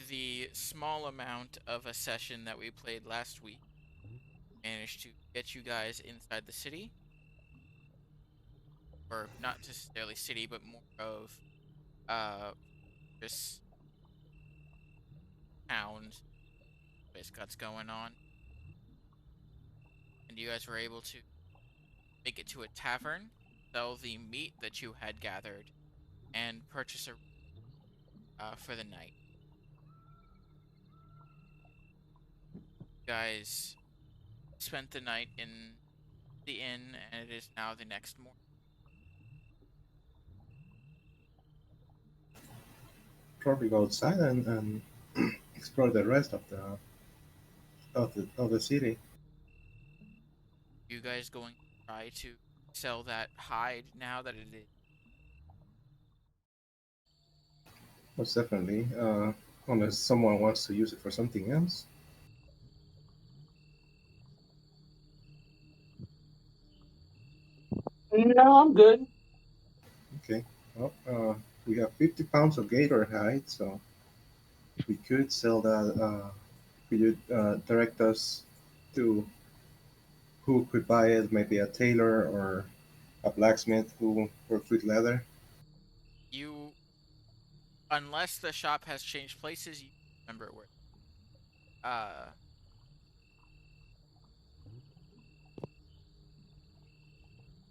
the small amount of a session that we played last week, managed to get you guys inside the city, or not necessarily city, but more of uh just towns, basically what's going on, and you guys were able to make it to a tavern, sell the meat that you had gathered, and purchase a for the night. You guys spent the night in the inn, and it is now the next morning. Probably go outside and explore the rest of the city. You guys going to try to sell that hide now that it is? Most definitely. Unless someone wants to use it for something else. No, I'm good. Okay. Well, we have 50 pounds of gator hide, so we could sell that. Could you direct us to who could buy it? Maybe a tailor or a blacksmith who works with leather. You, unless the shop has changed places, you remember where. Uh,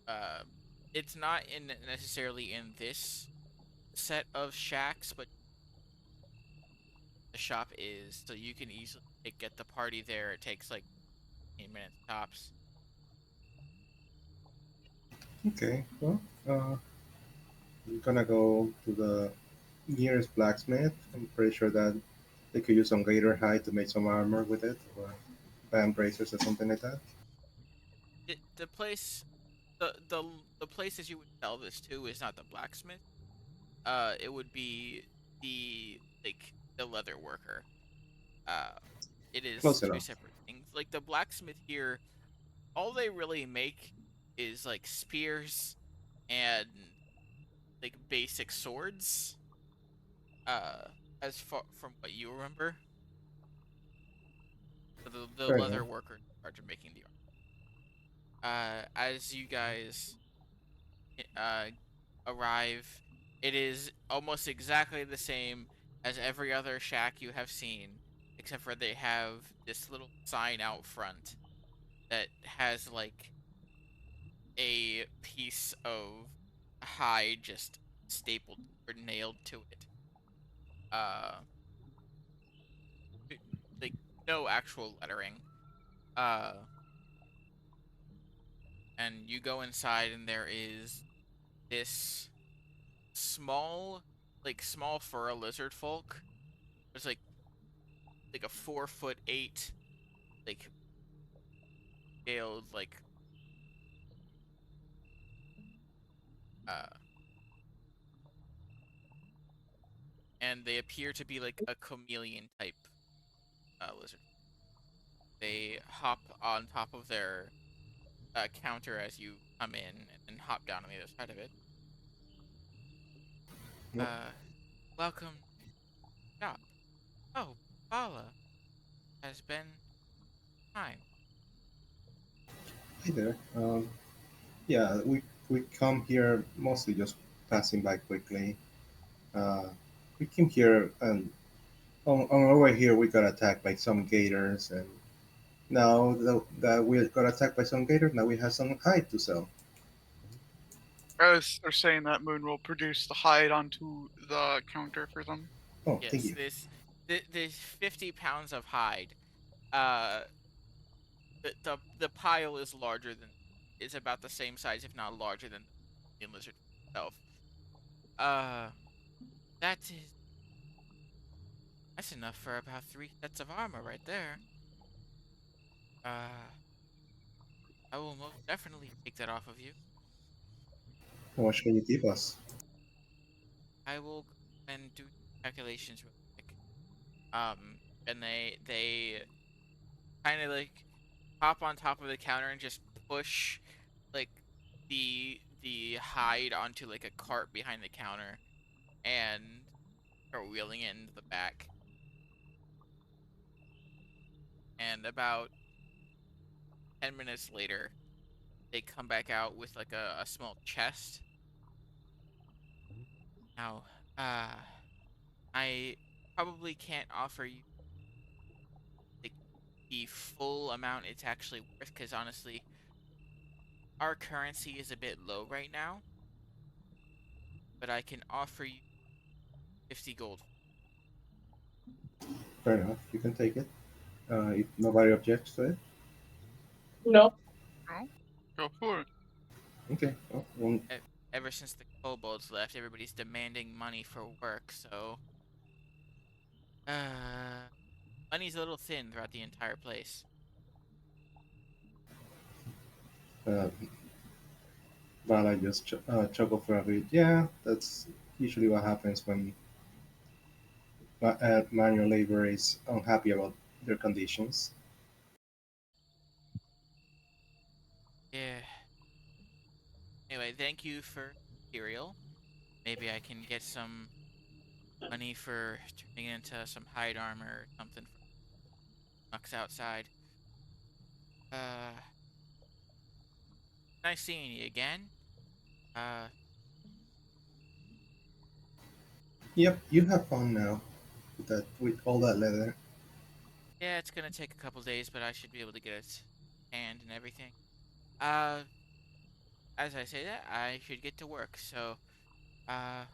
uh, it's not in necessarily in this set of shacks, but the shop is, so you can easily get the party there. It takes like 15 minutes tops. Okay. Well, we're gonna go to the nearest blacksmith. I'm pretty sure that they could use some gator hide to make some armor with it, or band bracers or something like that. The place, the places you would sell this to is not the blacksmith. It would be the leather worker. Uh, it is Close two enough. separate things. Like the blacksmith here, all they really make is like spears and like basic swords. As far from what you remember, so the Fair enough. leather worker in charge of making the art. As you guys uh arrive, it is almost exactly the same as every other shack you have seen, except for they have this little sign out front that has like a piece of hide just stapled or nailed to it. Uh, like no actual lettering. Uh, and you go inside, and there is this small, small fur lizard folk. It's like a 4'8", like scaled uh, and they appear to be like a chameleon type lizard. They hop on top of their counter as you come in, and then hop down on the other side of it. Well, Uh, welcome to the shop. Oh, Paula has been time. hey there. Yeah, we come here mostly just passing by quickly. Uh, we came here and on our way here we got attacked by some gators, and now that we got attacked by some gators, now we have some hide to sell. As they're saying that Moon will produce the hide onto the counter for them. Oh, thank Yes, you. this 50 pounds of hide. Uh, the pile is larger than is about the same size, if not larger than the lizard itself. Uh, that is that's enough for about 3 sets of armor right there. Uh, I will most definitely take that off of you. How much can you give us? I will go and do calculations real quick. And they kind of like hop on top of the counter and just push like the hide onto like a cart behind the counter and start wheeling it into the back. and about 10 minutes later, they come back out with like a small chest. Now, uh, I probably can't offer you like the full amount it's actually worth, because honestly, our currency is a bit low right now. But I can offer you 50 gold. Fair enough. You can take it. If nobody objects to it. No. No? Go for it. Okay. Well, Ever since the kobolds left, everybody's demanding money for work, so uh money's a little thin throughout the entire place. uh, Vala just chuckle for a bit. Yeah, that's usually what happens when manual labor is unhappy about their conditions. Yeah. Anyway, thank you for material. Maybe I can get some money for turning it into some hide armor or something for Nux outside. Uh, nice seeing you again. Uh, Yep, you have fun now with all that leather. yeah, it's gonna take a couple days, but I should be able to get it canned and everything. Uh, as I say that, I should get to work. So, uh,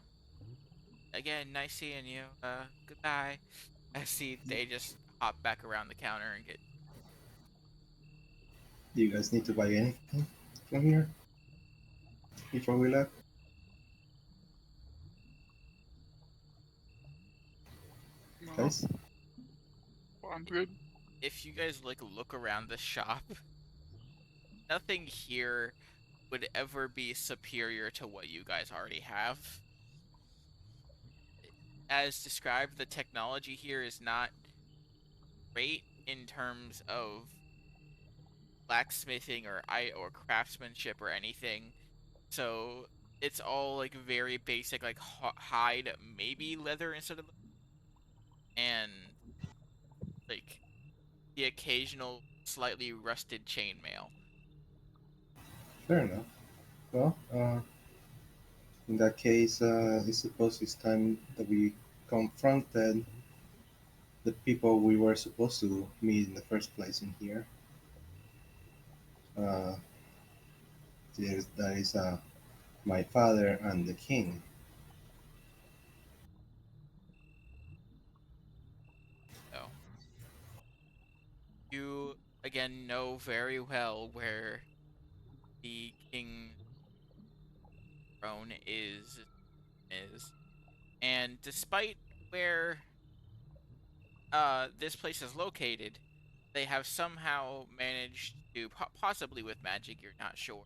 again, nice seeing you. Goodbye. I see they just hop back around the counter and get. Do you guys need to buy anything from here before we left, No, guys? I'm good. If you guys like look around the shop, nothing here would ever be superior to what you guys already have. As described, the technology here is not great in terms of blacksmithing or craftsmanship or anything. So it's all like very basic, like hide, maybe leather instead of, and like the occasional slightly rusted chainmail. Fair enough. Well, in that case, I suppose it's time that we confronted the people we were supposed to meet in the first place in here. Uh, that is my father and the king. So you again know very well where the king's throne is, and despite where this place is located, they have somehow managed to, possibly with magic, you're not sure.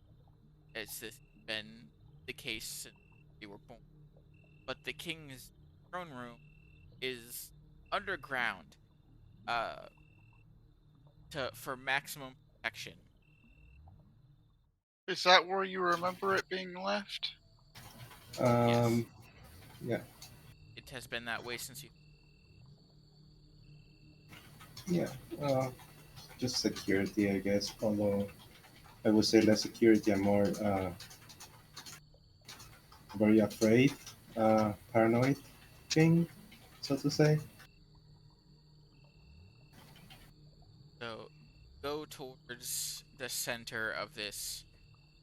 It's this been the case since they were born. But the king's throne room is underground, uh, to for maximum protection. Is that where you remember it being left? Yes, Um, yeah, it has been that way since you. yeah. Uh, just security, I guess. Although I would say less security and more very afraid, paranoid king, so to say. So go towards the center of this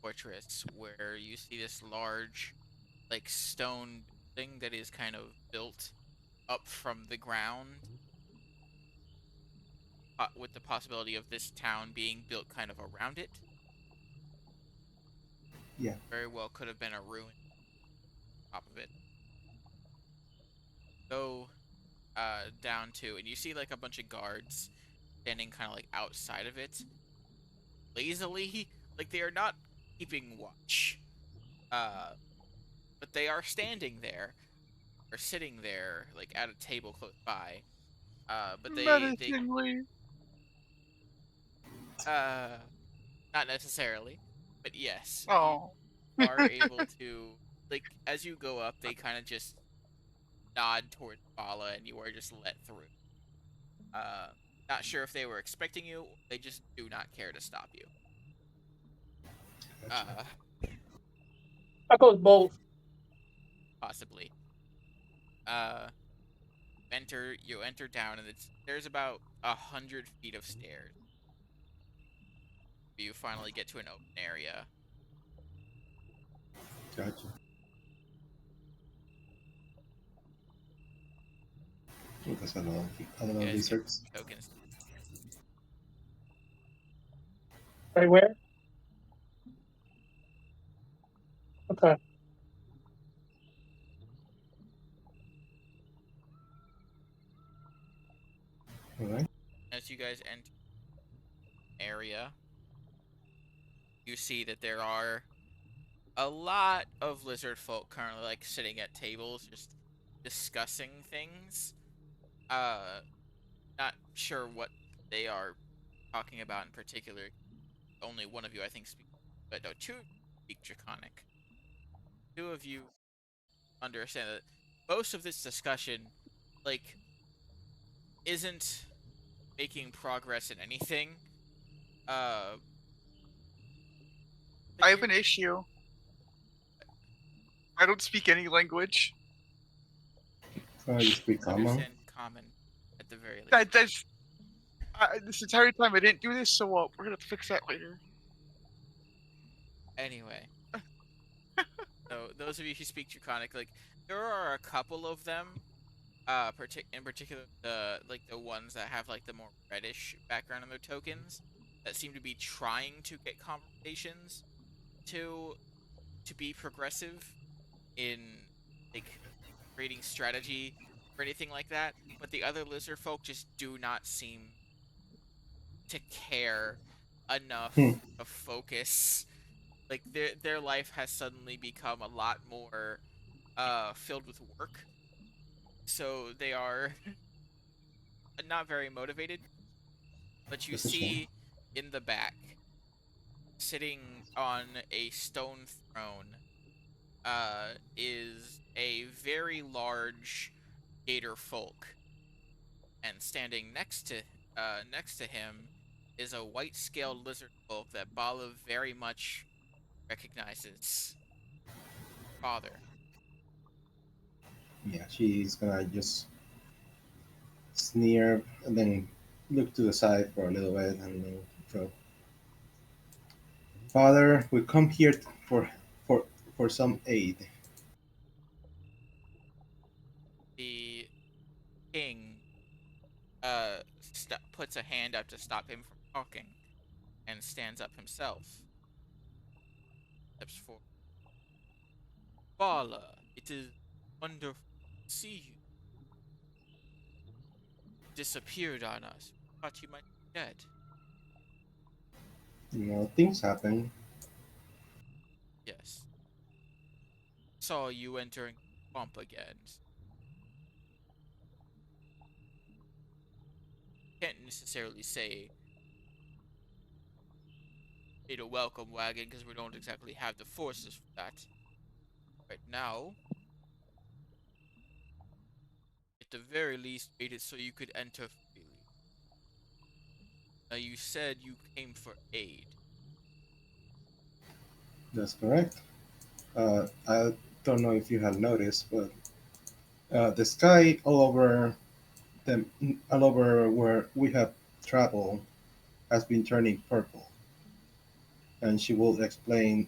fortress where you see this large, like, stone building that is kind of built up from the ground, with the possibility of this town being built kind of around it. Yeah, Very well could have been a ruin on top of it. Go down to, and you see like a bunch of guards standing kind of like outside of it, lazily, like they are not keeping watch. Uh, but they are standing there or sitting there, like at a table close by. But they Menacingly. uh not necessarily, but yes, you Oh. are able to, like, as you go up, they kind of just nod towards Bala, and you are just let through. Uh, Not sure if they were expecting you, or they just do not care to stop you. Gotcha. Uh, I goes both. Possibly. Uh, you enter down, and there's about 100 feet of stairs. You finally get to an open area. Gotcha. Because I don't You know guys get lizards. tokens. Right where? Okay. All right. As you guys enter the area, you see that there are a lot of lizard folk currently like sitting at tables just discussing things. Uh, Not sure what they are talking about in particular. Only one of you, I think, speaks, but no, two of you speak Draconic. Two of you understand that most of this discussion, like, isn't making progress in anything. Uh, I but have an issue. I don't speak any language. You speak common. understand common at the very least. That's this entire time I didn't do this, so we're gonna have to fix that later. Anyway, so those of you who speak Draconic, like, there are a couple of them. In particular, the ones that have like the more reddish background on their tokens that seem to be trying to get conversations to be progressive in like creating strategy or anything like that. But the other lizard folk just do not seem to care Hmm. enough to focus. Like their life has suddenly become a lot more filled with work, so they are not very motivated. But you That's a shame. see in the back, sitting on a stone throne, is a very large gator folk, and standing next to him is a white-scaled lizard folk that Bala very much recognizes father. Yeah, she's gonna just sneer and then look to the side for a little bit and then go, Father, we come here for for for some aid. The king puts a hand up to stop him from talking and stands up himself. Steps forward. Bala, it is wonderful to see you. Disappeared on us. Thought you might be dead. You know, things happen. Yes. Saw you entering the swamp again. Can't necessarily say made a welcome wagon because we don't exactly have the forces for that. Right now, at the very least, made it so you could enter freely. Now you said you came for aid. That's correct. I don't know if you have noticed, but the sky the all over where we have traveled has been turning purple, and she will explain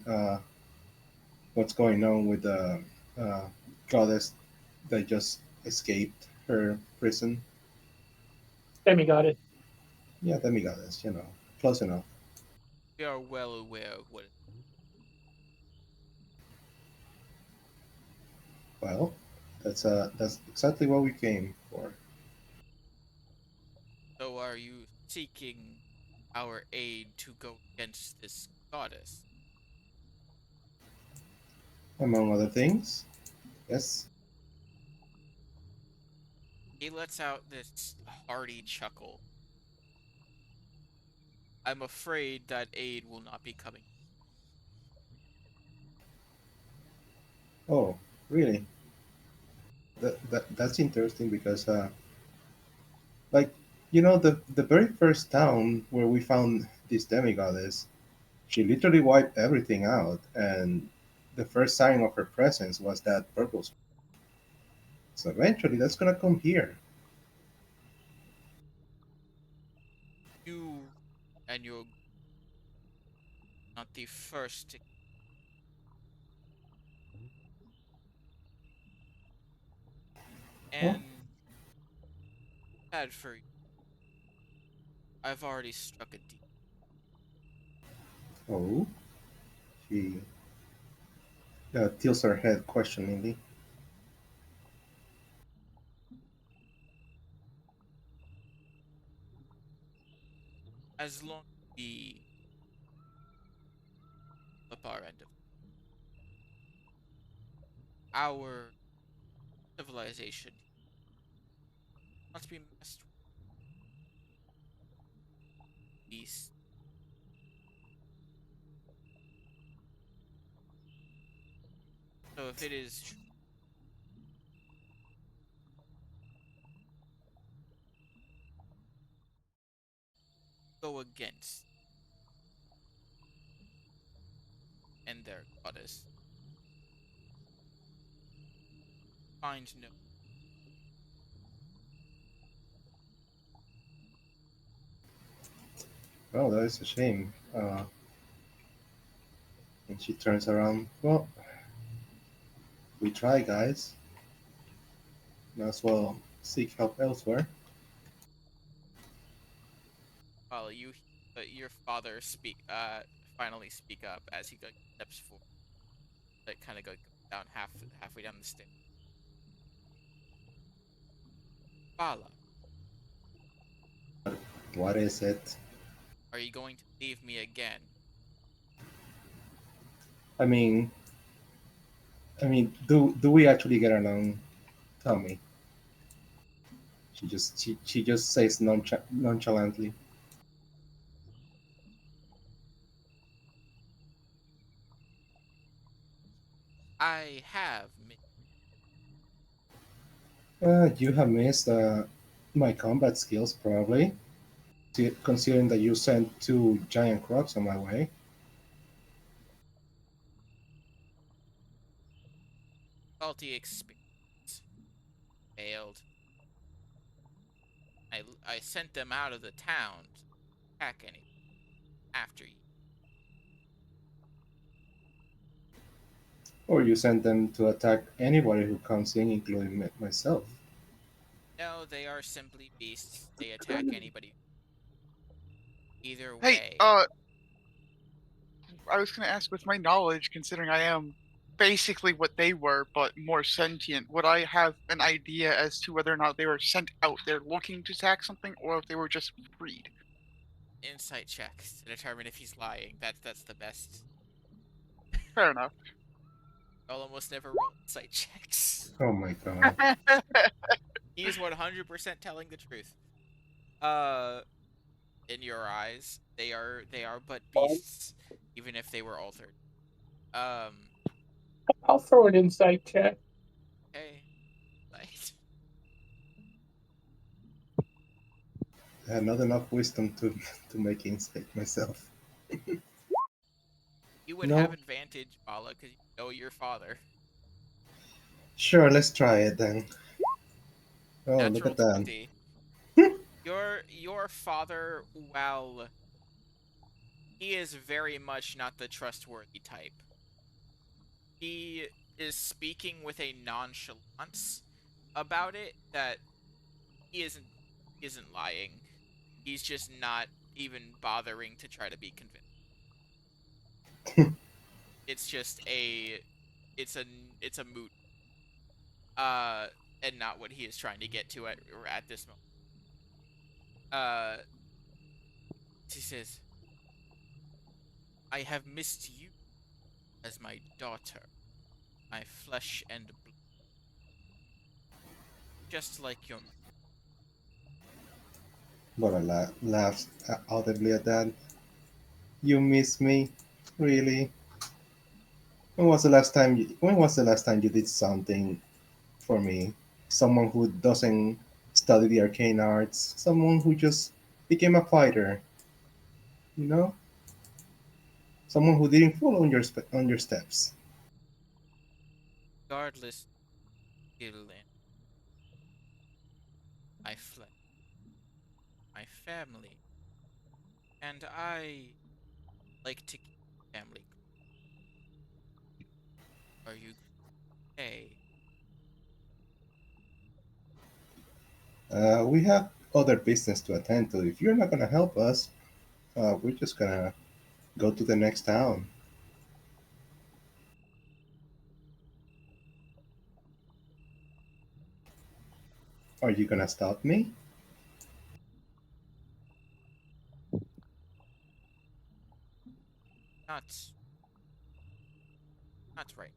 what's going on with the uh, goddess that just escaped her prison. Demi-goddess. Yeah, demigoddess, close enough. We are well aware of what. Well, that's exactly what we came for, So are you seeking our aid to go against this goddess? among other things. Yes. He lets out this hearty chuckle. I'm afraid that aid will not be coming. Oh, really? That's interesting because like The very first town where we found this demigoddess, she literally wiped everything out, and the first sign of her presence was that purple. So eventually, that's gonna come here. You and you're not the first to, Oh, and bad for you. I've already struck a deal. oh, she tilts her head questioningly. As long as we up our end of our civilization must be messed with beasts. So if it is go against and their goddess, find no. Oh, that is a shame. And she turns around. Well, we try, guys. Might as well seek help elsewhere. Well, your father finally speak up as he like steps forward, like kind of go down halfway down the stairs. Bala, What is it? are you going to leave me again? I mean, do we actually get along? Tell me. She just says nonchalantly. I have You have missed my combat skills, probably. Considering that you sent two giant crocs on my way. salty experience. Failed. I sent them out of the town to attack any after you. Or you sent them to attack anybody who comes in, including myself. No, they are simply beasts. They attack anybody. Either Hey, way, I was gonna ask, with my knowledge, considering I am basically what they were, but more sentient, would I have an idea as to whether or not they were sent out there looking to attack something, or if they were just freed? insight checks to determine if he's lying. That's the best. Fair enough. I'll almost never roll insight checks. Oh my god. He is 100% telling the truth. Uh, in your eyes, they are but beasts, even if they were altered. Um, I'll throw an insight check. okay, right. I had not enough wisdom to make insight myself. You would have No? advantage, Bala, because you know your father. Sure, let's try it then. Oh, look Natural at that. 20. Your father, while he is very much not the trustworthy type, he is speaking with a nonchalance about it that he isn't lying. He's just not even bothering to try to be convinced. It's just it's a it's a moot uh and not what he is trying to get to at this moment. Uh he says, "I have missed you as my daughter, my flesh and blood, just like your But laughs audibly at that. You miss me? Really? When was the last time you did something for me? Someone who doesn't studied the arcane arts, someone who just became a fighter, you know, someone who didn't follow on on your steps. Regardless, skill and I fled my family, and I like to keep family. Are you okay? We have other business to attend to. If you're not gonna help us, we're just gonna go to the next town. Are you gonna stop me? Not, not right.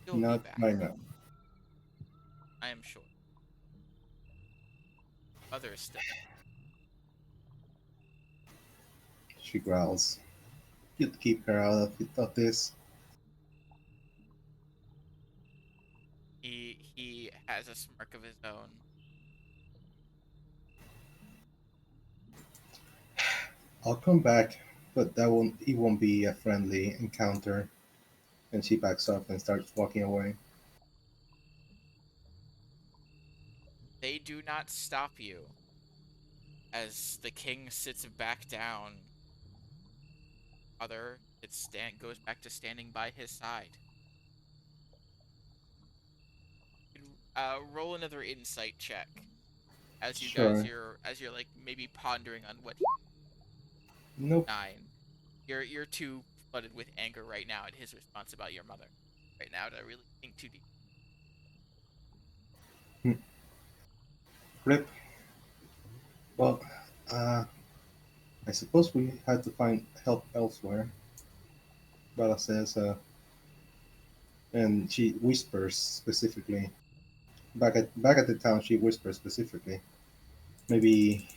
You'll be Not back. right now. I am sure. Mother is still. She growls. You'd keep her out of this. He has a smirk of his own. I'll come back, but it won't be a friendly encounter. And she backs up and starts walking away. They do not stop you as the king sits back down. Mother it stand goes back to standing by his side. Roll another insight check as you guys Sure. you're like maybe pondering on what Nope. 9. You're too flooded with anger right now at his response about your mother right now to really think too deep. Rip. Well, uh, I suppose we had to find help elsewhere. Bella says, and she whispers specifically. Back at the town, she whispers specifically. Maybe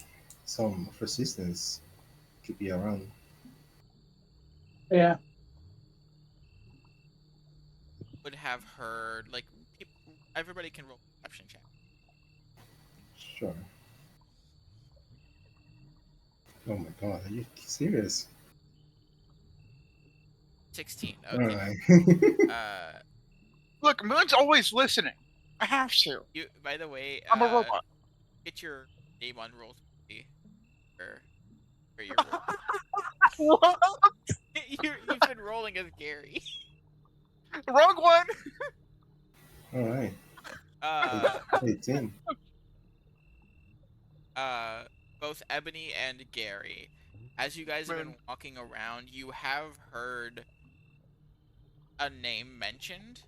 some resistance could be around. Yeah. Would have heard like everybody can roll perception check. Sure. Oh my god, are you serious? 16. All Okay. right. Uh Look, Moon's always listening. I have to. you by the way, I'm a robot. get your name on roll 20 for for your roll. What? You've been rolling as Gary. Wrong one. All right. Uh 18. uh both Ebony and Gary, as you guys have Moon. been walking around, you have heard a name mentioned,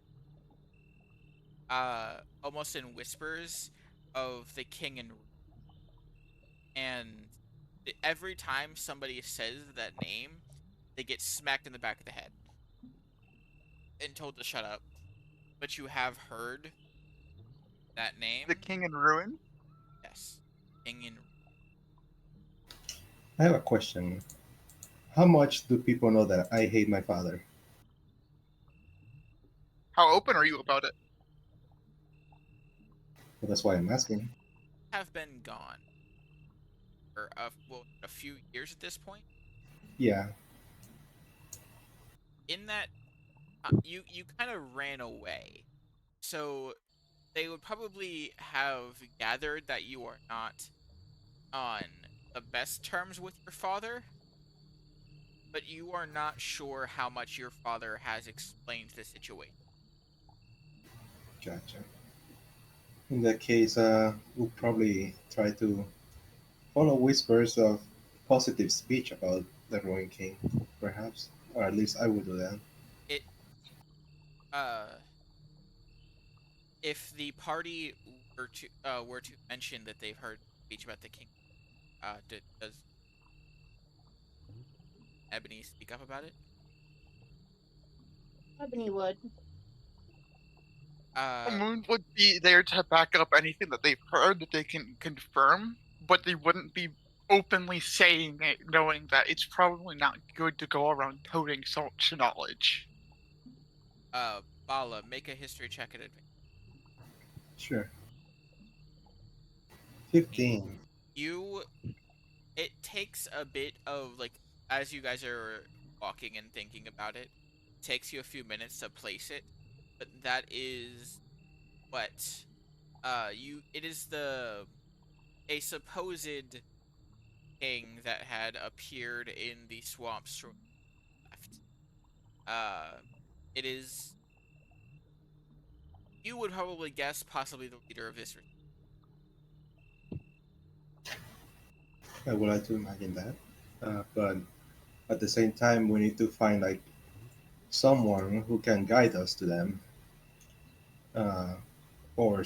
almost in whispers, of the king and every time somebody says that name, they get smacked in the back of the head and told to shut up. But you have heard that The name, king in ruin. yes, king in. I have a question. How much do people know that I hate my father? How open are you about it? Well, that's why I'm asking. Have been gone for a few years at this point. Yeah, In that, you kind of ran away, so they would probably have gathered that you are not on the best terms with your father, but you are not sure how much your father has explained the situation. gotcha. In that case, we'll probably try to follow whispers of positive speech about the Ruined King, perhaps. Or at least I would do that. It uh if the party were to mention that they've heard speech about the king, does Ebony speak up about it? Ebony would. Uh, Moon would be there to back up anything that they've heard that they can confirm, but they wouldn't be openly saying it, knowing that it's probably not good to go around toting such knowledge. Bala, make a history check at advantage. Sure. 15. You it takes a bit of like as you guys are walking and thinking about it, takes you a few minutes to place it, but that is what you it is the a supposed king that had appeared in the swamp shortly left. Uh it is you would probably guess possibly the leader of this. I would like to imagine that. But at the same time, we need to find like someone who can guide us to them, uh, or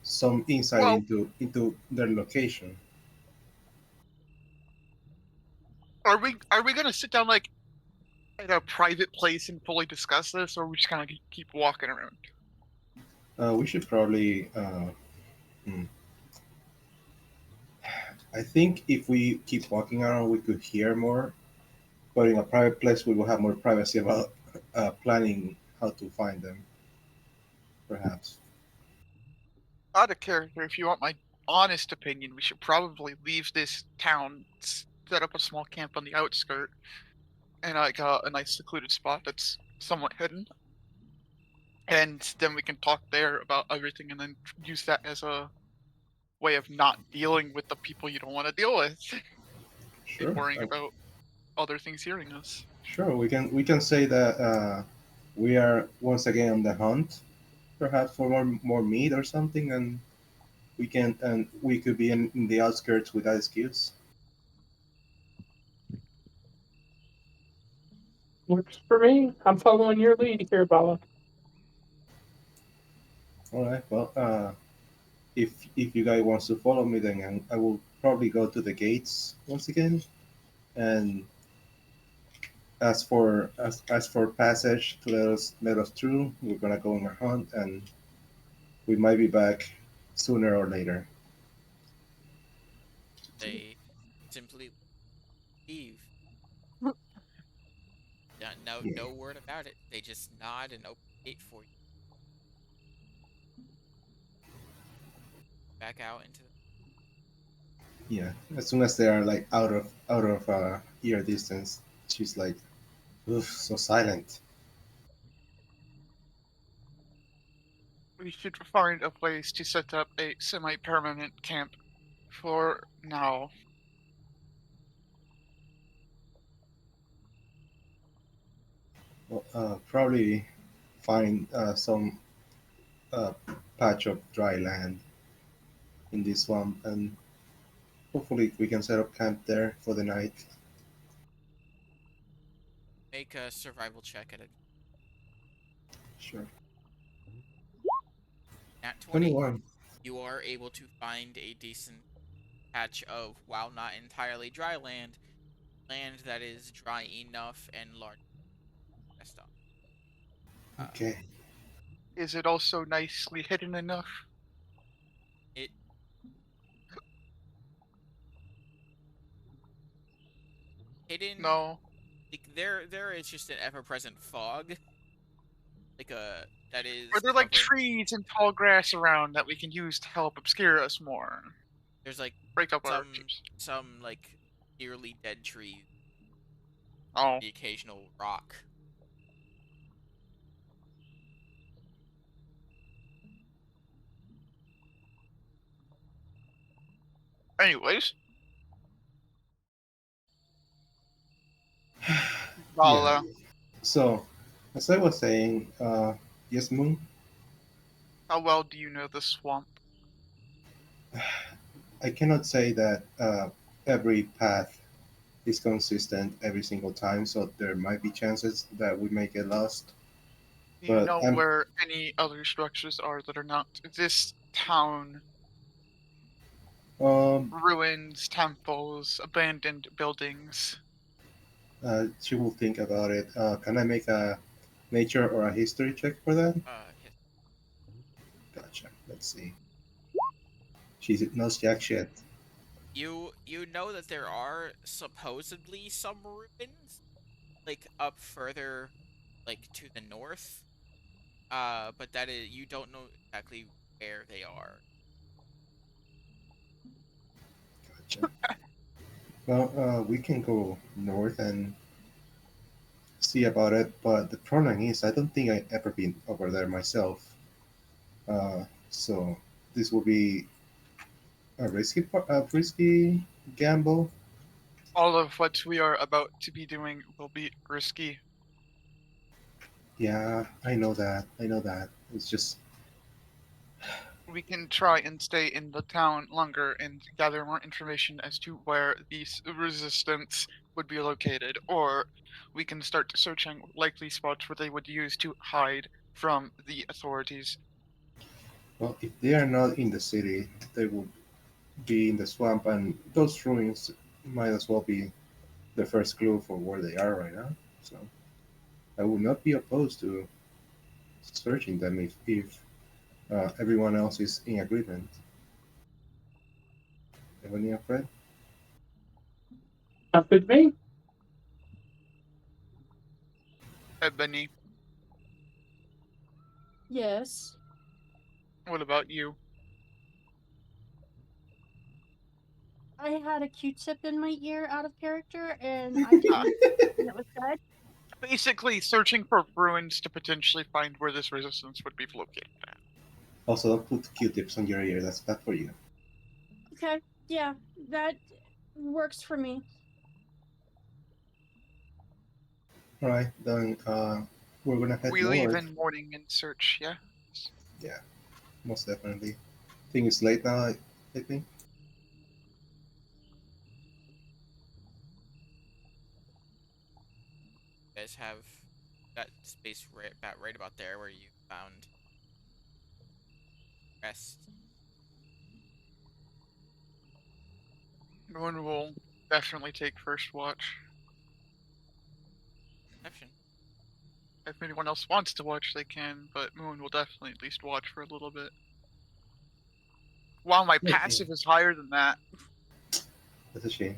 some insight Well, into their location. are we gonna sit down like at a private place and fully discuss this, or are we just kind of keep walking around? We should probably. Hmm. I think if we keep walking around, we could hear more. But in a private place, we will have more privacy about planning how to find them, perhaps. Out of character, if you want my honest opinion, we should probably leave this town, set up a small camp on the outskirt, and like a nice secluded spot that's somewhat hidden, and then we can talk there about everything, and then use that as a way of not dealing with the people you don't want to deal with, and Sure. worrying about other things hearing us. Sure. We can say that we are once again on the hunt, perhaps for more meat or something, and we could be in the outskirts with that excuse. Works for me. I'm following your lead here, Bala. All right. Well, if you guys wants to follow me, then I will probably go to the gates once again. And as for passage to let us through, we're gonna go on a hunt, and we might be back sooner or later. They simply leave. Yeah. No word about it. They just nod and open the gate for you back out into the Yeah. As soon as they are like out of ear distance, she's like, "Oof, so silent." We should find a place to set up a semi-permanent camp for now. Well, probably find some uh, patch of dry land in this swamp, and hopefully we can set up camp there for the night. make a survival check at a Sure. nat 20. 21. You are able to find a decent patch of, while not entirely dry land, land that is dry enough and large rest on. Uh, Okay. Is it also nicely hidden enough? it hidden No. like there is just an ever-present fog, like a that Are is there like covering. trees and tall grass around that we can use to help obscure us more? There's like Break up our some teams. some like nearly dead trees, Oh. the occasional rock. Anyways, I'll, Yeah. So, as I was saying, yes, Moon. how well do you know the swamp? I cannot say that every path is consistent every single time, so there might be chances that we may get lost. Do you But know I'm where any other structures are that are not this town? um Ruins, temples, abandoned buildings. she will think about it. Can I make a nature or a history check for that? His Gotcha. Let's see. She knows jack shit. you know that there are supposedly some ruins like up further like to the north, but that is you don't know exactly where they are. Well, we can go north and see about it, but the problem is I don't think I've ever been over there myself. So this will be a risky gamble. All of what we are about to be doing will be risky. Yeah, I know that. I know that. It's just We can try and stay in the town longer and gather more information as to where the resistance would be located, or we can start searching likely spots where they would use to hide from the authorities. well, if they are not in the city, they will be in the swamp, and those ruins might as well be the first clue for where they are right now. So I would not be opposed to searching them if everyone else is in agreement. Ebony, Fred? Sounds good to me. Ebony, Yes. what about you? I had a Q-tip in my ear out of character, and I Ah, didn't. And it was dead. basically searching for ruins to potentially find where this resistance would be located at. Also, don't put Q-tips on your ear. That's bad for you. Okay. Yeah, that works for me. All right, then we're gonna head We leave north. in morning and search, yeah? Yeah, most definitely. I think it's late now. I think. You guys have that space right about there where you found rest. Moon will definitely take first watch. Perception. If anyone else wants to watch, they can, but Moon will definitely at least watch for a little bit. While my Okay, passive is higher than that, that's a shame.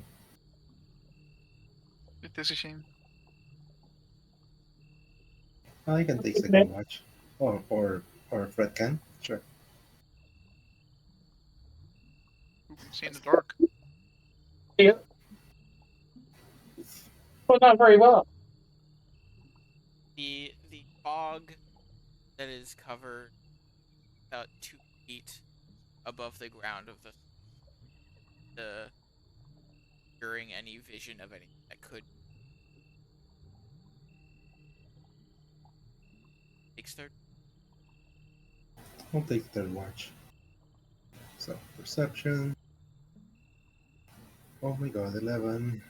it is a shame. I can Sounds take good to me. second watch, or Fred can. Sure. Who can see in the dark? Yeah. Well, not very well. The fog that is covered about 2 feet above the ground of the during any vision of anything that could takes third. I'll take third watch. So perception. Oh my god, 11.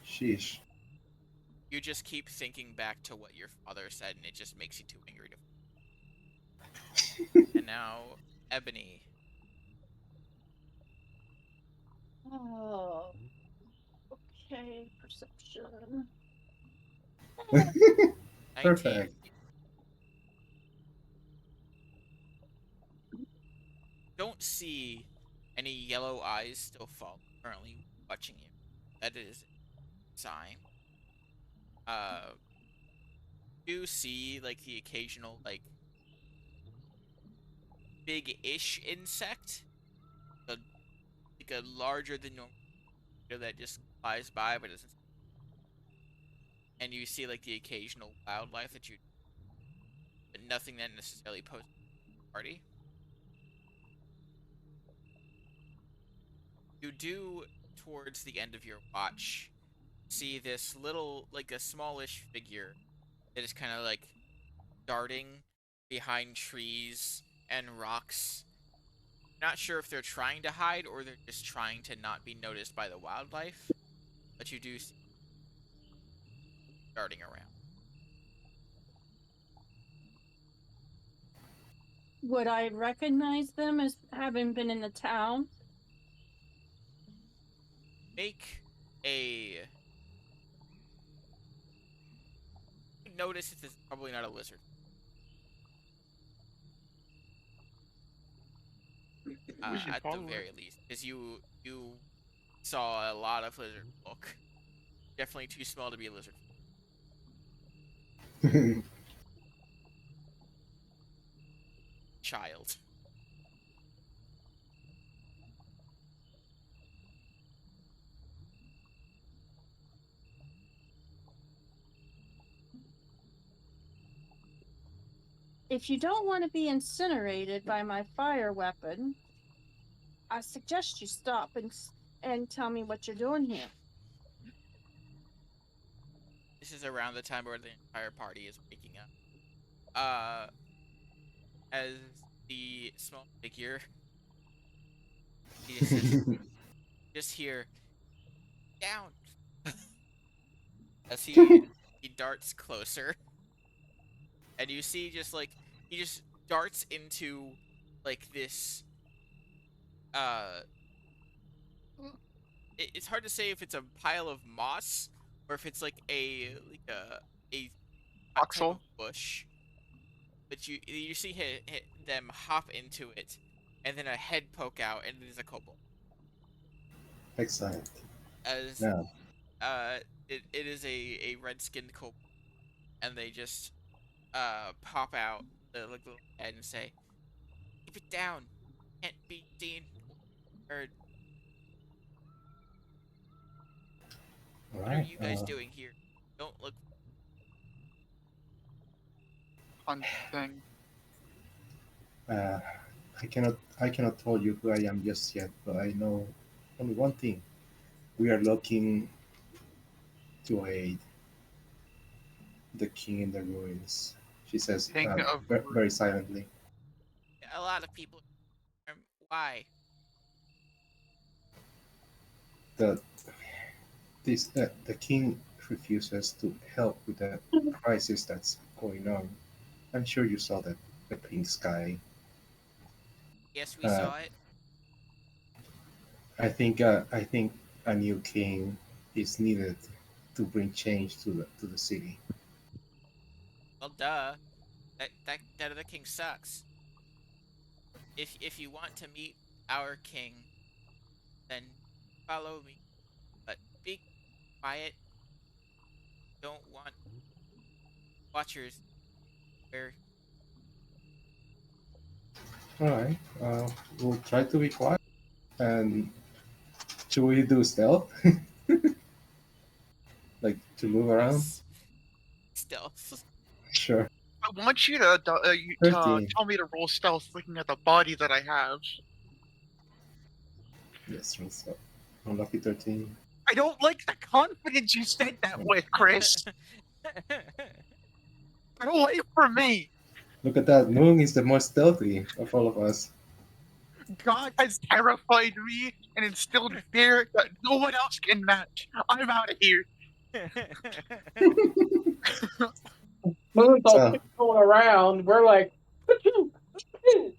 Sheesh. You just keep thinking back to what your father said, and it just makes you too angry to. And now, Ebony, Oh. Okay. Perception. Perfect. 19. You don't see any yellow eyes still fall currently watching you. That is a sign. Uh, you see like the occasional like big-ish insect, a, like a larger than normal creature that just flies by but doesn't. And you see like the occasional wildlife that you, but nothing that necessarily poses a party. You do towards the end of your watch see this little like a smallish figure that is kind of like darting behind trees and rocks. Not sure if they're trying to hide or they're just trying to not be noticed by the wildlife, but you do see darting around. Would I recognize them as having been in the town? Make a notice that this is probably not a lizard. We can At the follow it. very least, because you saw a lot of lizard folk. Definitely too small to be a lizard child. If you don't want to be incinerated by my fire weapon, I suggest you stop and tell me what you're doing here. This is around the time where the entire party is waking up. Uh, as the small figure, he just says, "Just here, down." As he darts closer, and you see just like he just darts into like this. Uh, it's hard to say if it's a pile of moss or if it's like a type of Oxel. bush. But you see them hop into it, and then a head poke out, and it is a kobold. Excellent. As Now, uh, it is a red skinned kobold, and they just pop out the like little head and say, "Keep it down, can't be seen or heard. all What are right. you guys doing here? Don't look." Hunting. Uh, I cannot tell you who I am just yet, but I know only one thing. We are looking to aid the king in the ruins. She says King of very silently. A lot of people. Why? The the king refuses to help with the crisis that's going on. I'm sure you saw the pink sky. Yes, we Uh, saw it. I think a new king is needed to bring change to the city. Well, duh. That other king sucks. If you want to meet our king, then follow me. But be quiet. Don't want watchers where All right, we'll try to be quiet. And should we do stealth, like to move around? yes, stealth. Sure. I want you to, to 13. tell me to roll stealth looking at the body that I have. Yes, so unlucky 13. I don't like the confidence you said that with, Chris. Get away from me. Look at that. Moon is the most stealthy of all of us. God has terrified me and instilled fear that no one else can match. I'm out of here. Moon's all So, tiptoeing around. We're like, "Achoo, achoo."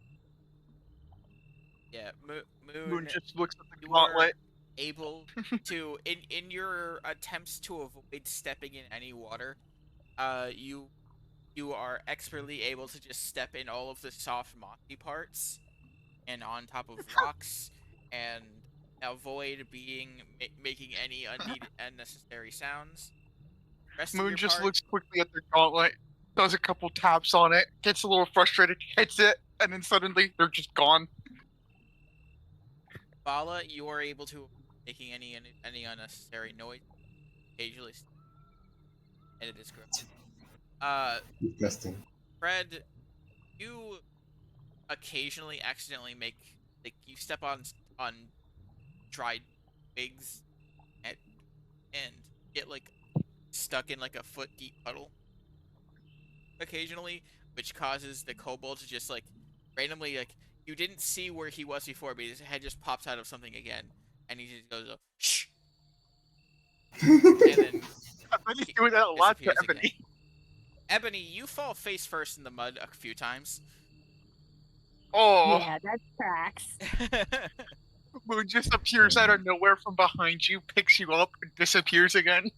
Yeah, Moon Moon, just looks at the you are gauntlet. able to in your attempts to avoid stepping in any water, you are expertly able to just step in all of the soft mossy parts and on top of rocks and avoid making any unnecessary sounds. Rest of Moon your just part, looks quickly at the gauntlet, does a couple taps on it, gets a little frustrated, hits it, and then suddenly they're just gone. Bala, you are able to making any unnecessary noise occasionally, and it is gross. Uh, disgusting. Fred, you occasionally accidentally make like you step on dried twigs and and get like stuck in like a foot deep puddle occasionally, which causes the kobold to just like randomly like you didn't see where he was before, but his head just pops out of something again, and he just goes shh, and then I bet he's doing that a lot to disappears again. Ebony. Ebony, you fall face first in the mud a few times. Oh, Yeah, that tracks. Moon just appears out of nowhere from behind you, picks you up, and disappears again.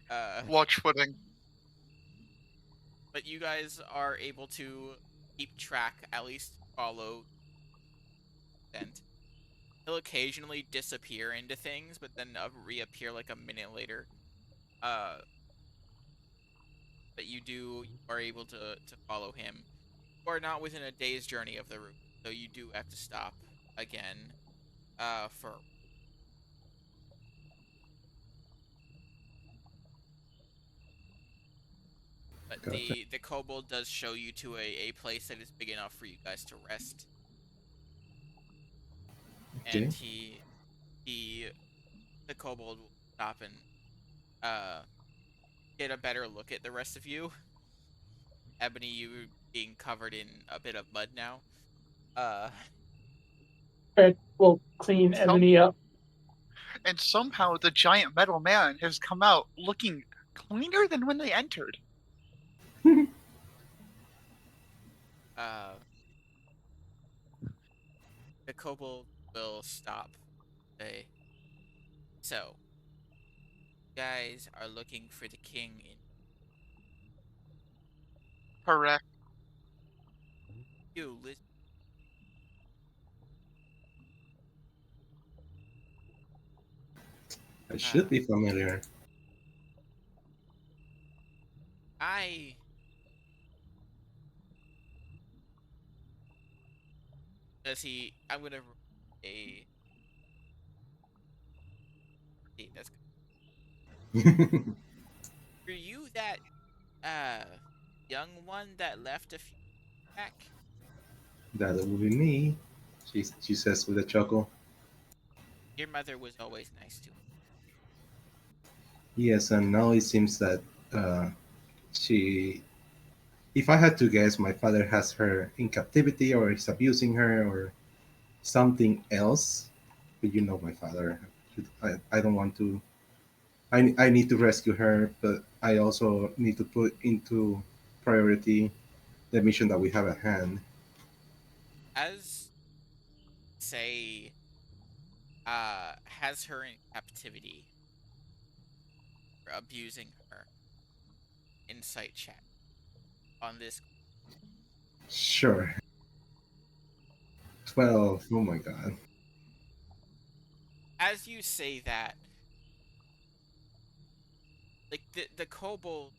uh, Watch footing. but you guys are able to keep track, at least follow scent. He'll occasionally disappear into things, but then reappear like a minute later. Uh, but you are able to follow him. You are not within a day's journey of the route, so you do have to stop again. For But Gotcha. the kobold does show you to a place that is big enough for you guys to rest, and Okay. he the kobold will stop and uh get a better look at the rest of you. Ebony, you being covered in a bit of mud now. Uh, Ed will clean Some Ebony up. and somehow the giant metal man has come out looking cleaner than when they entered. uh, the kobold will stop. Say, so you guys are looking for the king in Correct. you. Listen, I should uh, be familiar. I does he? I'm gonna roll a. See, that's good. Are you that uh young one that left a few back? That will be me. She says with a chuckle. Your mother was always nice to. Yes, and now it seems that uh, she. If I had to guess, my father has her in captivity, or is abusing her, or something else. But you know my father. I don't want to. I need to rescue her, but I also need to put into priority the mission that we have at hand. As say has her in captivity for abusing her. Insight chat on this. Sure. 12. Oh my god. As you say that, like the kobold,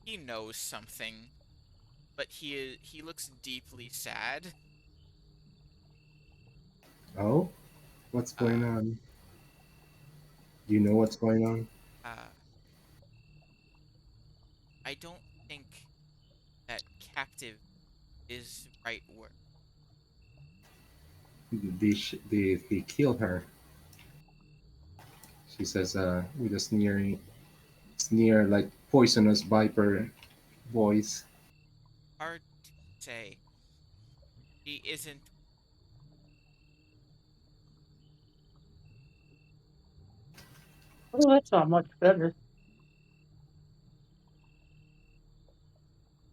he knows something, but he looks deeply sad. Oh, what's going Uh, on? Do you know what's going on? uh, I don't think that captive is the right word. Did he kill her? She says with a sneer like poisonous viper voice. Hard to say. He isn't. Oh, that's not much better.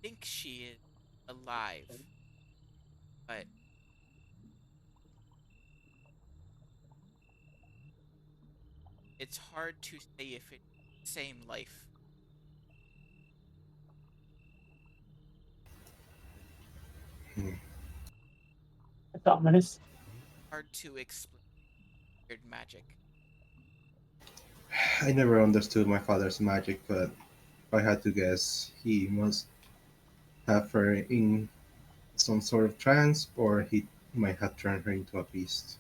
Think she is alive, but it's hard to say if it's the same life. Hmm. That's ominous. Hard to explain weird magic. I never understood my father's magic, but if I had to guess, he must have her in some sort of trance, or he might have turned her into a beast.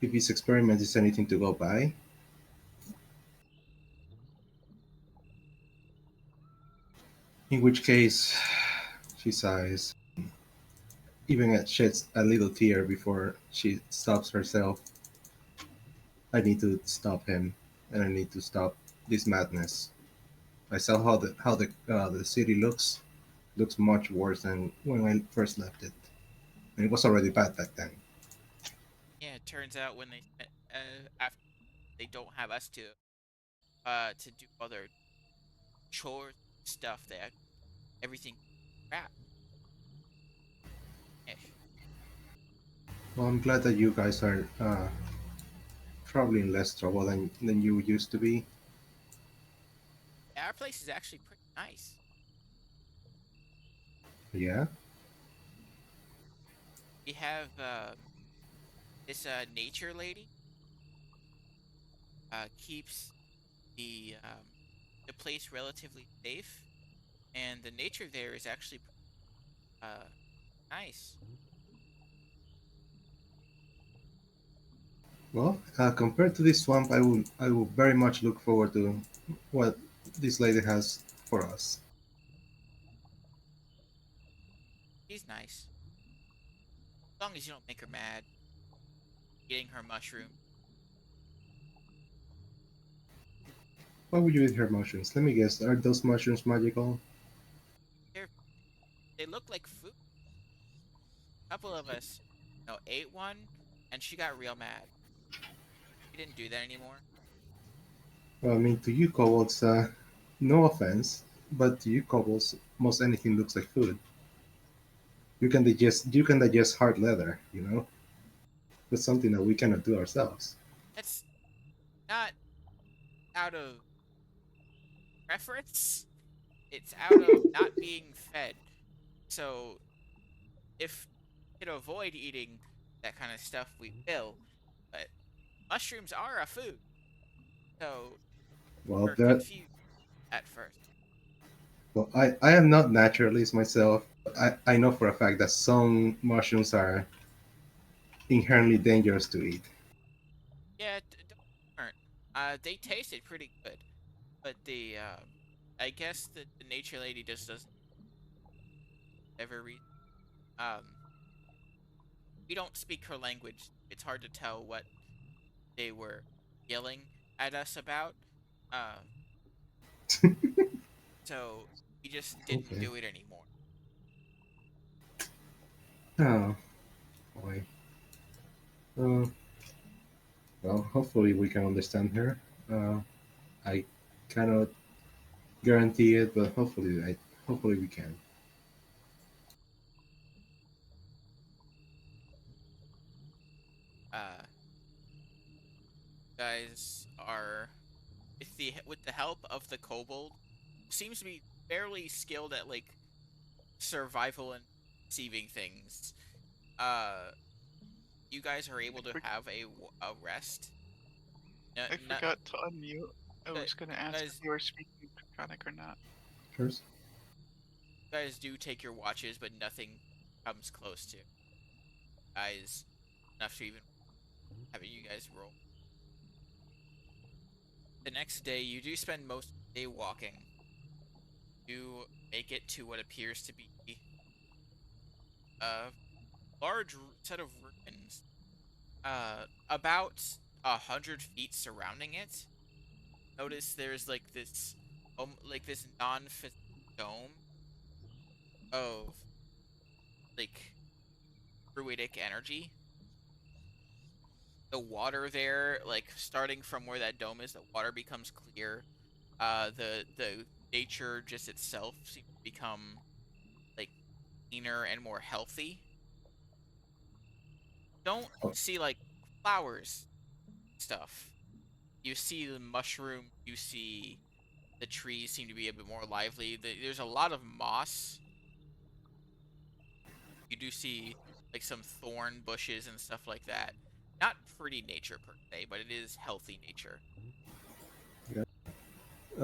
If his experiment is anything to go by, in which case, she sighs, even sheds a little tear before she stops herself. I need to stop him, and I need to stop this madness. I saw how the city looks much worse than when I first left it, and it was already bad back then. Yeah, it turns out when they after they don't have us to do other chores stuff that everything crap ish. Well, I'm glad that you guys are probably in less trouble than you used to be. Our place is actually pretty nice. Yeah. We have this nature lady keeps the place relatively safe, and the nature there is actually nice. Well, compared to this swamp, I will very much look forward to what this lady has for us. She's nice. As long as you don't make her mad eating her mushroom. Why would you eat her mushrooms? Let me guess. Are those mushrooms magical? They're, they look like food. A couple of us, ate one, and she got real mad. We didn't do that anymore. Well, I mean, to you kobolds, no offense, but to you kobolds, most anything looks like food. You can digest hard leather. That's something that we cannot do ourselves. That's not out of preference. It's out of not being fed. So if we can avoid eating that kind of stuff, we will. But mushrooms are a food, so Well, we're that confused at first. well, I am not naturalist myself, but I know for a fact that some mushrooms are inherently dangerous to eat. Yeah, don't aren't. They tasted pretty good, but I guess the nature lady just doesn't ever read. Um, we don't speak her language. It's hard to tell what they were yelling at us about. Uh, so we just didn't Okay. do it anymore. Oh boy. Uh, well, hopefully we can understand her. Uh, I cannot guarantee it, but hopefully we can. Uh, guys are with the help of the kobold, seems to be fairly skilled at like survival and receiving things. Uh, you guys are able I, to for- have a rest. No, I not forgot to unmute. I but was going to ask if guys you were speaking Draconic or not. First, guys do take your watches, but nothing comes close to guys enough to even having you guys roll. The next day, you do spend most of the day walking. You make it to what appears to be a large set of ruins. About 100 feet surrounding it. Notice there's like this non-physical dome of like druidic energy. The water there, like starting from where that dome is, the water becomes clear. The nature just itself seems to become like cleaner and more healthy. Don't oh, see like flowers stuff. You see the mushroom. You see the trees seem to be a bit more lively. There's a lot of moss. You do see like some thorn bushes and stuff like that. Not pretty nature per se, but it is healthy nature. yeah.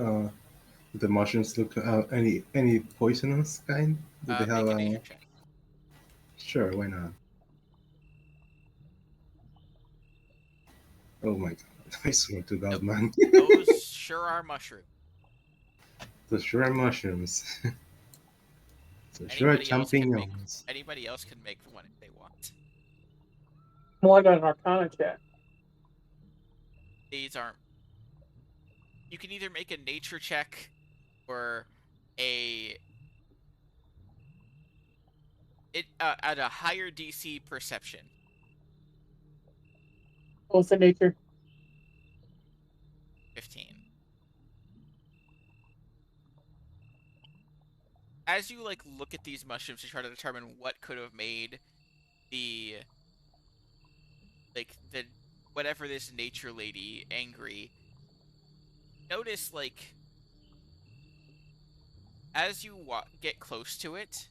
Uh, the mushrooms look any poisonous kind? Do they have Make a a? nature check. Sure, why not? Oh my god! I swear to God, Nope. man. Those sure are mushrooms. The sure mushrooms. The sure Anybody else can make champignons. anybody else can make one if they want. Well, I got an Arcana check. These aren't. You can either make a nature check or a it at a higher DC perception. What's the nature? 15. As you like look at these mushrooms to try to determine what could have made the the whatever this nature lady angry, notice like as you get close to it,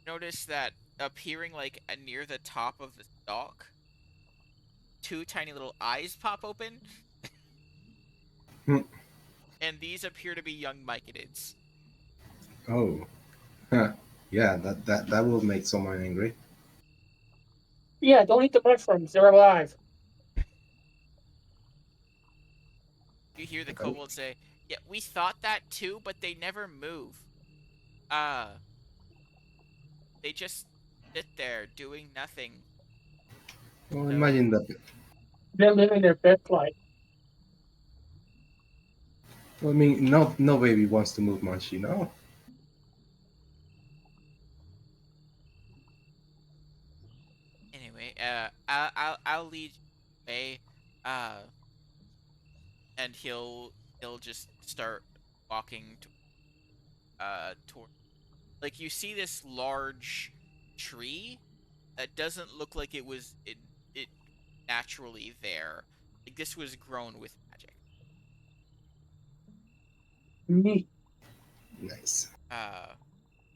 notice that appearing like near the top of the stalk, two tiny little eyes pop open, Hmm. and these appear to be young myconids. Oh, huh. Yeah, that will make someone angry. Yeah, don't eat the mushrooms. They're alive. You hear the Oh, kobold say, "Yeah, we thought that too, but they never move. Uh, they just sit there doing nothing." well, So imagine that. They're living their best life. Well, I mean, no baby wants to move much, you know. anyway, I'll lead you away. Uh, and he'll just start walking to toward, like, you see this large tree that doesn't look like it naturally there. Like this was grown with magic. Me. Nice. Uh,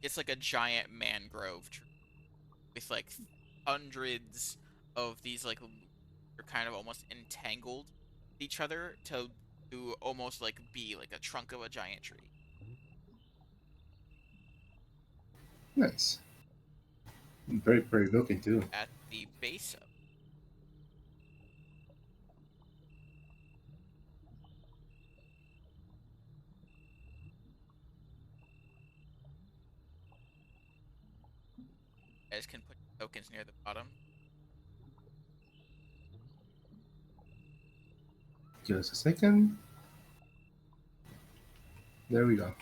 it's like a giant mangrove tree with like hundreds of these like they're kind of almost entangled with each other to almost like be like a trunk of a giant tree. Nice. Very pretty looking too. At the base of you guys can put tokens near the bottom. Just a second. There we go.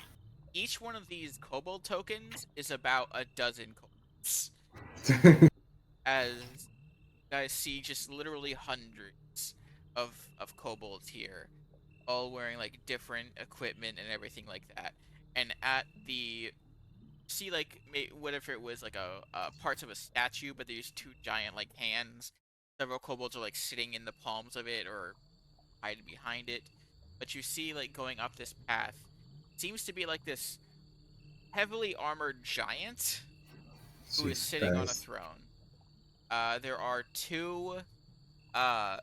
Each one of these kobold tokens is about a dozen kobolds. As you guys see just literally hundreds of kobolds here, all wearing like different equipment and everything like that. And at the see like whatever it was like a parts of a statue, but there's two giant like hands. Several kobolds are like sitting in the palms of it or hiding behind it. But you see like going up this path seems to be like this heavily armored giant who is Jesus sitting on a Christ. throne. There are two uh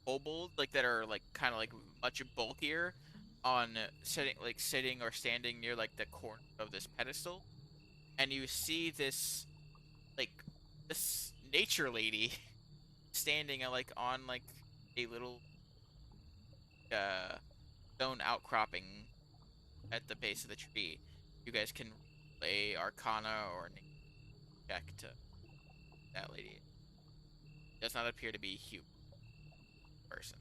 kobolds like that are like kind of like much bulkier on sitting or standing near like the corner of this pedestal, and you see like this nature lady standing like on like a little uh stone outcropping at the base of the tree. You guys can play Arcana or nature check to that lady. Does not appear to be a human person.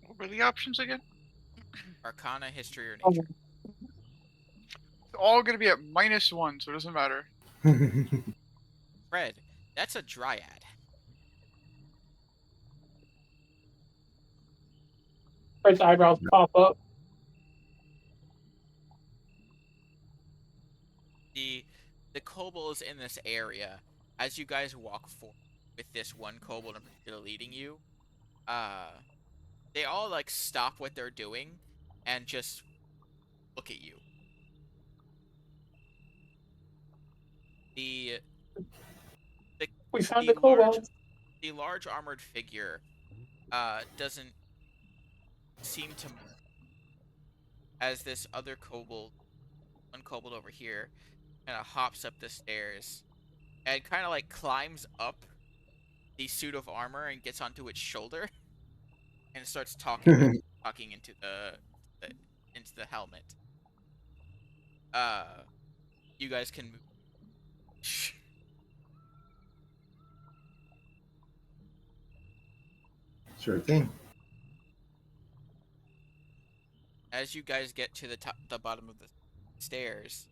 What were the options again? Arcana, history, or Oh, nature. It's all gonna be at -1, so it doesn't matter. Fred, that's a dryad. Fred's eyebrows pop up. the the kobolds in this area, as you guys walk forward with this one kobold in particular leading you, uh they all like stop what they're doing and just look at you. The the We found the the large kobolds. the large armored figure doesn't seem to, as this other kobold, one kobold over here, kind of hops up the stairs and kind of like climbs up the suit of armor and gets onto its shoulder and starts talking the into the helmet. Uh, you guys can move. Sure thing. As you guys get to the bottom of the stairs,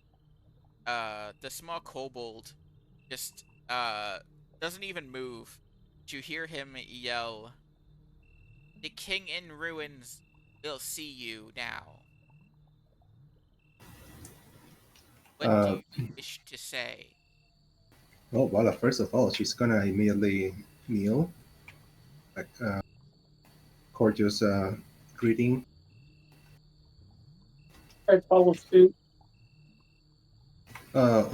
the small kobold just doesn't even move. But you hear him yell, "The king in ruins will see you now. What do Uh, you wish to say?" oh, well, first of all, she's gonna immediately kneel, like courteous greeting. Fred follows suit. Uh,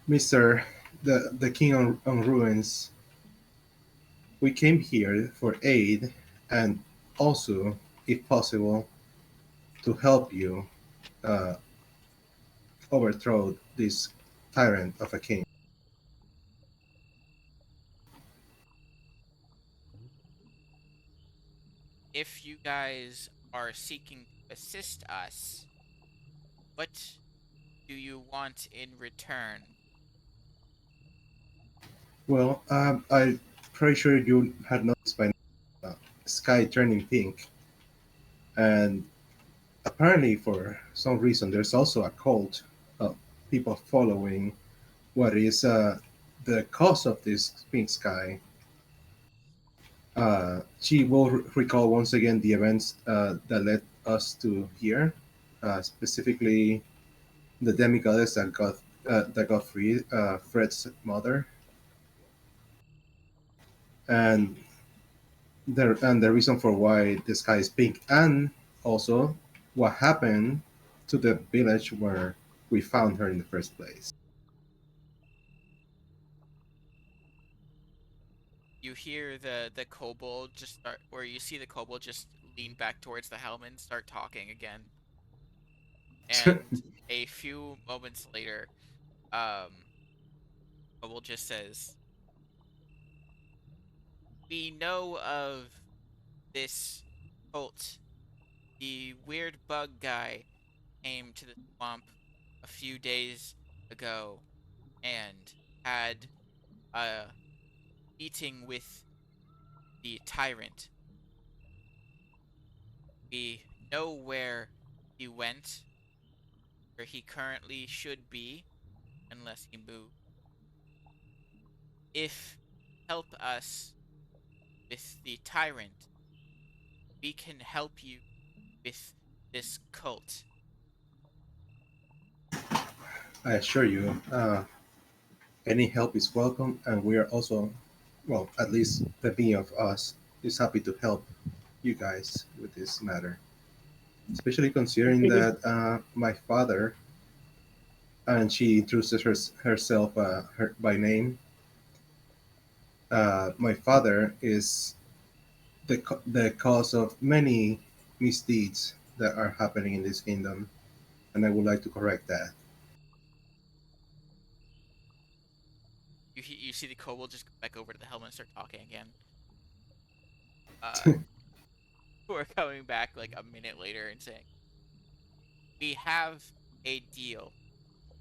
Mister, the king on ruins. We came here for aid, and also, if possible, to help you uh, overthrow this tyrant of a king. If you guys are seeking to assist us, what do you want in return? Well, I'm pretty sure you had noticed by now, sky turning pink, and apparently for some reason there's also a cult of people following what is the cause of this pink sky. She will recall once again the events that led us to here, specifically the demigoddess that got free, Fred's mother, and the reason for why the sky is pink, and also what happened to the village where we found her in the first place. You hear the kobold just start, or you see the kobold just lean back towards the helmet and start talking again. And a few moments later, um, kobold just says, "We know of this cult. The weird bug guy came to the swamp a few days ago and had a meeting with the tyrant. We know where he went, where he currently should be, unless he moved. If help us with the tyrant, we can help you with this cult." I assure you, any help is welcome, and we are also, well, at least the me of us is happy to help you guys with this matter. Especially considering It is that my father, and she introduces herself by name. My father is the cause of many misdeeds that are happening in this kingdom, and I would like to correct that. You see the kobold just go back over to the helmet and start talking again. Uh, we're coming back like a minute later and saying, "We have a deal.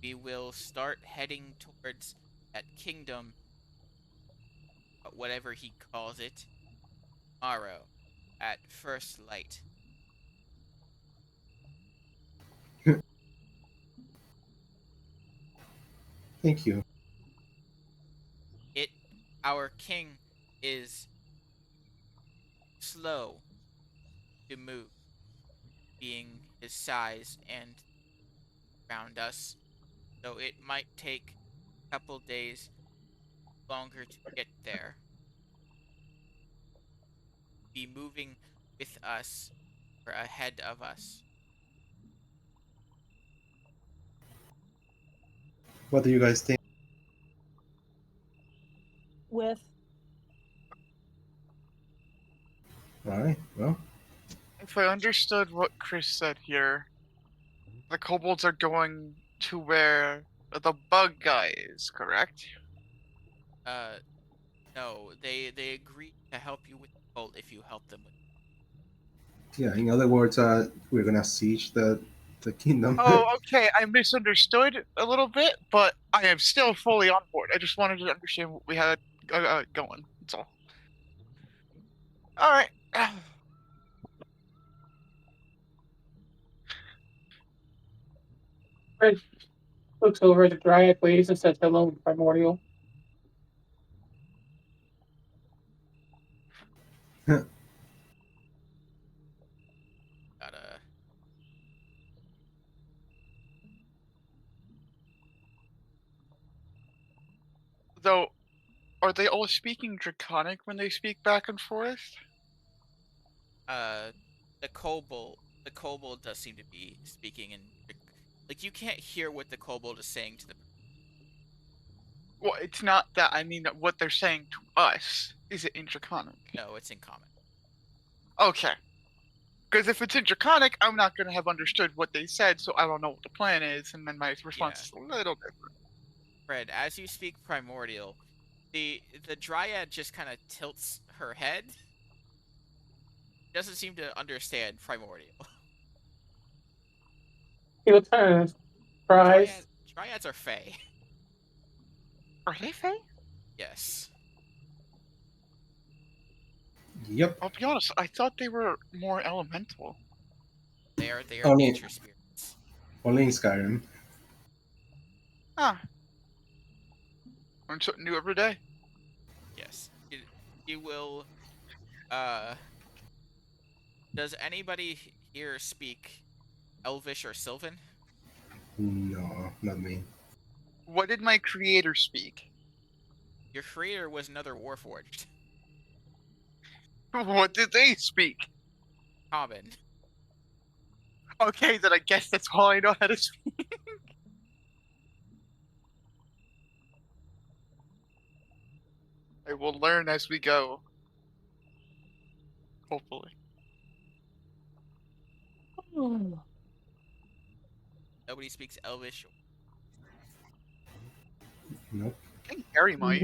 We will start heading towards that kingdom, whatever he calls it, tomorrow at first light. Thank you. It, our king is slow to move, being his size and around us, so it might take a couple days longer to get there. Be moving with us or ahead of us." What do you guys think? With All right. Well, If I understood what Chris said here, the kobolds are going to where the bug guy is, correct? Uh, no, they agree to help you with the cult if you help them with. yeah. In other words, we're gonna siege the kingdom. Oh, okay. I misunderstood a little bit, but I am still fully on board. I just wanted to understand what we had going. That's all. All right. Fred looks over at the dryad ladies and says hello in primordial. Gotta. Though, are they all speaking Draconic when they speak back and forth? uh the kobold does seem to be speaking in like you can't hear what the kobold is saying to the. Well, it's not that. I mean, what they're saying to us. Is it in Draconic? No, it's in common. Okay. Because if it's in Draconic, I'm not going to have understood what they said, so I don't know what the plan is, and then my response is a little different. Fred, as you speak Primordial, the Dryad just kind of tilts her head. Doesn't seem to understand Primordial. He looks kind of surprised. Dryads are fey. Are they Fae? Yes. Yep. I'll be honest, I thought they were more elemental. They are Only nature spirits. only in Skyrim. Ah. Learn something new every day. Yes. You will does anybody here speak Elvish or Sylvan? No, not me. What did my creator speak? Your creator was another Warforged. What did they speak? Common. Okay, then I guess that's all I know how to speak. I will learn as we go. Hopefully. Nobody speaks Elvish. Nope. I think Harry might.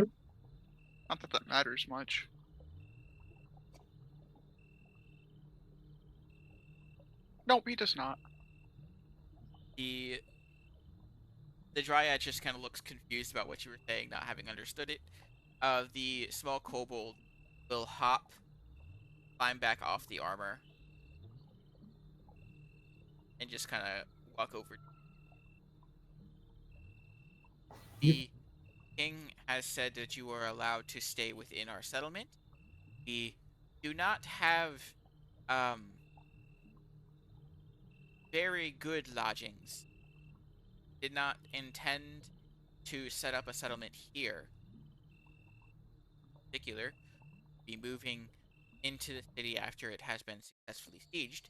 Not that that matters much. No, he does not. The Dryad just kind of looks confused about what you were saying, not having understood it. The small kobold will hop, climb back off the armor, and just kind of walk over. Yep. The king has said that you are allowed to stay within our settlement. We do not have very good lodgings. Did not intend to set up a settlement here. In particular, be moving into the city after it has been successfully sieged.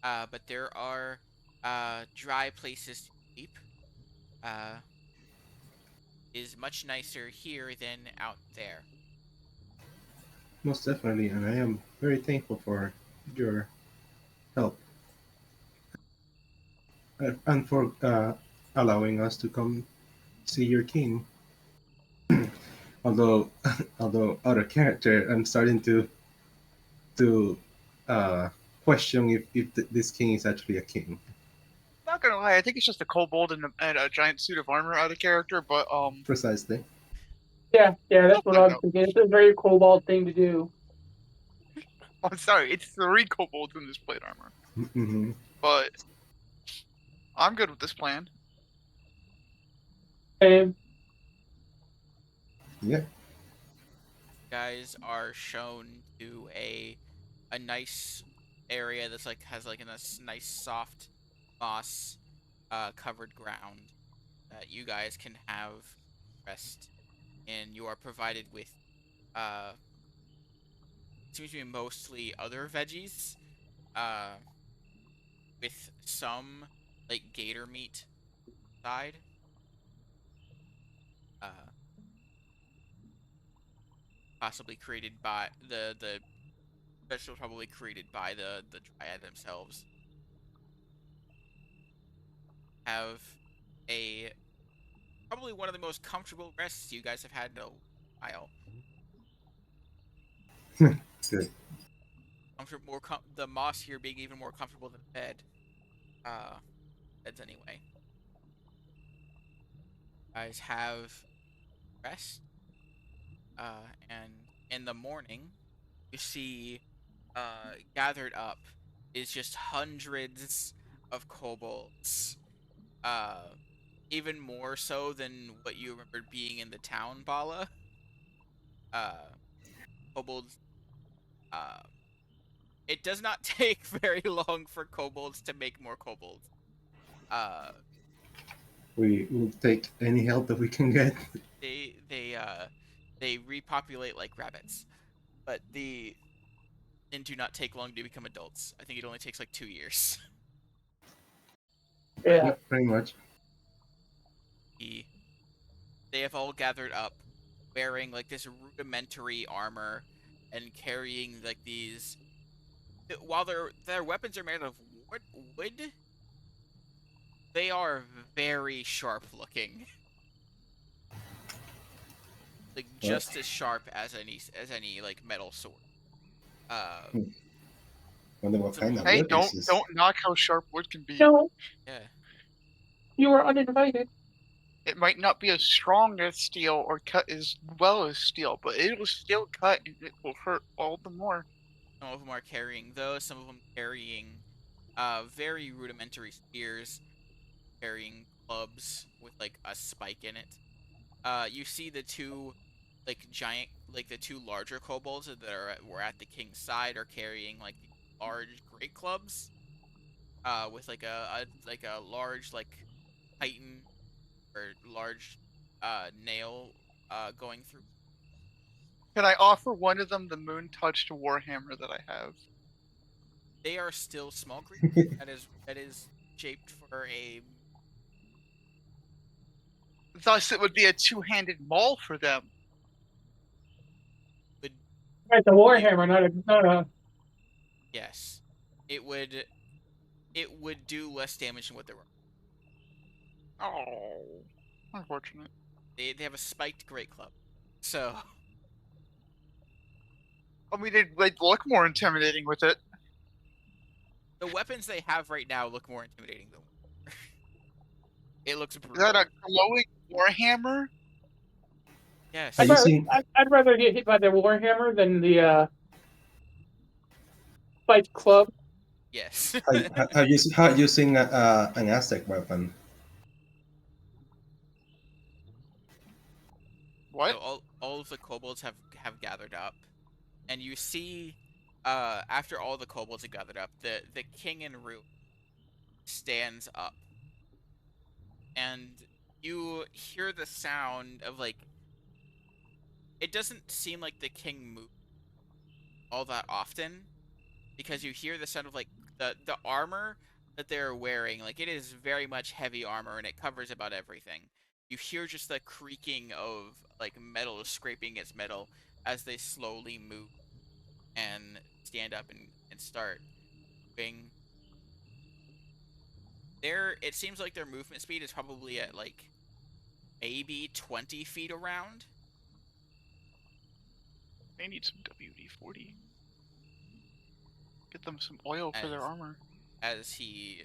But there are dry places to sleep. Uh, is much nicer here than out there. Most definitely, and I am very thankful for your help and for allowing us to come see your king. Although, although out of character, I'm starting to uh, question if this king is actually a king. Not gonna lie, I think it's just a kobold and a giant suit of armor out of character, but Precisely. Yeah, they'll that's what find I'm out. thinking. It's a very cobalt thing to do. I'm sorry, it's 3 kobolds in this plate armor. Hmm. But I'm good with this plan. And Yeah. Guys are shown to a nice area that's like has like a nice soft moss covered ground that you guys can have rest, and you are provided with uh seems to be mostly other veggies uh with some like gator meat side uh possibly created by the vegetable probably created by the dryad themselves. Have a probably one of the most comfortable rests you guys have had in a while. Good. The moss here being even more comfortable than bed. Uh, beds anyway. Guys have rest. And in the morning, you see, gathered up is just hundreds of kobolds. Uh, Even more so than what you remembered being in the town, Bala. Uh, Kobolds. Uh, it does not take very long for kobolds to make more kobolds. Uh, We will take any help that we can get. they they uh they repopulate like rabbits, but the and do not take long to become adults. I think it only takes like 2 years. yeah, Yep, pretty much. the They have all gathered up, wearing like this rudimentary armor and carrying like these while their weapons are made of wood, they are very sharp looking, like Well, just as sharp as any like metal sword. Uh, wonder what some of kind of them, Hey, wood don't this is. don't knock how sharp wood can be. No, yeah. you were uninvited. It might not be as strong as steel or cut as well as steel, but it will still cut and it will hurt all the more. Some of them are carrying those. Some of them carrying very rudimentary spears, carrying clubs with like a spike in it. You see the two like giant, like the two larger kobolds that were at the king's side are carrying like the large great clubs. With like a large like titan or large nail going through. Can I offer one of them the moon touched warhammer that I have? They are still small creatures. That is shaped for a Thus, it would be a two-handed maul for them. would It's a do warhammer, not a. yes. It would do less damage than what they were. Oh, unfortunate. They have a spiked great club. So I mean, they'd look more intimidating with it. the weapons they have right now look more intimidating than it looks Is that brutal. a glowing warhammer? Have Yes. you seen I'd rather get hit by the warhammer than the spiked club. Yes. have you seen an Aztec weapon? What? So all of the kobolds have gathered up, and you see, after all the kobolds have gathered up, the king in room stands up, and you hear the sound of like it doesn't seem like the king moves all that often because you hear the sound of like the armor that they're wearing, like it is very much heavy armor and it covers about everything. You hear just the creaking of like metal scraping its metal as they slowly move and stand up and start moving. It seems like their movement speed is probably at like maybe 20 feet around They need some WD-40. Get them some oil for their as armor. as he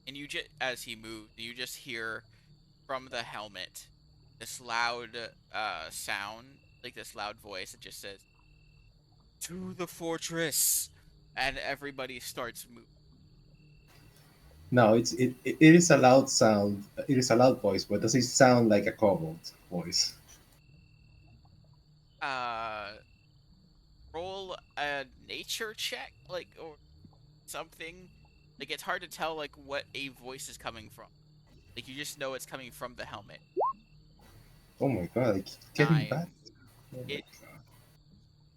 and you just as he moves, you just hear from the helmet this loud sound, like this loud voice that just says, "To the fortress," and everybody starts moving. No, it is a loud sound. It is a loud voice, but does it sound like a kobold voice? Uh, roll a nature check, like or something. Like it's hard to tell like what a voice is coming from. Like you just know it's coming from the helmet. Oh my god, I keep getting bad. 9. Oh my It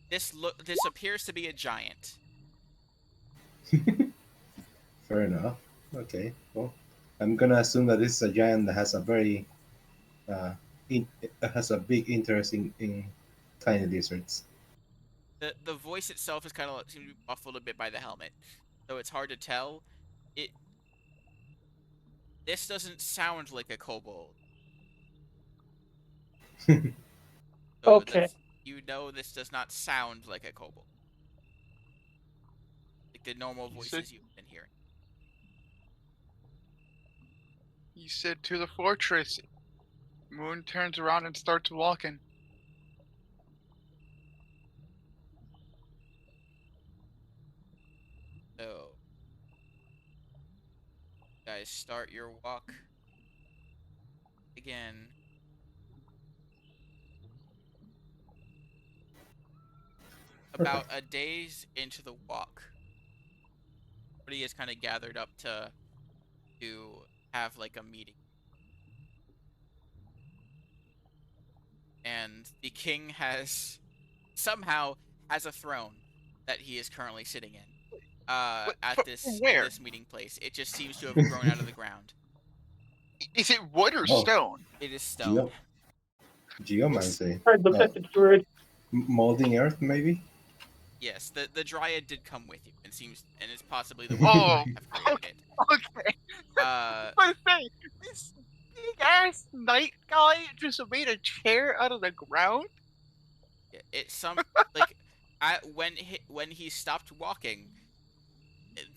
this appears to be a giant. god. Fair enough. Okay, well, I'm gonna assume that this is a giant that has a very uh, has a big interest in tiny lizards. The voice itself is kind of seems to be muffled a bit by the helmet, so it's hard to tell. It This doesn't sound like a kobold. So Okay. that's this does not sound like a kobold, like the normal You said voices you've been hearing. you said to the fortress. Moon turns around and starts walking. So guys, start your walk again. Okay. About a day's into the walk, everybody is kind of gathered up to have like a meeting, and the king has somehow has a throne that he is currently sitting in. What? At this in Where? this meeting place, it just seems to have grown out of the ground. Is it wood or Oh, stone? It is stone. geo It's geomancy. Fred looks Uh, at the druid. molding earth, maybe. Yes, the dryad did come with you, and it's possibly the one who Oh, may have created okay. it. Okay. Uh, But say, this big ass knight guy just made a chair out of the ground. it's like when he stopped walking,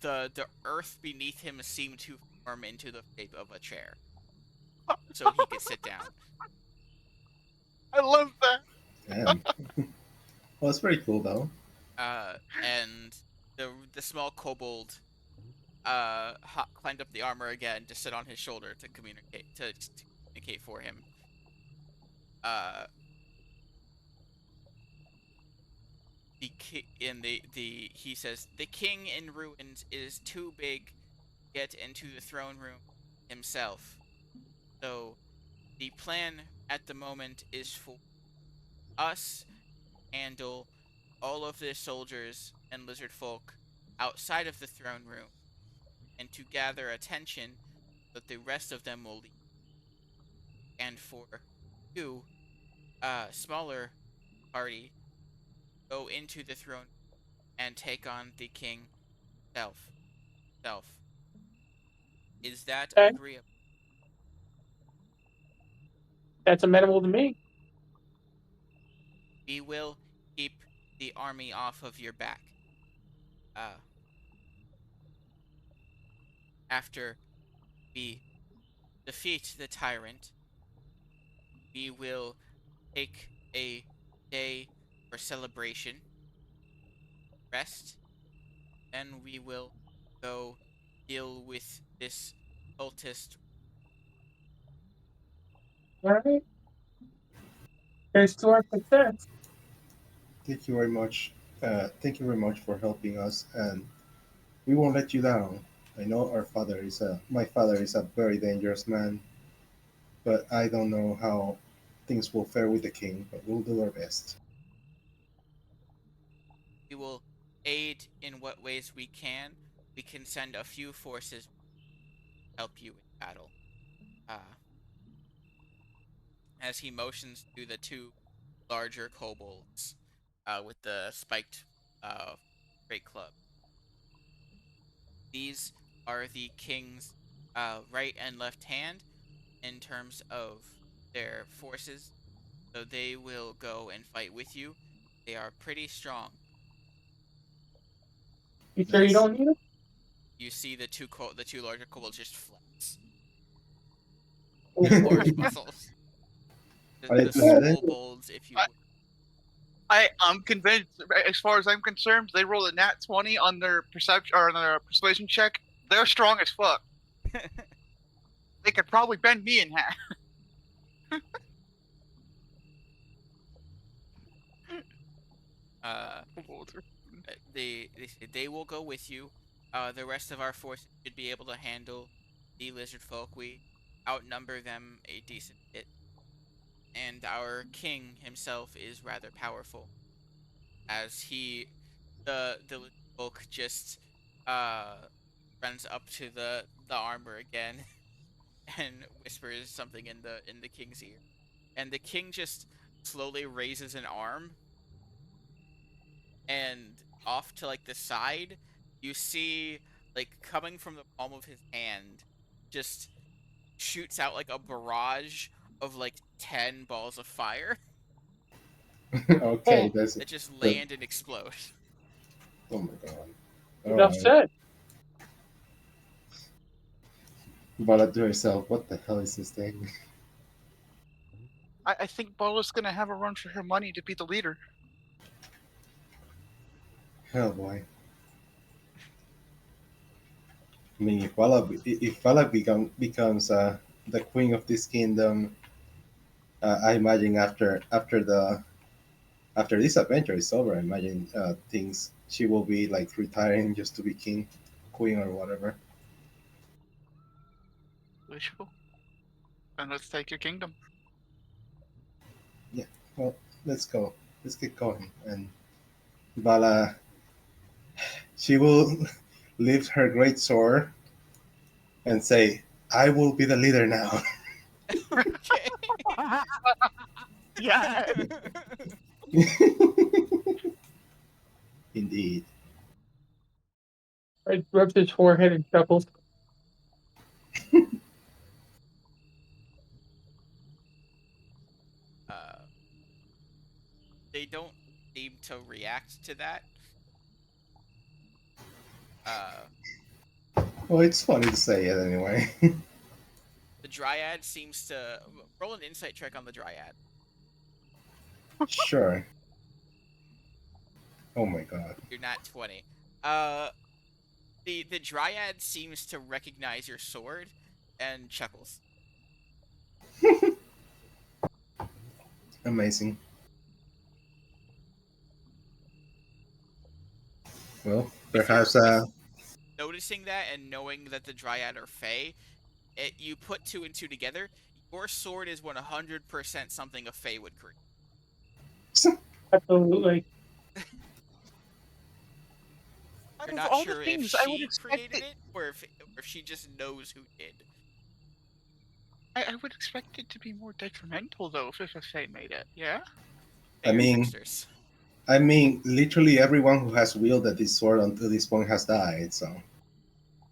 the earth beneath him seemed to form into the shape of a chair, so he could sit down. I love that. Damn. Well, it's pretty cool though. And the small kobold climbed up the armor again to sit on his shoulder to communicate for him. Uh, the he says the king in ruins is too big to get into the throne room himself. So the plan at the moment is for us to handle all of the soldiers and lizard folk outside of the throne room and to gather attention so that the rest of them will leave. And for you, smaller party, go into the throne and take on the king self. Self. Is that Okay, agreeable? that's amenable to me. We will keep the army off of your back. Uh, After we defeat the tyrant, we will take a day for celebration, rest, then we will go deal with this cultist. All right. Here's to our success. Thank you very much. Thank you very much for helping us, and we won't let you down. I know my father is a very dangerous man, but I don't know how things will fare with the king. But we'll do our best. We will aid in what ways we can. We can send a few forces to help you in battle. Uh, as he motions to the two larger kobolds with the spiked uh, great club. These are the king's right and left hand in terms of their forces, so they will go and fight with you. They are pretty strong. You sure you Nice. don't need it? You see the two larger kobolds just flex Oh, large muscles. Are they The two-headed? swole bolds, if you I, I'm convinced. As far as I'm concerned, they roll a nat 20 on their perception or on their persuasion check. They're strong as fuck. would. They could probably bend me in half. uh, they will go with you. The rest of our forces should be able to handle the lizard folk. We outnumber them a decent bit, and our king himself is rather powerful. As the lizard folk just uh runs up to the armor again and whispers something in the king's ear, and the king just slowly raises an arm, and off to like the side, you see like coming from the palm of his hand, just shoots out like a barrage of like 10 balls of fire Okay, that's that just the. land and explode. Oh my god. All enough right. said. But to herself, what the hell is this thing? I think Bola's gonna have a run for her money to be the leader. Hell boy. I mean, if Vala becomes the queen of this kingdom, I imagine after this adventure is over, I imagine things she will be like retiring just to be king, queen or whatever. Wishful. And let's take your kingdom. Yeah. Well, let's go. Let's get going. And Vala, she will lift her great sword and say, "I will be the leader now." Okay. Yeah. Indeed. I rubs his forehead and chuckles. Uh, they don't seem to react to that. Uh, Well, it's funny to say it anyway. the dryad seems to roll an insight check on the dryad. Sure. Oh my god. You're not 20. Uh, the dryad seems to recognize your sword and chuckles. Amazing. Well, With your perhaps with noticing that and knowing that the dryad are fey, you put two and two together. Your sword is 100% something a fey would create. Absolutely. Out You're of not all the sure if things I would she expect created it, it or if she just knows who did. I would expect it to be more detrimental though if a Fae made it. Yeah. I They are mean, tricksters. literally everyone who has wielded this sword until this point has died. So,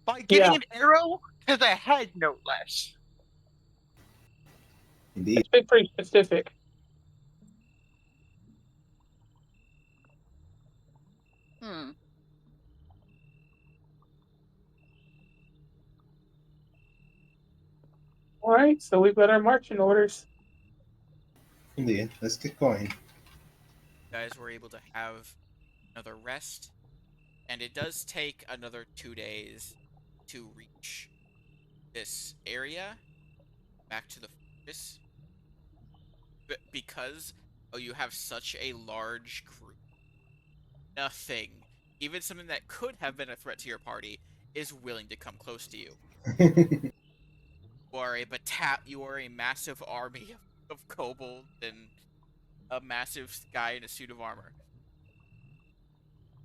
By getting Yeah. an arrow to the head, no less. indeed, It's been pretty specific. Hmm. All right, so we've got our marching orders. indeed. Let's get going. You guys were able to have another rest, and it does take another 2 days to reach this area back to the fortress. But because you have such a large crew, nothing, even something that could have been a threat to your party, is willing to come close to you. You are a massive army of kobolds and a massive guy in a suit of armor.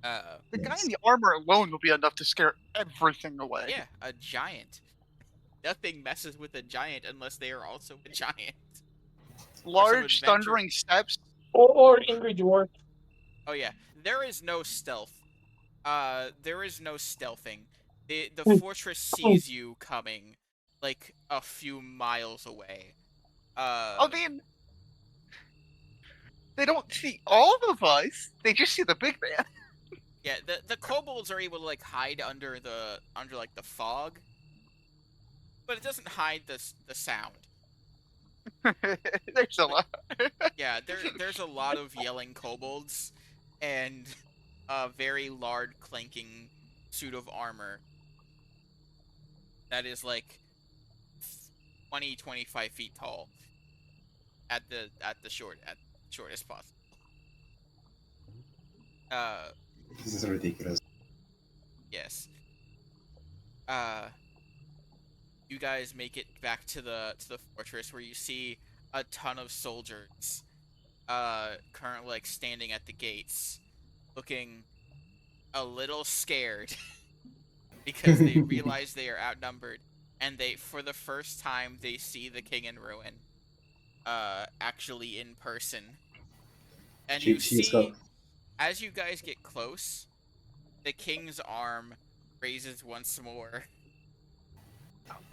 The guy in Yes. the armor alone will be enough to scare everything away. Yeah, a giant. Nothing messes with a giant unless they are also a giant. Or some Large, adventure. thundering steps. Or angry dwarf. Oh yeah, there is no stealth. There is no stealthing. The Hmm. fortress sees you coming, like a few miles away. I mean, they don't see all of us. They just see the big man. Yeah, the kobolds are able to like hide under like the fog, but it doesn't hide the sound. There's a Like, lot. yeah, there's a lot of yelling kobolds and a very large clanking suit of armor that is like 20-25 feet tall at shortest possible. Uh This is ridiculous. yes. Uh you guys make it back to the fortress where you see a ton of soldiers currently like standing at the gates looking a little scared because they realize they are outnumbered and they for the first time they see the king in ruin actually in person. And you She's got. see as you guys get close, the king's arm raises once more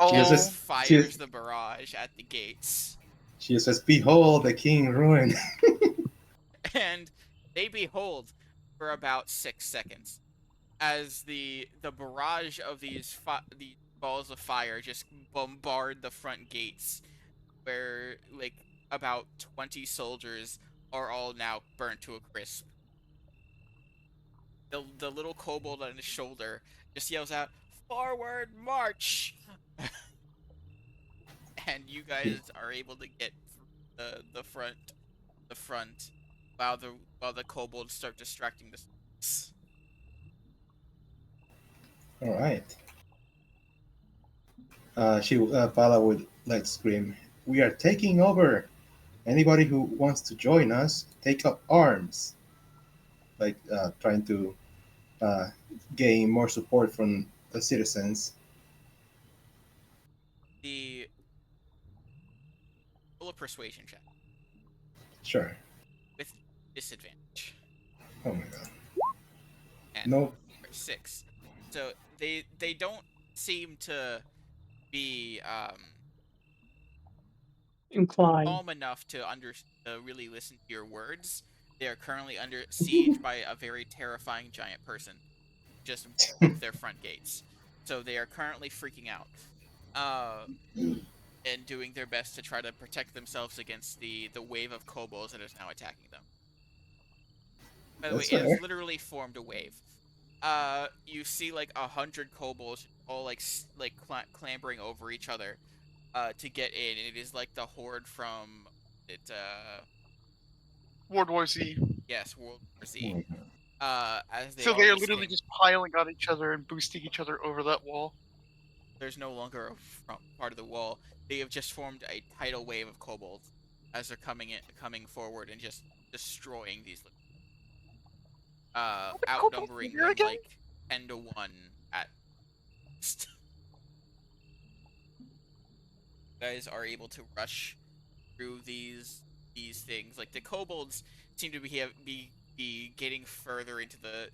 She and Oh, says. She, fires the barrage at the gates. she says, "Behold, the king ruined." And they behold for about 6 seconds as the barrage of these balls of fire just bombard the front gates, where like about 20 soldiers are all now burnt to a crisp. The little kobold on his shoulder just yells out, "Forward march!" And you guys are able to get through the front while the kobolds start distracting the soldiers. All right. Vala would like scream, "We are taking over! Anybody who wants to join us, take up arms!" Like trying to uh, gain more support from the citizens. The Roll a persuasion check Sure. with disadvantage. Oh my god. No. six. So they don't seem to be Incline. calm enough to really listen to your words. They are currently under siege by a very terrifying giant person just broke their front gates. So they are currently freaking out. Uh and doing their best to try to protect themselves against the wave of kobolds that is now attacking them. By the way, That's it has fair. literally formed a wave. You see like 100 kobolds all like clambering over each other, to get in. And it is like the horde from it. World War Z. Yes, World War Oh Z. my God. As they So all they are just literally came. just piling on each other and boosting each other over that wall. There's no longer a part of the wall. They have just formed a tidal wave of kobolds as they're coming forward and just destroying these, How many kobolds are outnumbering there them again? like 10 to 1 at least. You guys are able to rush through these things. Like the kobolds seem to be getting further into the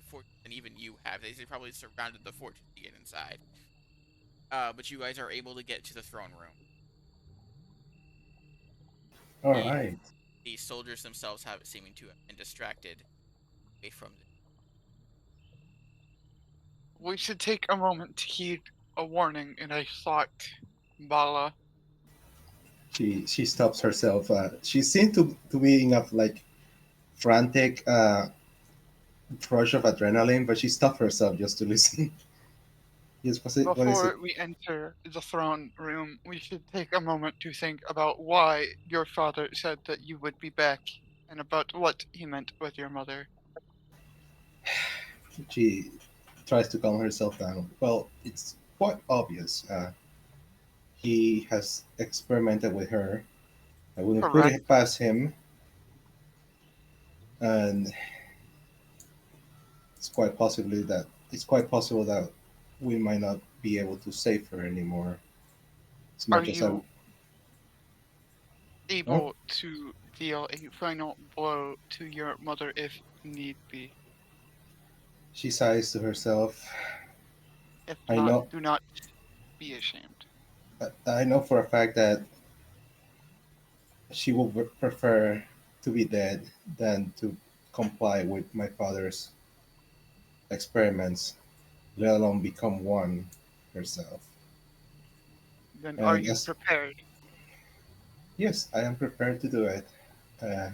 fortress than even you have. They probably surrounded the fortress to get inside. But you guys are able to get to the throne room. All The right. the soldiers themselves have seeming to have been distracted away from the. We should take a moment to heed a warning in a thought, Bala. She stops herself. She seemed to be in a like frantic rush of adrenaline, but she stopped herself just to listen. Yes, what is it? Before we enter the throne room, we should take a moment to think about why your father said that you would be back and about what he meant with your mother. She tries to calm herself down. Well, it's quite obvious. He has experimented with her. I wouldn't put Correct. it past him, and it's quite possible that we might not be able to save her anymore. As Are much as I, you oh, able to deal a final blow to your mother if need be? she sighs to herself. If I not, know, do not be ashamed. I know for a fact that she will prefer to be dead than to comply with my father's experiments, let alone become one herself. Then are And you yes, prepared? yes, I am prepared to do it. Uh,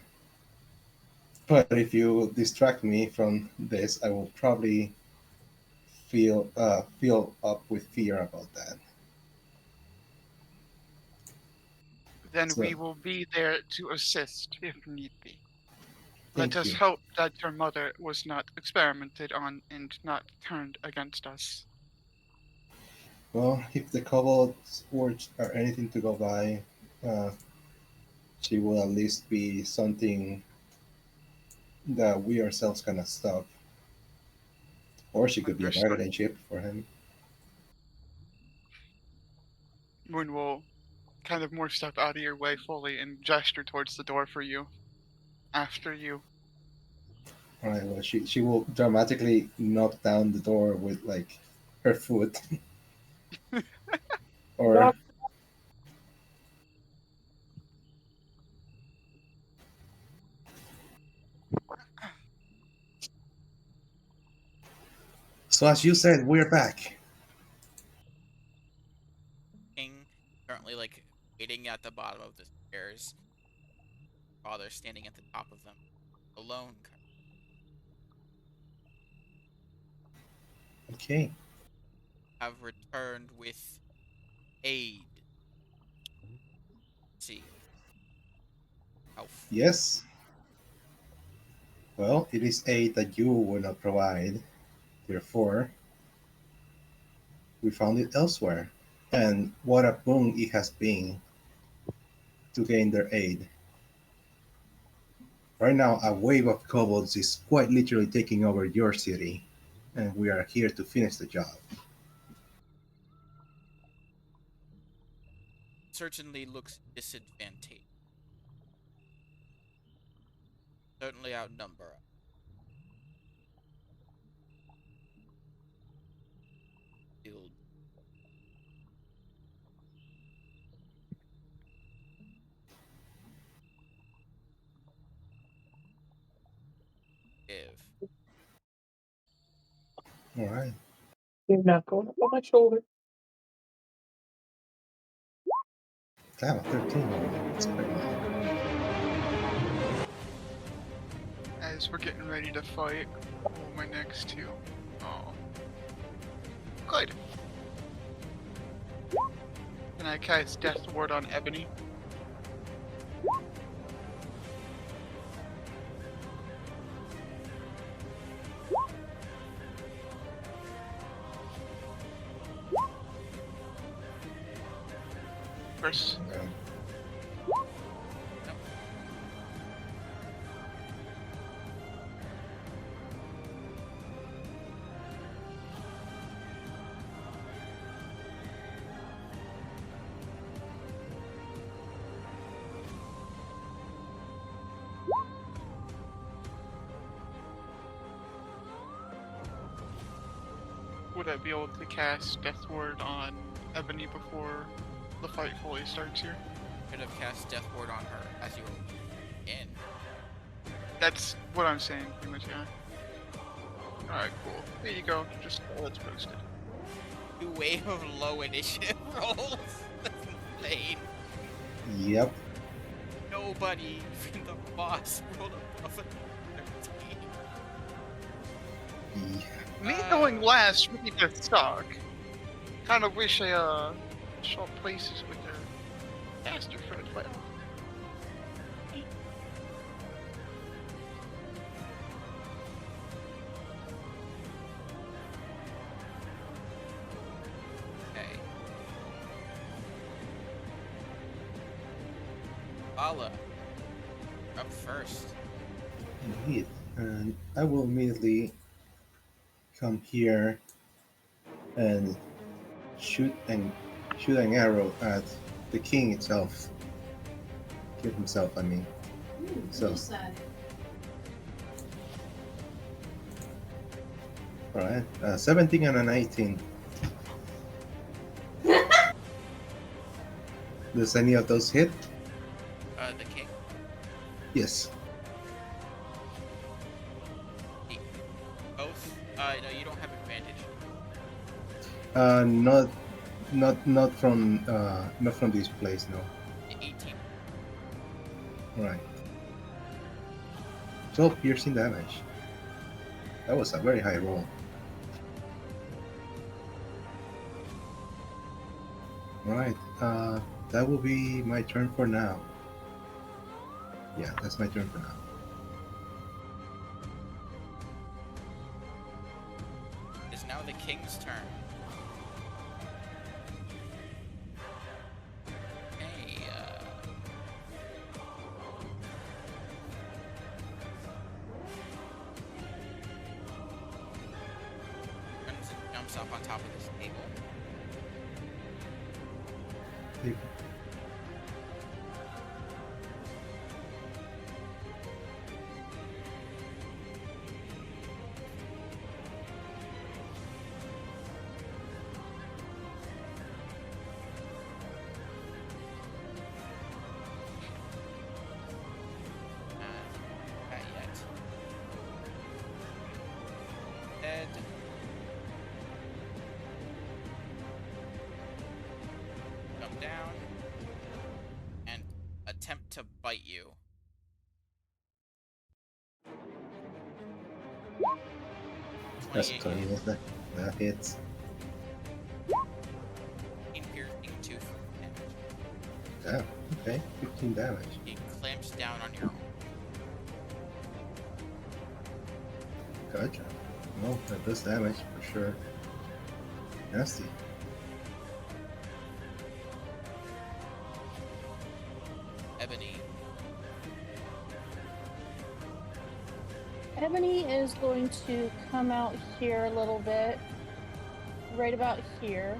but if you distract me from this, I will probably feel up with fear about that. Then So we will be there to assist if need be. Let thank us you. hope that your mother was not experimented on and not turned against us. Well, if the kobolds words are anything to go by, uh, she will at least be something that we ourselves cannot stop. Or she could be a Understood. bargaining chip for him. Moon will kind of more step out of your way fully and gesture towards the door for you. After you. All right. Well, she will dramatically knock down the door with like her foot, or Knock. so as you said, we're back. King currently like waiting at the bottom of the stairs. Father standing at the top of them, alone. Okay. Have returned with aid. Let's see how Yes. Well, it is aid that you will not provide. Therefore, we found it elsewhere. And what a boon it has been to gain their aid. Right now, a wave of kobolds is quite literally taking over your city, and we are here to finish the job. certainly looks disadvantageous. Certainly outnumber us. All right. You're not going up on my shoulder. Damn, a 13 roll. That's pretty high. As we're getting ready to fight, oh, my next two. Oh. Good. Can I cast Death Ward on Ebony? Chris? Yeah. Would I be able to cast Death Ward on Ebony before the fight fully starts here? Could have cast Death Ward on her as you were in. That's what I'm saying, pretty much, yeah. Alright, cool. There you go. Just let's post it. 2 wave of low initiative rolls. That's insane. Yep. Nobody, even the boss, rolled above a 13. Yeah. Me going last really does suck. Kind of wish I swapped places with their faster friend, but Okay. Bala, up first. Indeed. And I will immediately come here and shoot an arrow at the king itself. Kill himself, I mean. So. Alright. 17 and an 18. Does any of those hit? The king. Yes. Both. No, you don't have advantage. Not from this place, no. 18. Alright. 12 piercing damage. That was a very high roll. Alright, that will be my turn for now. Yeah, that's my turn for now. It's now the king's turn. Hey, runs and jumps up on top of this table. Hey, Not yet. Dead. Jump down and attempt to bite you. that's 28 20, hits. that hits. 15 piercing, 2 damage. Damn, okay, 15 damage. He clamps down on your arm. Gotcha. Well, that does damage for sure. Nasty. Ebony. Ebony is going to come out here a little bit, right about here.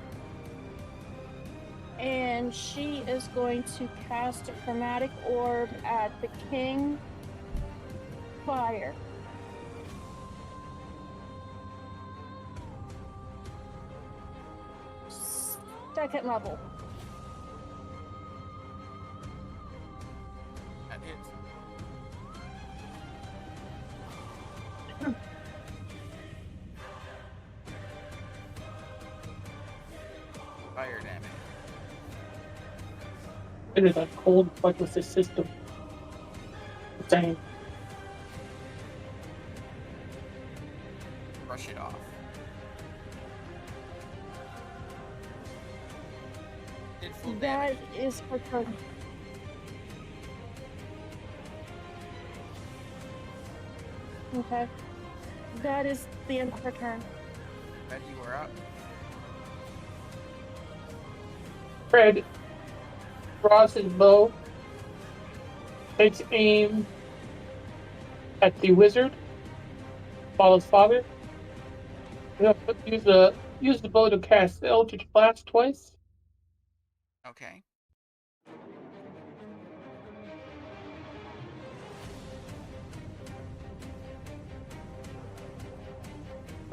And she is going to cast a chromatic orb at the king. Fire. Second level. That hits. It is a cold, fleckless system. Same. Brush it off. Did full That damage. is her turn. Okay. That is the end of her turn. Red, you were up. Fred draws his bow, takes aim at the wizard, Paula's father. Use the bow to cast the Eldritch Blast twice. Okay.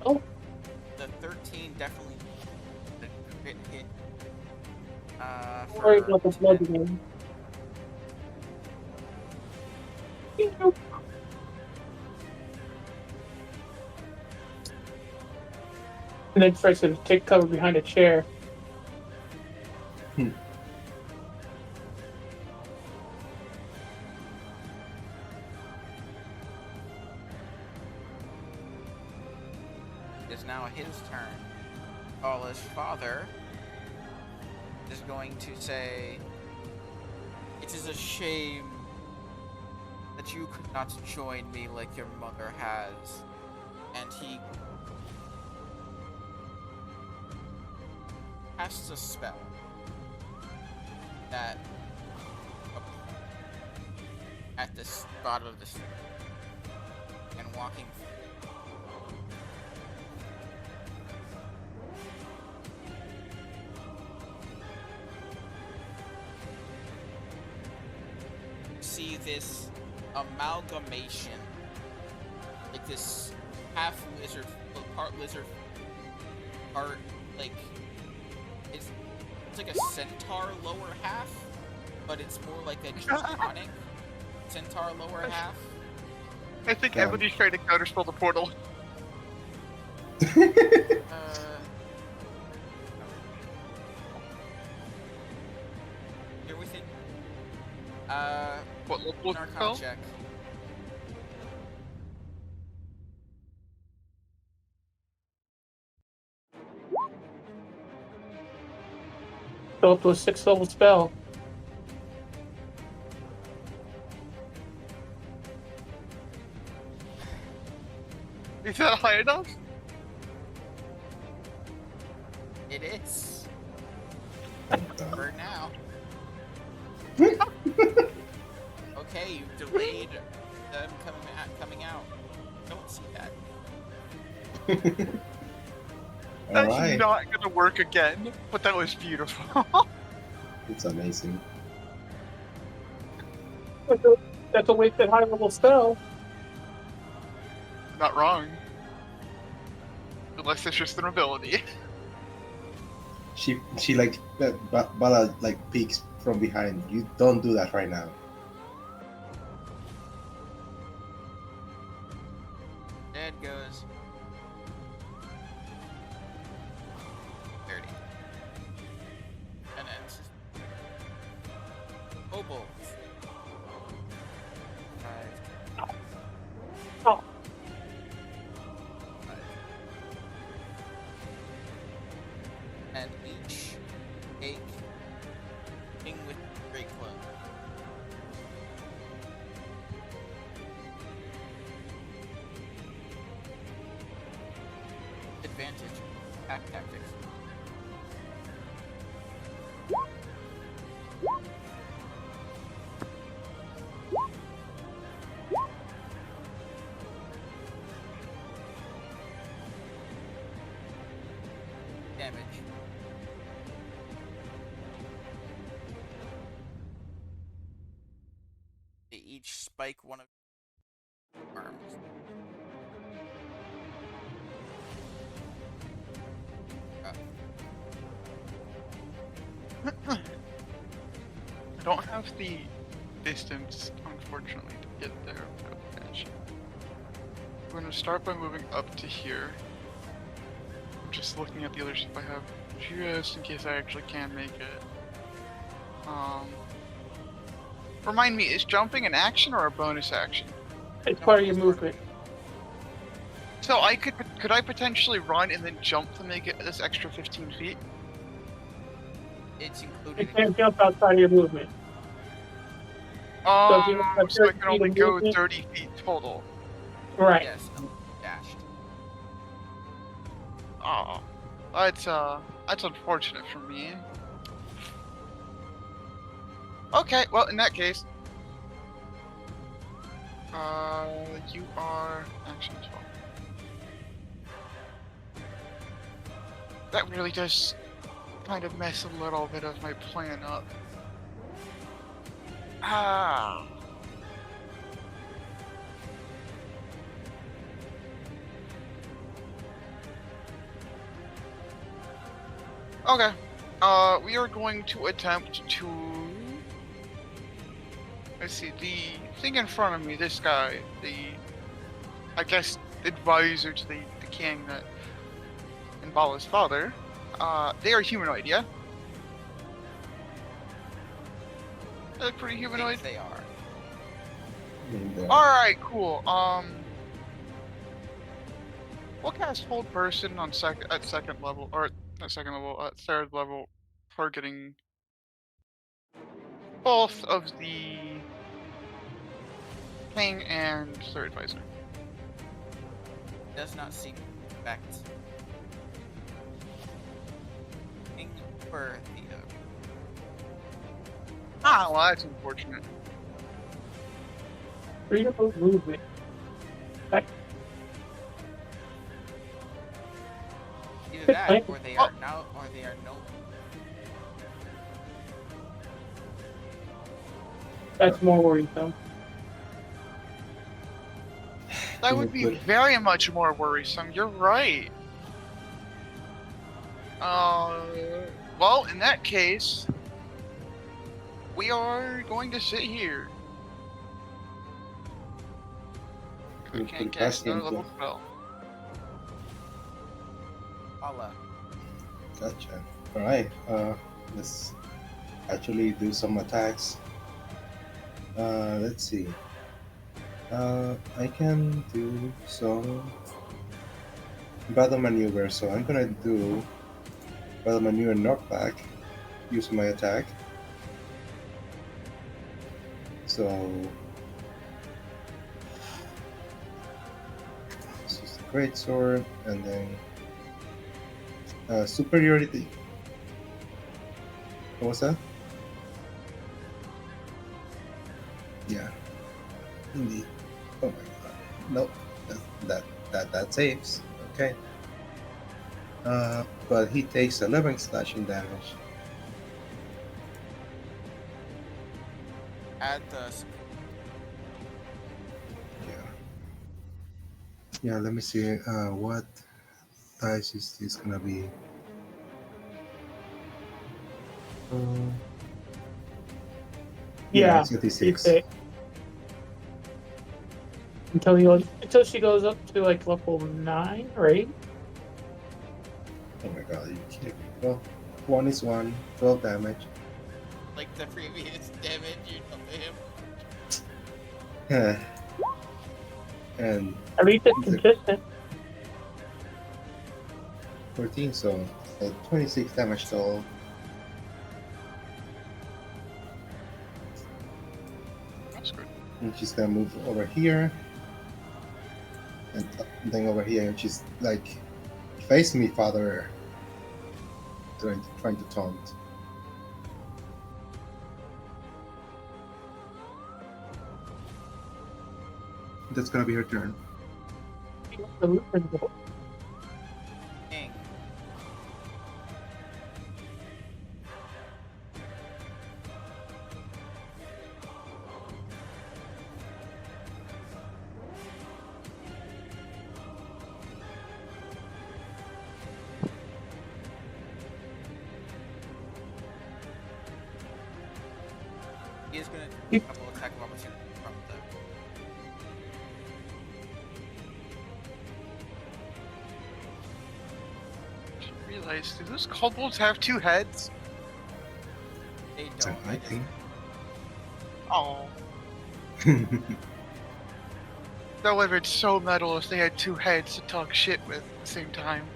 Oh, The 13 definitely the crit hit. don't worry For about the 10. blood again. And then tries to take cover behind a chair. It is now his turn. Paula's father is going to say, "It is a shame that you could not join me like your mother has." And he casts a spell that at the spot of the stair and walking see this amalgamation, like this half lizard, part lizard, part like it's like a centaur lower half, but it's more like a draconic centaur lower half. I think Damn. everybody's trying to counterspell the portal. Here with it. What level Arcana spell? check. Go up to a 6th level spell. Is that high enough? It is Uh, for now. Okay, you delayed them coming out. Don't see that. All That's right, not gonna work again, but that was beautiful. it's amazing. That's a wasted high level spell. Not wrong. Unless it's just an ability. She like Bala like peeks from behind. You don't do that right now. Dad goes 30. And then it's just Obols. 5. Oh. 5. And each take thing with great club. Advantage. Pack tactics. Damage. They each spike one of arms. I don't have the distance, unfortunately, to get there without the edge. I'm gonna start by moving up to here. I'm just looking at the other stuff I have, just in case I actually can make it. Remind me, is jumping an action or a bonus action? It's No, part of your it's movement. So I could I potentially run and then jump to make it this extra 15 feet? It's You included in can't jump outside of your movement. So if you have So I 30 can feet only of go movement, 30 feet total. right? yes, dashed. Oh, that's unfortunate for me. Okay, well in that case, you are action as well. That really does kind of mess a little bit of my plan up. Ah. Okay. We are going to attempt to. Let's see, the thing in front of me, this guy, I guess, advisor to the king that and Bala's father, they are humanoid, yeah? They look pretty I humanoid. think they are. Alright, cool. We'll cast hold person on second level, or not second level, third level, targeting both of the king and their advisor. Does not seem to affect king or the Ah, well, that's unfortunate. Freedom of movement. either Good that plan. or they Oh. are now or they are no. That's more worrisome. That Can would you be put very much more worrisome. You're right. Well, in that case, we are going to sit here. I can you can't put cast past another him? level spell. Allah. Gotcha. All right. Let's actually do some attacks. Let's see. I can do some battle maneuver. So I'm gonna do battle maneuver knockback using my attack. So this is the great sword, and then superiority. What was that? Yeah, indeed. Oh my god. Nope. That saves. Okay. But he takes 11 slashing damage. Add the Yeah. Yeah. Let me see. What dice is this gonna be? Uh, yeah, Yeah, it's a you d6. say until she goes up to like level 9 or 8. Oh my god, are you kidding me? Well, 1 is 1, 12 damage. like the previous damage you dealt to him. And At least it's the consistent. 14, so 26 damage total. That's good. And she's gonna move over here, and then over here, and she's like, face me, father. Trying to taunt. That's gonna be her turn. King. He is gonna do a double attack of opportunity from the Realize, do those kobolds have 2 heads? they It's an don't. I They just think. Oh, that would have been so metal if they had two heads to talk shit with at the same time.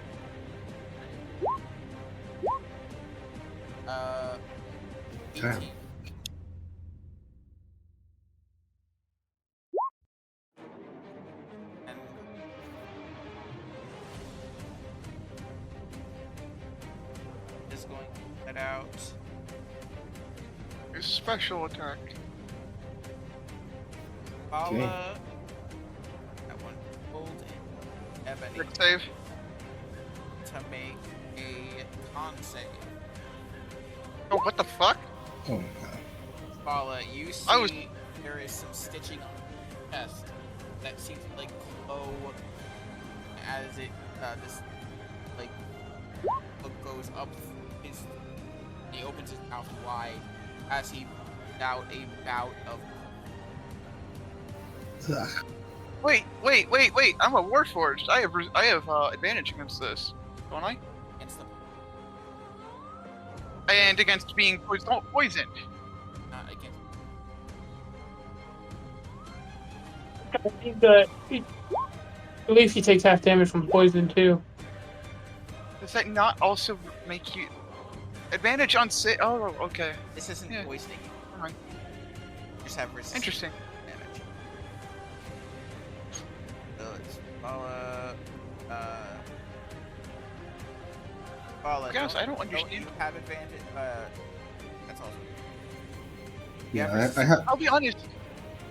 Uh, Damn. 18. And is going to head out. It's special attack. Bala. That one pulled in Ebony Quick save. to make a con save. Oh, what the fuck? Oh no. Bala, you see I was- there is some stitching on the chest that seems to like glow as it this like look goes up his he opens his mouth wide as he out a bout of Ugh. Wait! I'm a Warforged. I have advantage against this, don't I? against the And against being poisoned. not against I think that at least he takes half damage from poison too. Does that not also make you advantage on Oh, okay. this isn't Yeah. poisoning you. Alright. You just have resistance Interesting. damage. So it's Bala Bala, Guys, I don't understand. you have advantage that's also Yeah, I have. I'll be honest.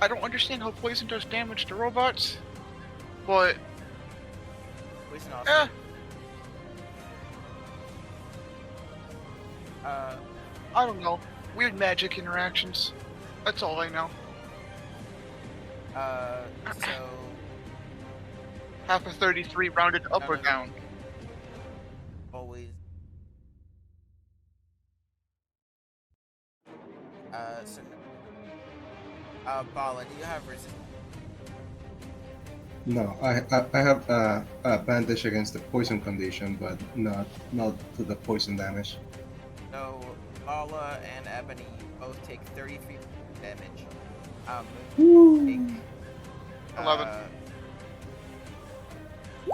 I don't understand how poison does damage to robots, but poison also. eh, I don't know. Weird magic interactions. That's all I know. So Half of 33 rounded up or down. always so Bala, do you have resistance? No, I have advantage against the poison condition, but not to the poison damage. So Bala and Ebony both take 33 damage. Take, 11.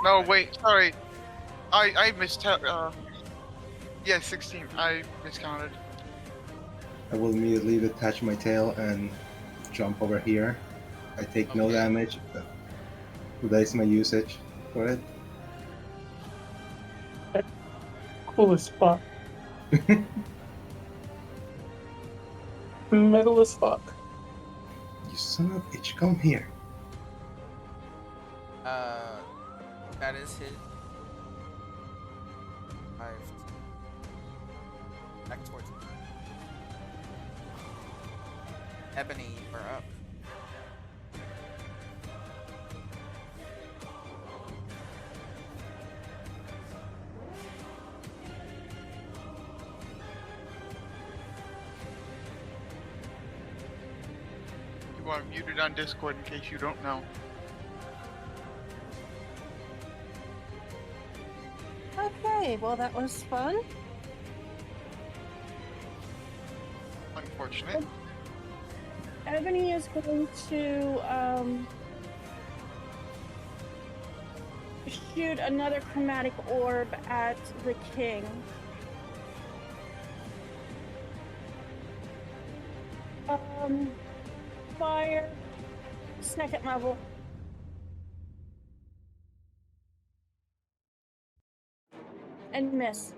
No, wait, sorry. I yeah, 16. I miscounted. I will immediately detach my tail and jump over here. I take no Okay. damage. That is my usage for it. Cool as fuck. Metal as fuck. You son of a bitch, come here. That is his 5 back towards me. Ebony, you're up. You are muted on Discord in case you don't know. Okay, well, that was fun. Unfortunate. Ebony is going to shoot another chromatic orb at the king. Fire, second level. And miss.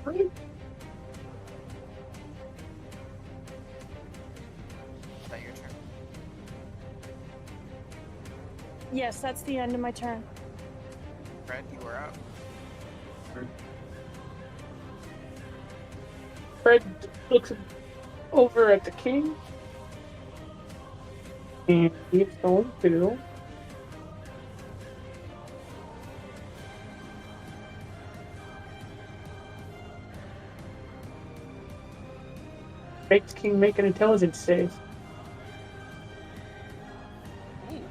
Is that your turn? Yes, that's the end of my turn. Fred, you are up. Fred looks over at the king. And he's going to make the king make an intelligence save. Ooh.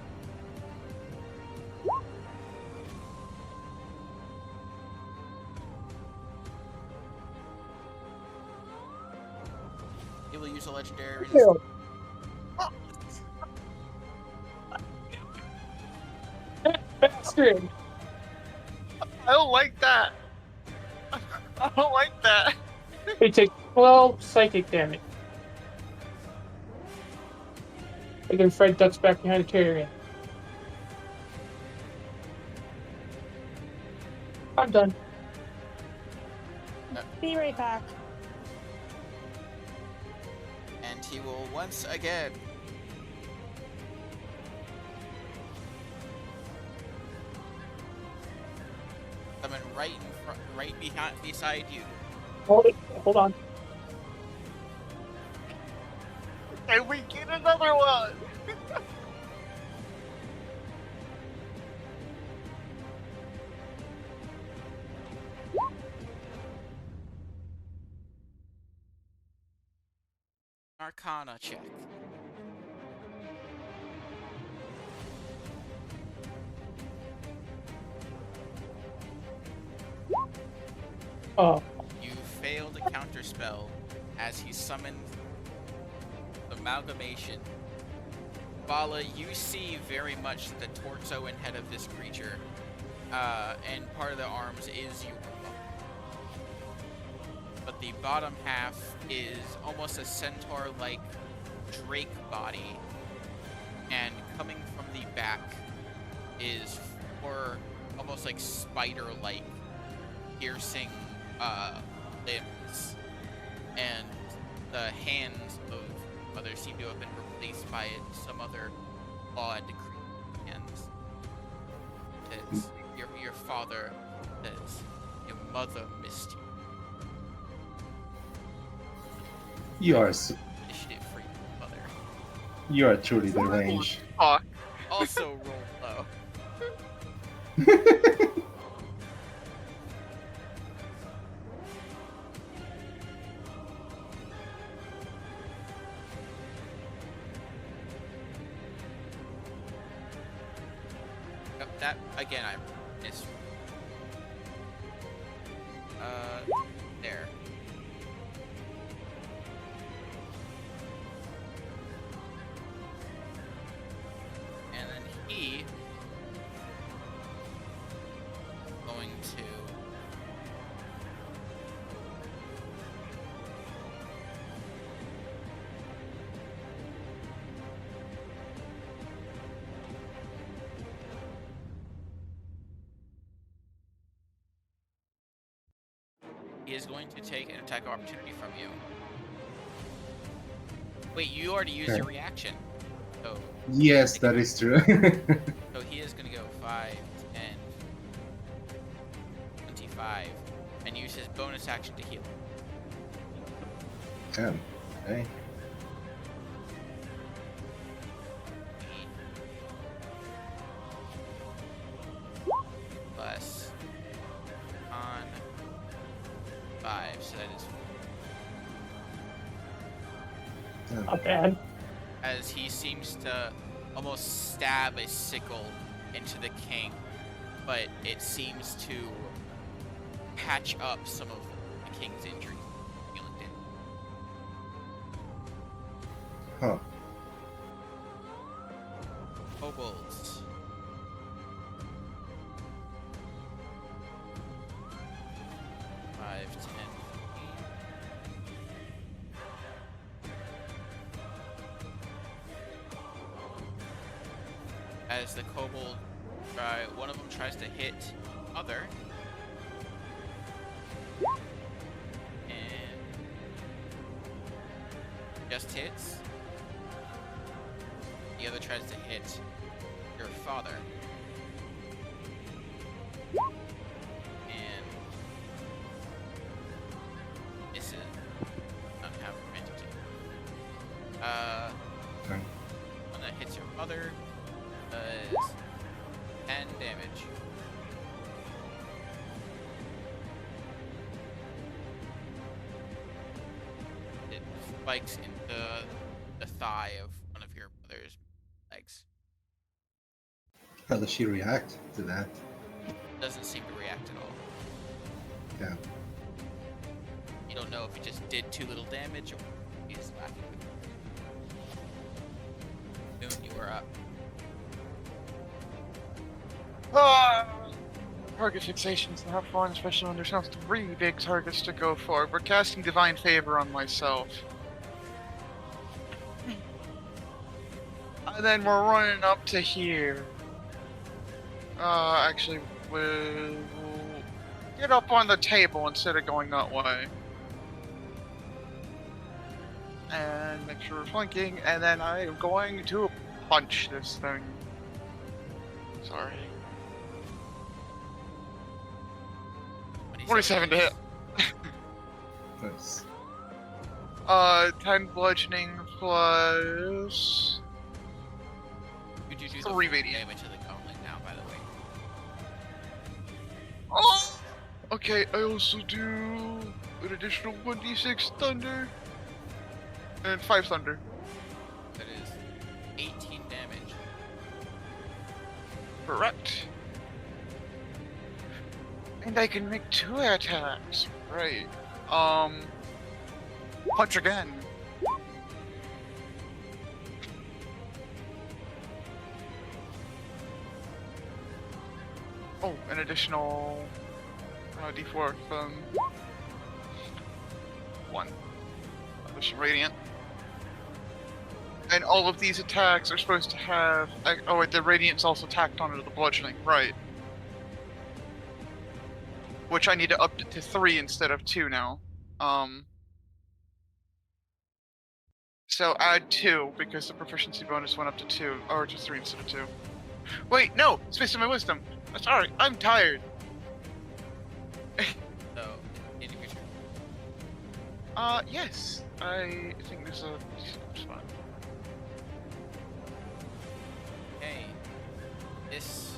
able to use a legendary resist. Ew. Bastard! I don't like that. I don't like that. They take 12 psychic damage. Again, Fred ducks back behind the carrier again. I'm done. Be right back. And he will once again summon right beside you. Hold on. And we get another one. Arcana check. Oh, You fail to counterspell as he summoned Amalgamation. Bala, you see very much the torso and head of this creature, and part of the arms is your body. But the bottom half is almost a centaur-like drake body, and coming from the back is four almost like spider-like piercing limbs, and the hands of others seem to have been replaced by some other clawed hands. Says, your father says your mother missed you. You are Initiative for your mother. you are truly deranged. Fuck. Also roll low. That again, I missed. There. And then he going to he is going to take an attack opportunity from you. Wait, you already used your reaction. So Yes, that is true. So he is going to go 5, 10, 25, and use his bonus action to heal. Okay. 8 plus on 5, so that is not bad. as he seems to almost stab a sickle into the king, but it seems to patch up some of the king's injuries. Healing damage. Huh. Kobolds. Five, 10, 15. As the kobold one of them tries to hit other. And just hits. The other tries to hit your father. And misses. Not have advantage. Okay. One that hits your mother does 10 damage. It spikes into the thigh of one of your mother's legs. How does she react to that? Doesn't seem to react at all. Yeah. You don't know if it just did too little damage or He's laughing. Moon, you are up. Target fixation's not fun, especially when there's now 3 big targets to go for. We're casting Divine Favor on myself. And then we're running up to here. Actually, we'll get up on the table instead of going that way. And make sure we're flanking, and then I am going to punch this thing. Sorry. 27 to hit. Nice. 10 bludgeoning plus You do the 3 full radiant. damage to the gauntlet now, by the way. Oh! Okay, I also do an additional 1d6 thunder and 5 thunder. That is 18 damage. Correct. And I can make 2 attacks. Right. Punch again. Oh, an additional d4 from 1. Additional radiant. And all of these attacks are supposed to have. Oh, wait, the radiant's also tacked onto the bludgeoning, right? Which I need to up to 3 instead of 2 now. So add 2 because the proficiency bonus went up to 2, or to 3 instead of 2. Wait, no! It's based on my wisdom. Sorry, I'm tired. So, end of your turn. Yes. I think there's a decent spot. Okay. This.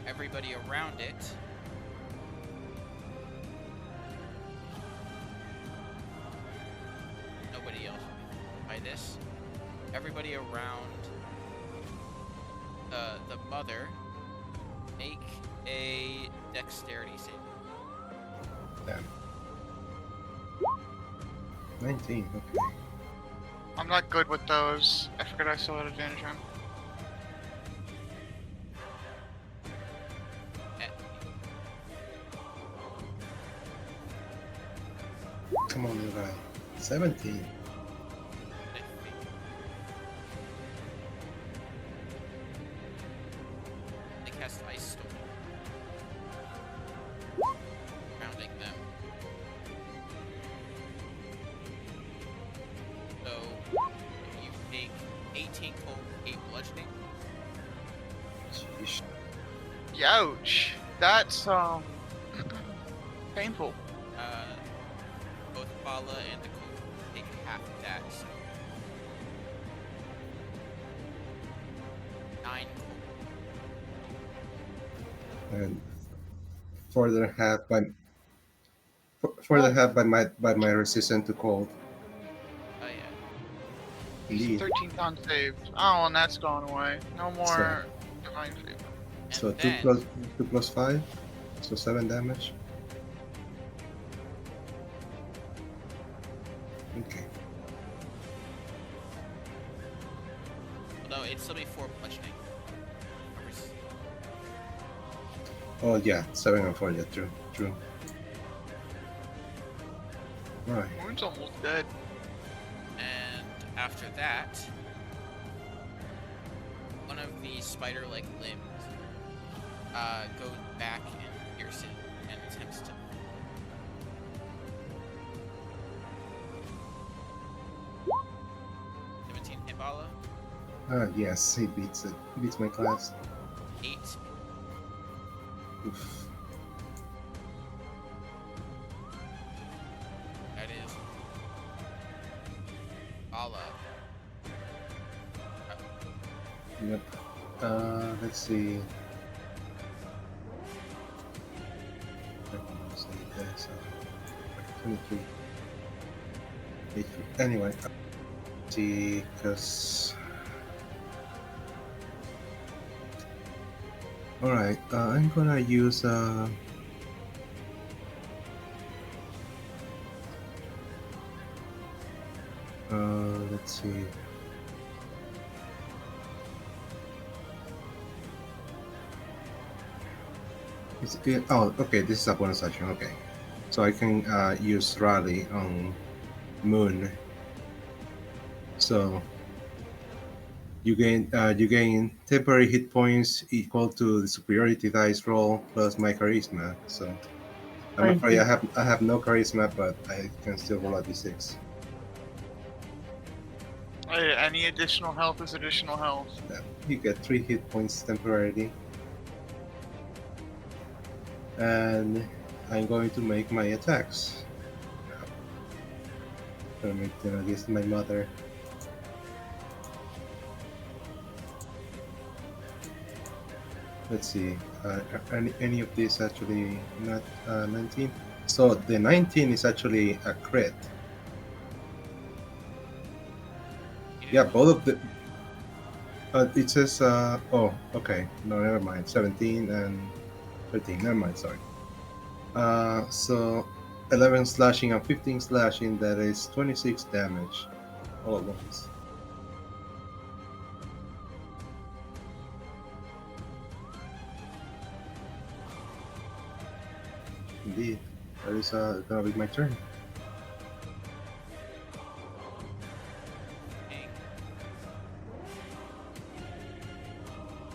Everybody around it. Nobody else by this. Everybody around the mother, make a dexterity save. Damn. 19, okay. I'm not good with those. I forgot I still had advantage on. Come on, little guy. 17. They cast Ice Storm. Grounding them. So, you take 18 cold, 8 bludgeoning. Sheesh. Youch. That's, painful. Both Bala and the cold take half of that, so 9 cold. And further half by my resistance to cold. Oh yeah. Easy Indeed. 13 con save. Oh, and that's gone away. No more divine favor. And So then, 2 plus 5, so 7 damage. Okay. although it'd still be 4 bludgeoning. Oh yeah, 7 and 4. Yeah, true. Right. Moon's almost dead. And after that, one of the spider-like limbs goes back and pierces it and attempts to. Hibala, Yes, he beats it. Beats my class. 8. Oof. That is Bala. Yep. Let's see. Let's see this, 23. Anyway, see, because. Alright, I'm gonna use. Let's see. Oh, okay, this is a bonus action. Okay. So I can use Rally on Moon. So you gain temporary hit points equal to the superiority dice roll plus my charisma. So I'm Thank afraid you. I have no charisma, but I can still roll a d6. Any additional health is additional health. You get 3 hit points temporarily. And I'm going to make my attacks. Gonna make them against my mother. Let's see. Any of these actually not 19? So the 19 is actually a crit. You Yeah, didn't roll both of the. It says. Oh, okay. No, never mind. 17 and 13. Never mind. Sorry. So 11 slashing and 15 slashing. That is 26 damage all at once. Indeed. That is gonna be my turn. King.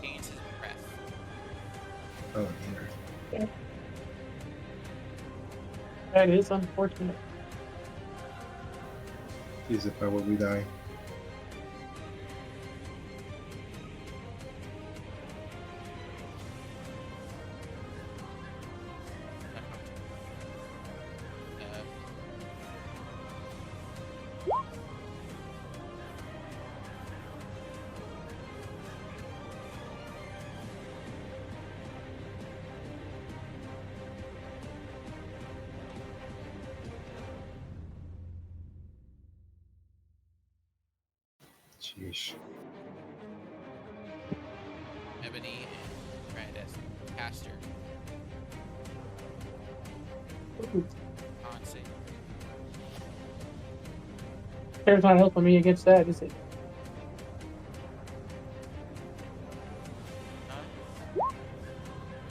Gains his breath. Oh dear. That is unfortunate. Jeez, if I will we die. Uh, Sheesh. Ebony and Fred as caster. Ooh, Con save. There's not helping me against that, is it? Huh?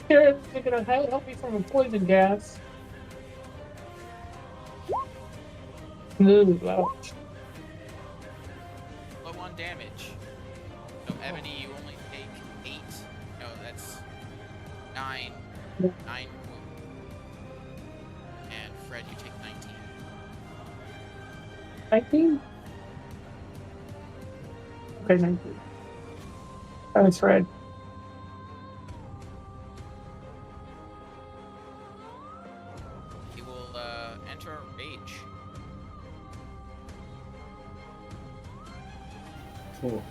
Here, they're gonna help me from a poison gas. Ooh, ouch. Low on damage. So Ebony, you only take 8. No, that's 9. 9 wounds. And Fred, you take 19. 19? Okay, 19. That's right. He will enter a rage. Cool.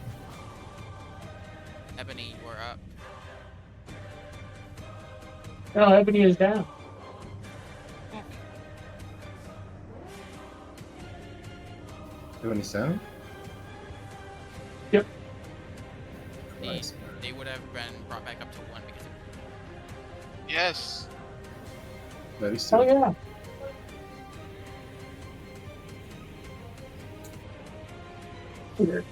Ebony, you are up. No, Ebony is down. 77? Yep. Christ. They would have been brought back up to 1 because of Yes. Very Oh, soon. yeah. Weird.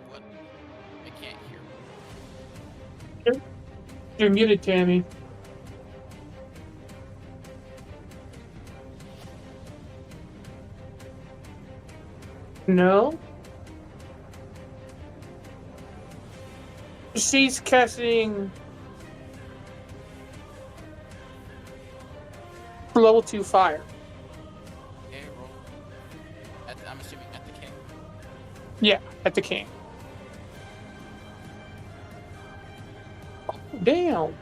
what? I can't hear. You're muted, Tammy. No? She's casting level 2 fire. Okay, roll. I'm assuming at the king. Yeah, at the king. Damn.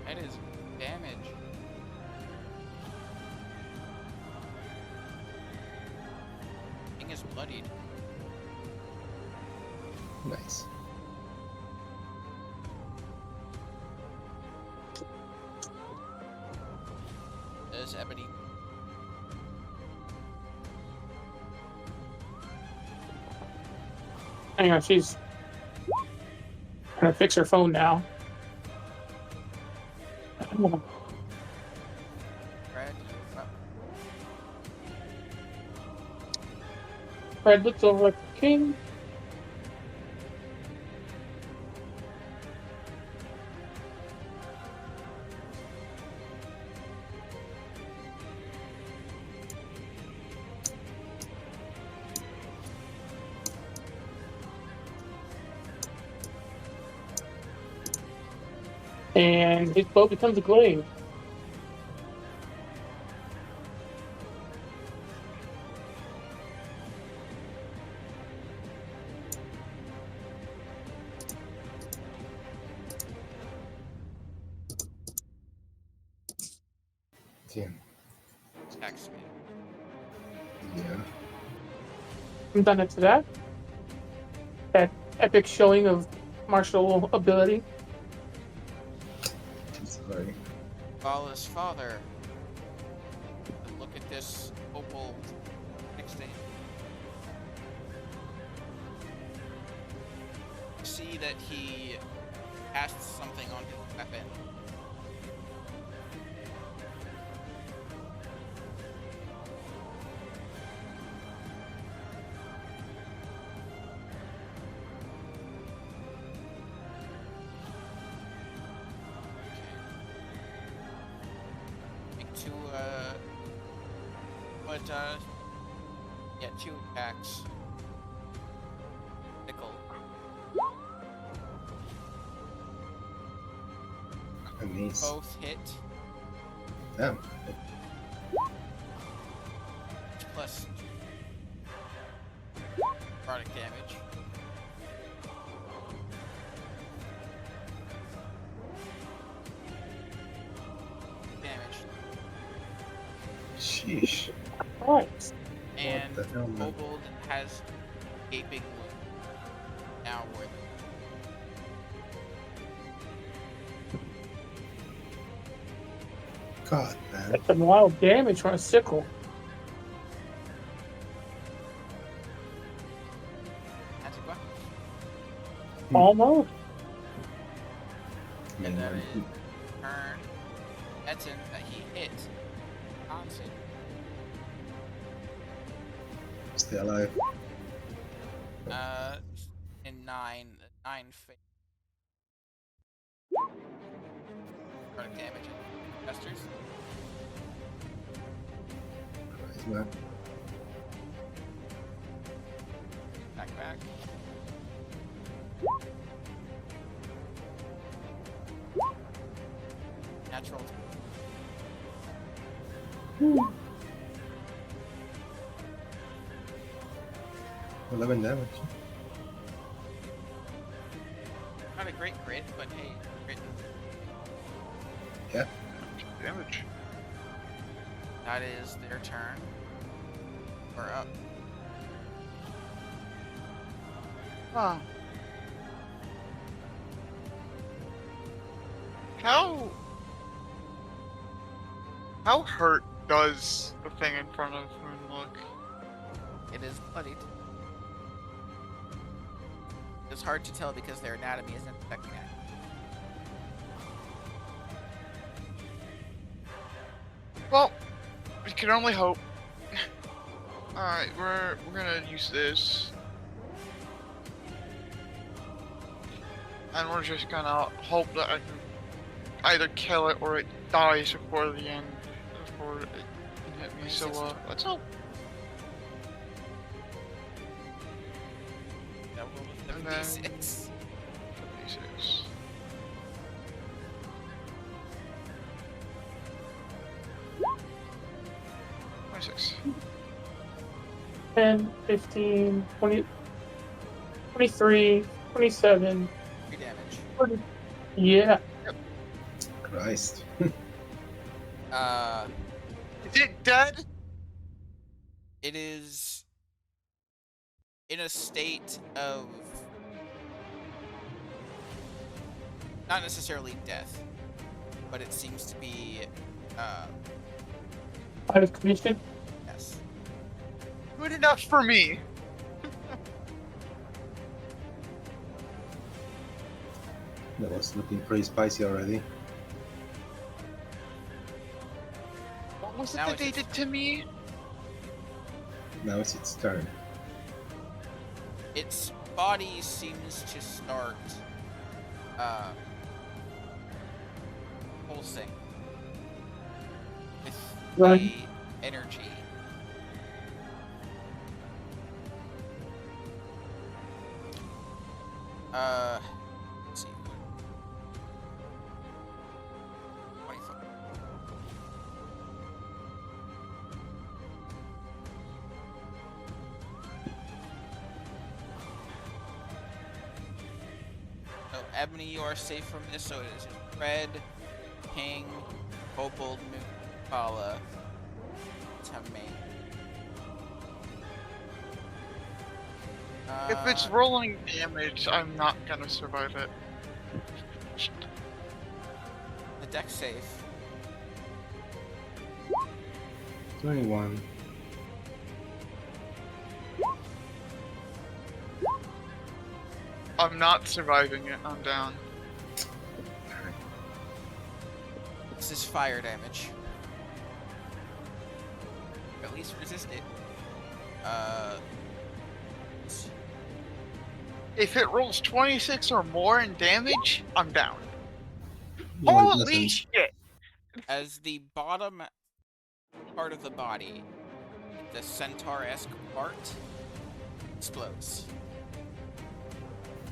That is damage. Thing is bloodied. Nice. There's Ebony. Hang on, she's trying to fix her phone now. Fred, you're up. Fred looks over at the king. And his bow becomes a glaive. Damn. Attacks me. Yeah. I'm done after that. That epic showing of martial ability. Sorry. Vala's father. Look at this opal next to him. See that he cast something on his weapon. Make two, yeah, 2 attacks. Nickel. Nice. Both hit. Damn. Plus product damage. Damage. Sheesh. Right. And the hell, man? Kobold has gaping wound. Now worth it. God, man. That's some wild damage from a sickle. That's a weapon. Almost. And that is turn. That's in that he hit. Thompson. Stay alive. In 9 fa- product damage and investors. Nice, man. Back. Natural. 11 damage. Not a great crit, but hey, crit. Yeah. Damage. That is their turn. We're up. Huh. How hurt does the thing in front of Moon look? It is bloodied. It's hard to tell because their anatomy isn't affecting it. Well, we can only hope. Alright, we're gonna use this. And we're just gonna hope that I can either kill it or it dies before the end. Before it can hit me. So, let's hope. That roll was And then- 76. 76. Six. 10, 15, 20, 23, 27, 3 damage. 40. Yeah. Christ. Uh, Is it dead? it is in a state of not necessarily death, but it seems to be, Out of commission. yes. Good enough for me. That was looking pretty spicy already. What was it Now that it's they its did to me? Now it's its turn. Its body seems to start, pulsing with Right. a energy. Let's see. 24. So, Ebony, you are safe from this. So it is red, ping, kobold, Mukala, Tame. If it's rolling damage, I'm not gonna survive it. The deck safe. 21. I'm not surviving it. I'm down. This is fire damage. At least resist it. Let's see. If it rolls 26 or more in damage, I'm down. No, it Holy doesn't. shit! As the bottom part of the body, the centaur-esque part, explodes.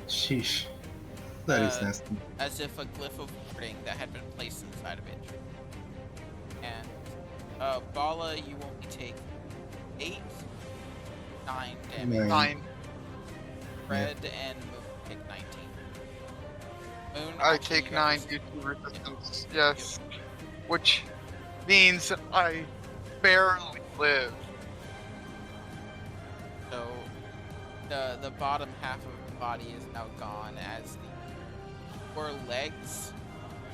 Sheesh. That is Uh, nasty. As if a glyph of warding that had been placed inside of it. And, Bala, you only take 8, 9 damage. Nine. 9. Red and Moon take 19. Moon, I actually, take you got 9 this. due to resistance. Yes. Which means I barely live. So, the bottom half of the body is now gone as the 4 legs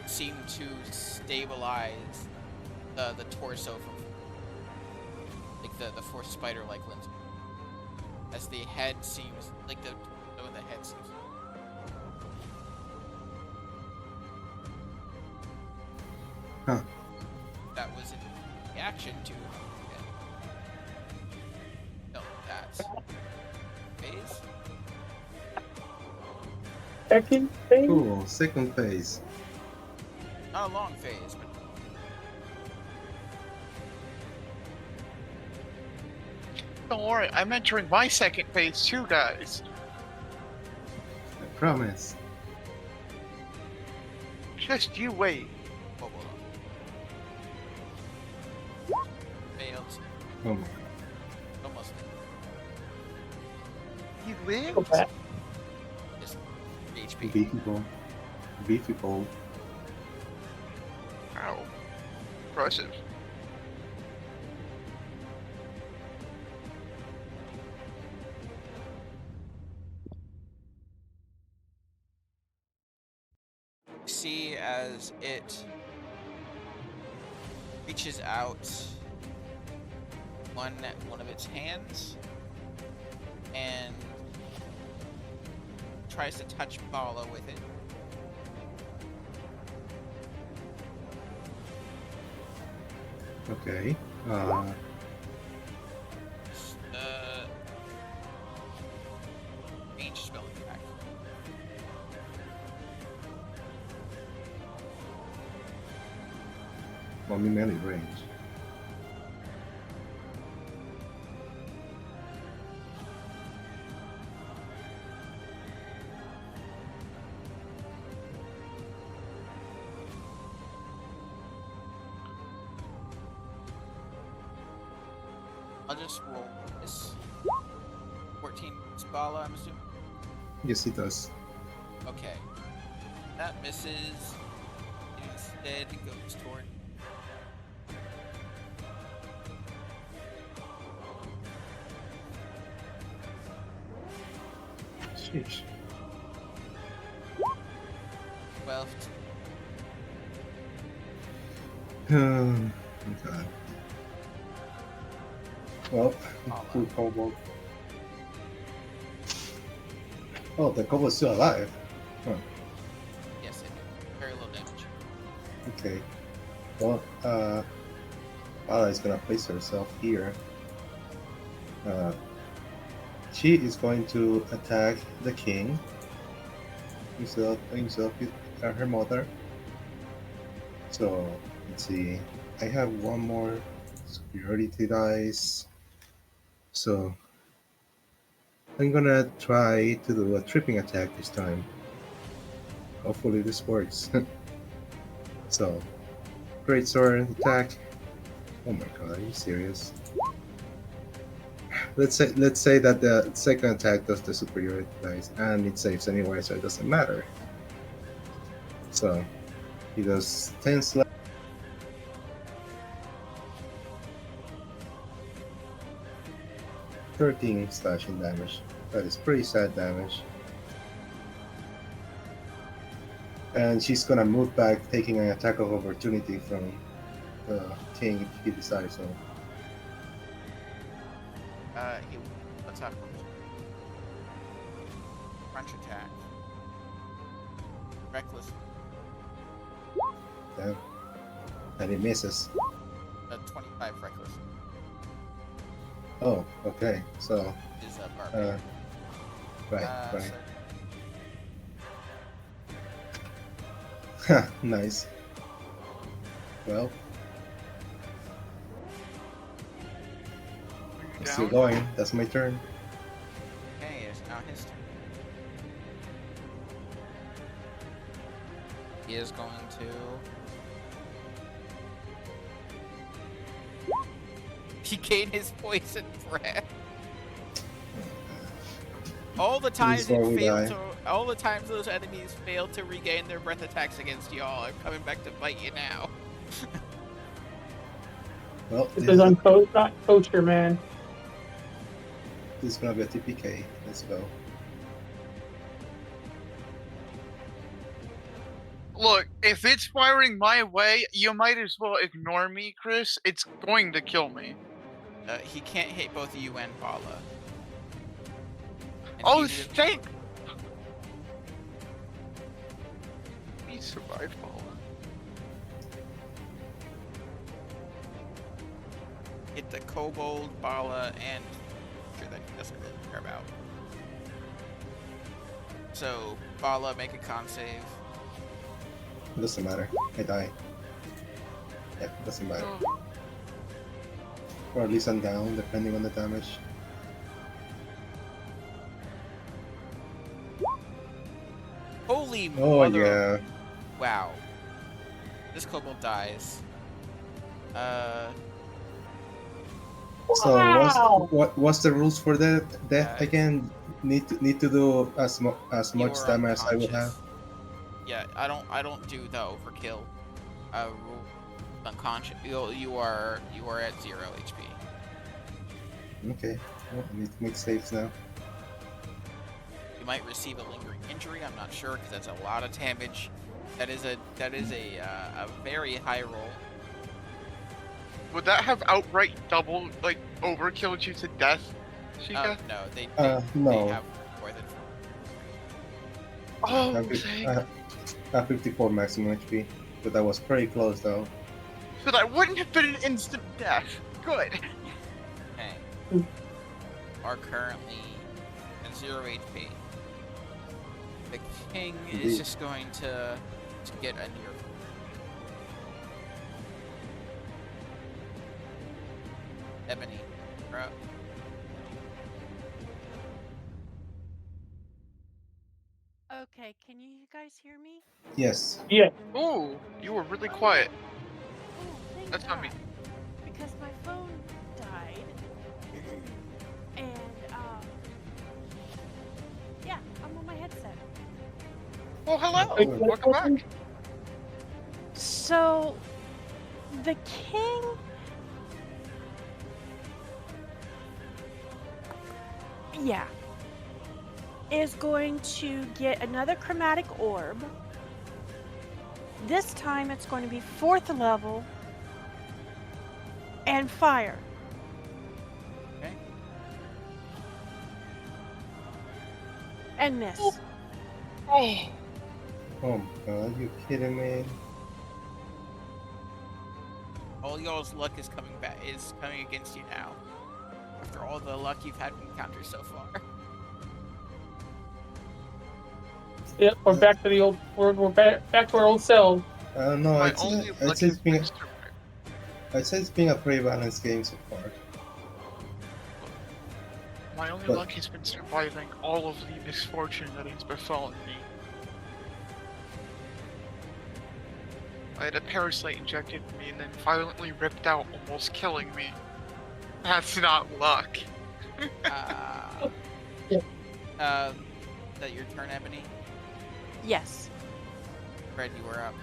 seem to stabilize the torso from, like, the 4 spider-like limbs. As the head seems, like, the head seems. Huh. That was in reaction to. No, that's phase. Second phase. Cool. Second phase. Not a long phase, but Don't worry, I'm entering my second phase too, guys. I promise. Just you wait. hold on. Failed. Oh my. Almost. You Go lived? back. Just HP. Beefy ball. Beefy ball. Wow. Impressive. See as it reaches out one of its hands and tries to touch Bala with it. Okay. Range spell attack. Only melee range. I'll just roll this. 14 Bala, I'm assuming. Yes, it does. Okay. That misses. instead goes toward. Sheesh. 12. Okay. Well, All poor out. kobold. Oh, the kobold's still alive. Huh. Yes, it did. Very low damage. Okay. Well, Ala is gonna place herself here. Uh, she is going to attack the king instead of her mother. So let's see. I have one more superiority dice. So I'm gonna try to do a tripping attack this time. Hopefully this works. So great sword attack. Oh my god, are you serious? Let's say that the second attack does the superiority dice and it saves anyway, so it doesn't matter. So he does 10 slash. 13 slashing damage. That is pretty sad damage. And she's gonna move back, taking an attack of opportunity from the king if he decides so. He attack. Crunch attack. Reckless. Yeah. And it misses. 25 reckless. Oh, okay. So, Is a barbarian. right. So Nice. Well, Are you it's still down? going. That's my turn. okay, it's now his turn. He is going to. He gained his poison breath. All the times where it we failed die. to, all the times those enemies failed to regain their breath attacks against y'all, I'm coming back to bite you now. Well, This is not kosher, man. this is gonna be a TPK. Let's go. Look, if it's firing my way, you might as well ignore me, Chris. It's going to kill me. He can't hit both you and Bala. And Oh, he's in- thank. He survived all. hit the kobold, Bala, and sure that he doesn't really care about. So Bala, make a con save. It doesn't matter. I die. Yeah, it doesn't matter. Oh, Or at least I'm down, depending on the damage. Holy Oh mother! yeah. Wow. This kobold dies. So Wow. what's the rules for the death Uh, again? Need to do as much you're damage as I would have. unconscious. Yeah, I don't do the overkill. Rule unconscious. You are at 0 HP. Okay. Well, I need to make saves now. You might receive a lingering injury. I'm not sure because that's a lot of damage. That is a very high roll. would that have outright double, like, overkilled you to death, Sheikah? No, they No. have more than Oh, I have, thank. I have 54 maximum HP, but that was pretty close though. So that wouldn't have been an instant death. Good. okay. Are currently at 0 HP. The king is Indeed. just going to get a near. Ebony, you're up. Okay, can you guys hear me? Yes. Yeah. Ooh, you were really quiet. Oh, thank That's not me. God. Because my phone died. And, yeah, I'm on my headset. Well, hello. Oh. Welcome back. So, the king. Yeah. Is going to get another chromatic orb. This time it's going to be 4th level and fire. Okay. And miss. Oh, Oh my god, you kidding me? All y'all's luck is coming against you now. After all the luck you've had from encounters so far. Yep, we're back to the old. We're back to our old selves. No, my only luck has been survival. I'd say it's been a pretty balanced game so far. My only But- luck has been surviving all of the misfortune that has befallen me. I had a parasite injected in me and then violently ripped out, almost killing me. That's not luck. Yeah. Is that your turn, Ebony? Yes. Fred, you were up.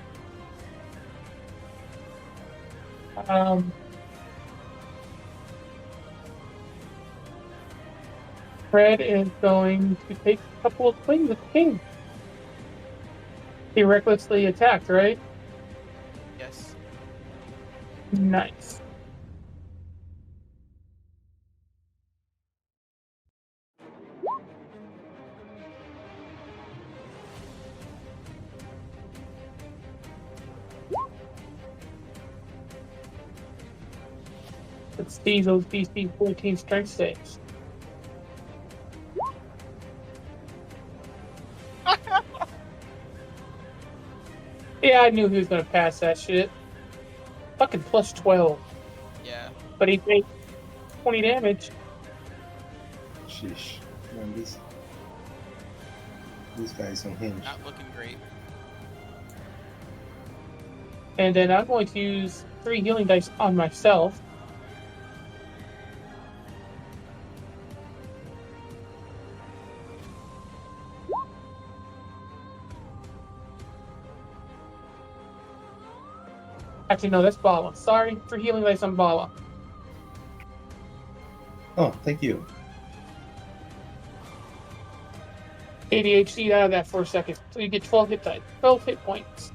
Fred is going to take a couple of swings at the king. He recklessly attacked, right? Yes. Nice. Let's see those DC 14 strength saves. Yeah, I knew he was gonna pass that shit. Fucking plus 12. Yeah. But he takes 20 damage. Sheesh. Man, this guy's unhinged. Not looking great. And then I'm going to use 3 healing dice on myself. Actually, no, that's Bala. Sorry, 3 healing dice on Bala. Oh, thank you. ADHD out of that for a second. So you get 12 hit points.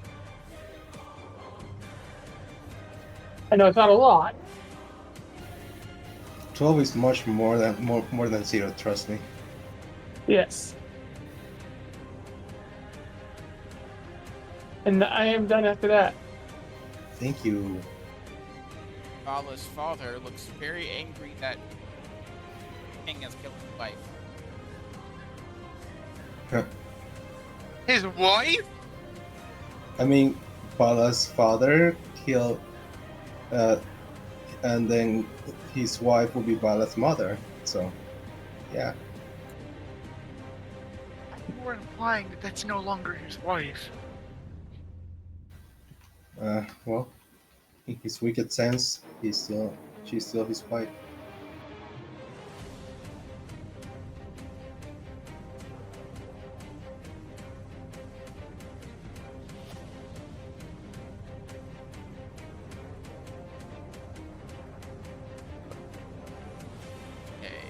I know it's not a lot. 12 is much more than 0, trust me. Yes. And I am done after that. Thank you. Vala's father looks very angry that King has killed his wife. His wife? I mean, Bala's father killed, and then his wife will be Bala's mother. So, yeah. You were implying that that's no longer his wife. Well, in his wicked sense, she's still his wife. Okay.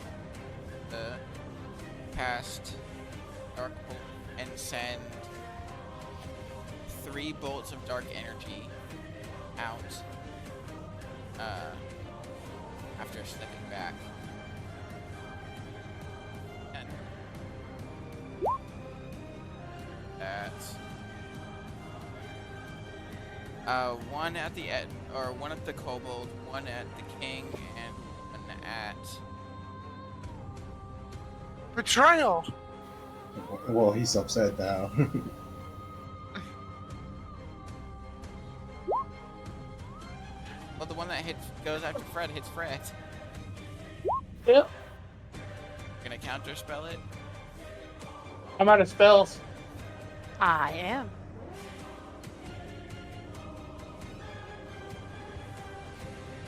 Cast Dark Bolt and send 3 bolts of dark energy out. After stepping back. And that's one at the one at the kobold, one at the king, and one at Betrayal! Well, he's upset now. well, the one that goes after Fred hits Fred. Yep. Gonna counter spell it. I'm out of spells. I am.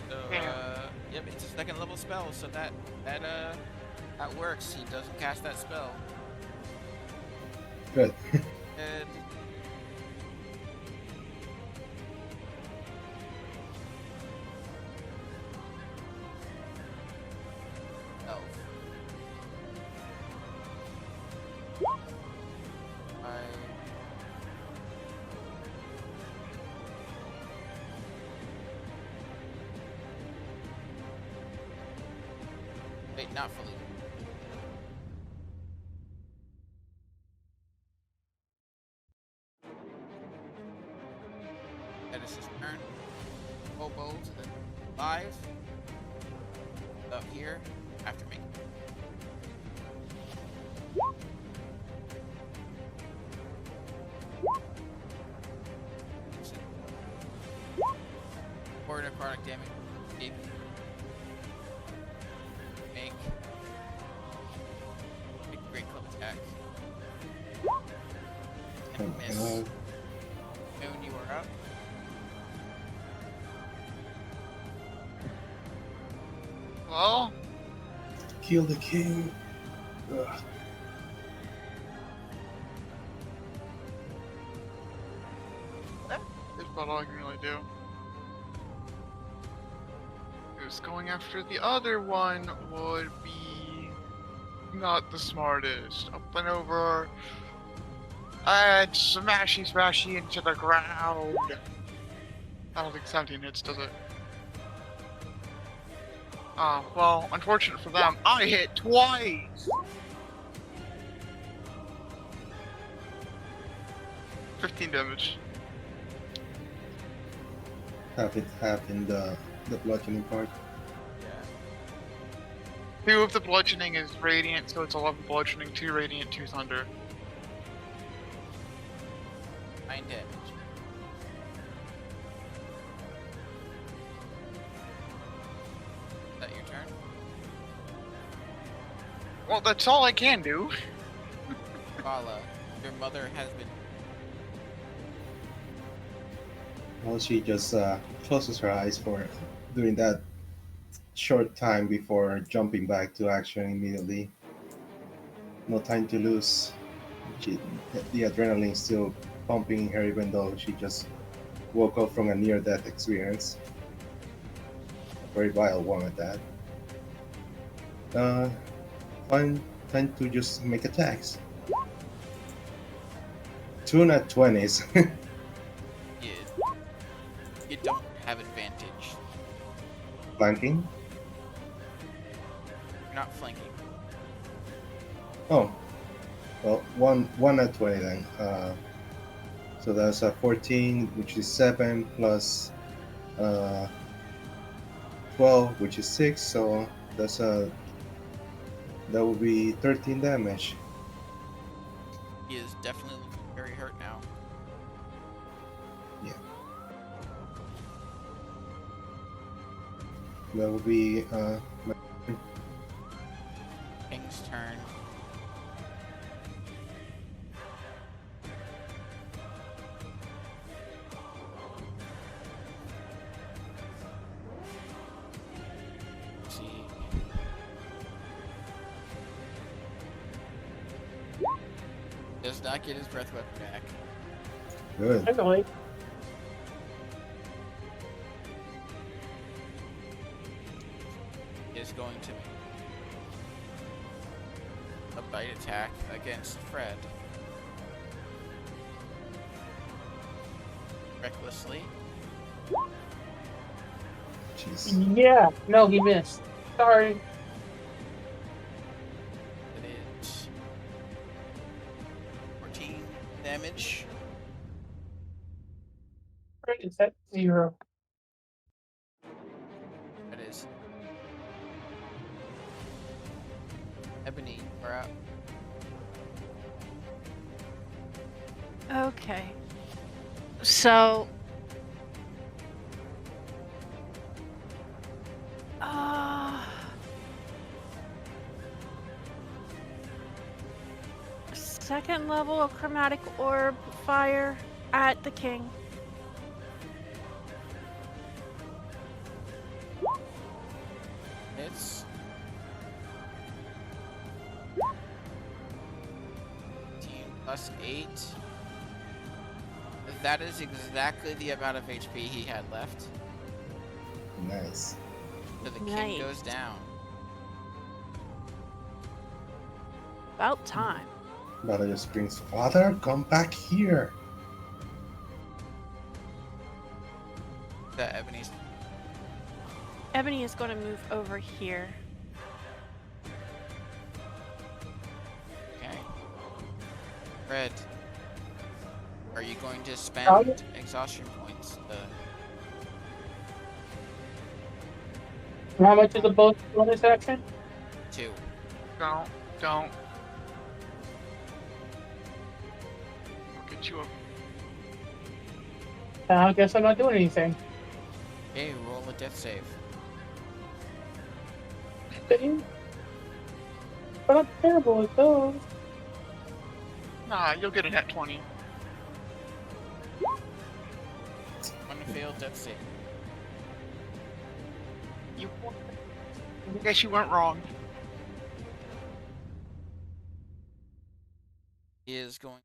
So yep, it's a 2nd level spell, so that works. He doesn't cast that spell. Good. And Wait, not fully. That is his turn. Hobo to the 5. Up here after me. Or necrotic damage. Make a great club attack. And miss. Moon, you are up. Well, Kill the king. Ugh. that's about all I can really do. Because going after the other one would be not the smartest. Up and over. And smashy into the ground. I don't think 17 hits, does it? Well, unfortunate for them, I hit twice! 15 damage. Half in the bludgeoning part. Yeah. 2 of the bludgeoning is radiant, so it's 11 bludgeoning, 2 radiant, 2 thunder. 9 damage. Is that your turn? Well, that's all I can do. Vala, your mother has been. Well, she just closes her eyes for during that short time before jumping back to action immediately. No time to lose. She, the adrenaline still pumping in her, even though she just woke up from a near-death experience. A very vile one at that. Time to just make attacks. 2 nat 20s. You don't have advantage. Flanking. You're not flanking. Oh, well, one at 20 then. So that's a 14, which is 7 plus 12, which is 6. So that would be 13 damage. He is definitely looking very hurt now. Yeah. That would be King's turn. Let's see. Does not get his breath weapon back. good. Finally. Is going to make a bite attack against Fred. Recklessly. Jeez. Yeah. No, he missed. Sorry. It is 14 damage. Right, is that 0? That is Ebony, we're up. Okay. So. Second level of chromatic orb fire at the king. Hits. 15 plus 8. That is exactly the amount of HP he had left. Nice. So the king Nice. goes down. About time. Bella just screams, "Father, come back here!" That Ebony's Ebony is going to move over here. Fred, are you going to Oh, spend exhaustion points? how much is the bonus action? 2. Don't. I'll get you a. I guess I'm not doing anything. Okay, roll a death save. But I'm terrible at those. Nah, you'll get a net 20. One failed death save. You. I guess you weren't wrong. He is going.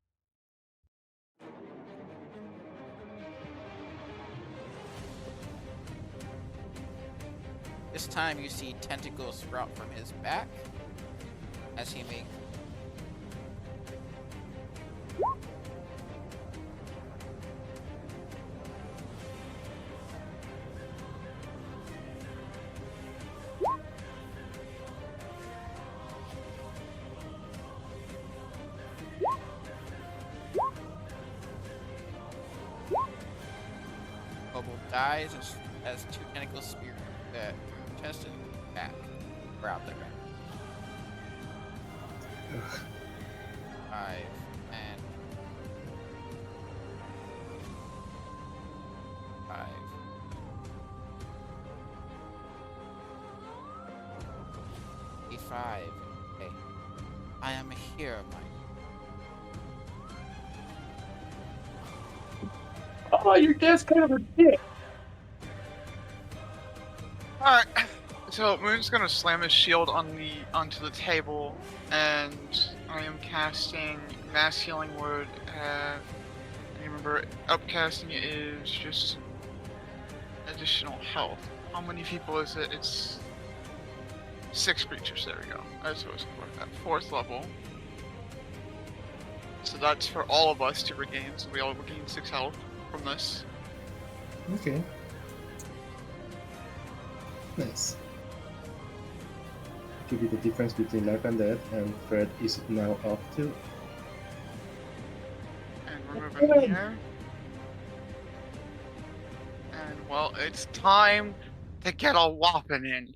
This time you see tentacles sprout from his back as he makes. Kobold dies as 2 tentacle spear chest and back. Or out there. 5 and 5. 5. Okay. I am here, Mike. Oh, your dad's kind of a dick. Alright. So Moon's gonna slam his shield onto the table, and I am casting Mass Healing Word. And remember, upcasting it is just additional health. How many people is it? It's 6 creatures. There we go. That's what it's for. At 4th level. So that's for all of us to regain. So we all regain 6 health from this. Okay. Nice. Could be the difference between life and death, and Fred is now up to. And we're moving here. And well, it's time to get a whopping in.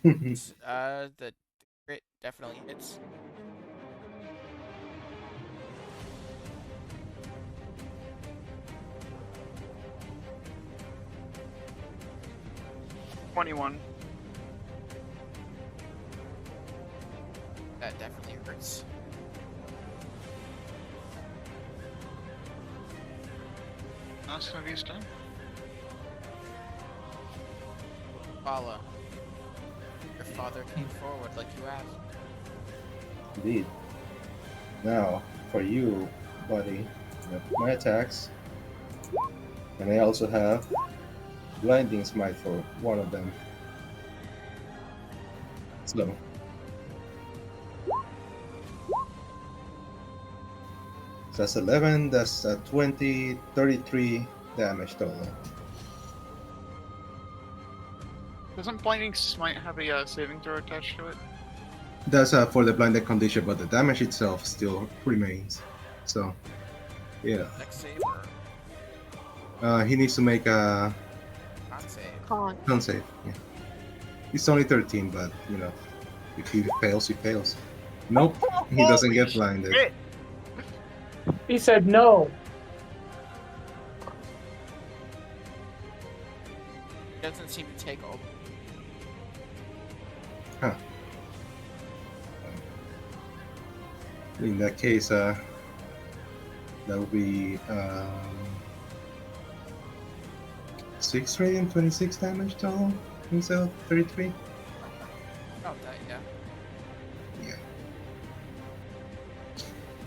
The crit definitely hits. $21. That definitely hurts. That's gonna be his turn. Paula, your father came forward like you asked. Indeed. Now, for you, buddy, I have my attacks. And I also have Blinding Smite for one of them. So. So that's 11, that's 20, 33 damage total. Doesn't Blinding Smite have a saving throw attached to it? That's for the blinded condition, but the damage itself still remains. So, yeah. Next save or He needs to make a con save? con save. Yeah. It's only 13, but you know, if he fails, he fails. Nope, he doesn't get blinded. Shit. He said no. He doesn't seem to take over. Huh. In that case, that would be 6 radiant, 26 damage total instead of 33. Oh, that, yeah. Yeah.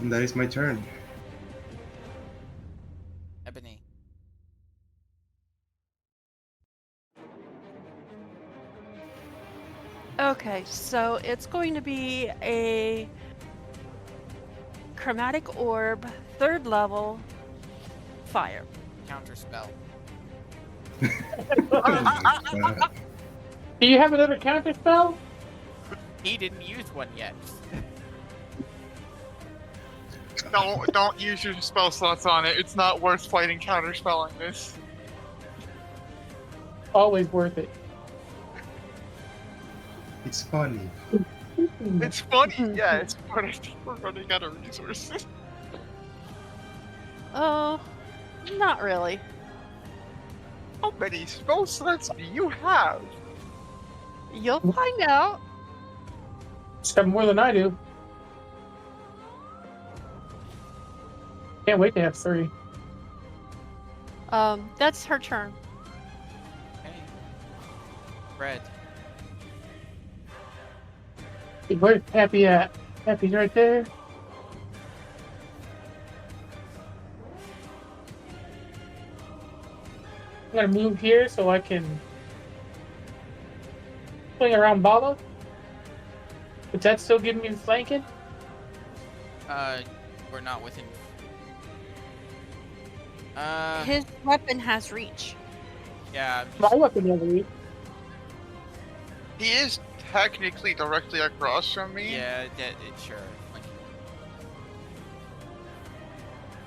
And that is my turn. Ebony. Okay, so it's going to be a chromatic orb, 3rd level, fire. Counter spell. Do you have another counter spell? He didn't use one yet. Don't use your spell slots on it. It's not worth fighting counterspelling this. Always worth it. It's funny. It's funny, yes, but I think we're running out of resources. Oh, not really. How many spell slots do you have? You'll find out. Just have more than I do. Can't wait to have 3. That's her turn. Okay. Fred. Where's Happy at? Happy's right there. I'm gonna move here so I can swing around Bala. Would that still give me flanking? We're not within. His weapon has reach. Yeah. I'm My just- weapon never reach. He is technically directly across from me. Yeah. Sure. Like,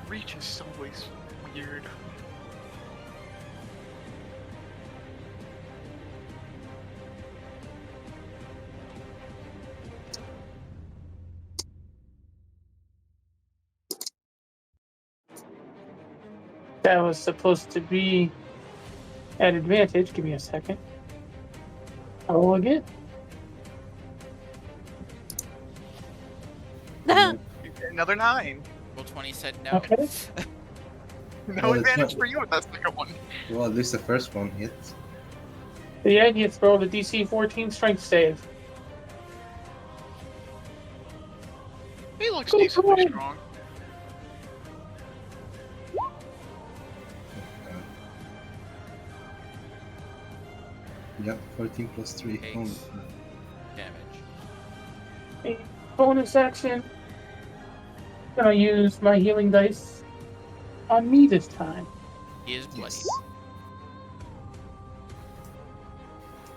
Reach is always weird. That was supposed to be at advantage. Give me a second. I'll roll again. Another 9. Roll 20 said no. Okay. No Well, it's advantage not- for you with that second one. Well, at least the first one hits. The end, you throw the DC 14 strength save. He looks Go decently on. strong. Yep, 14 plus 3. Takes Oh, damage. A bonus action. Gonna use my healing dice on me this time. He is bloody. yes.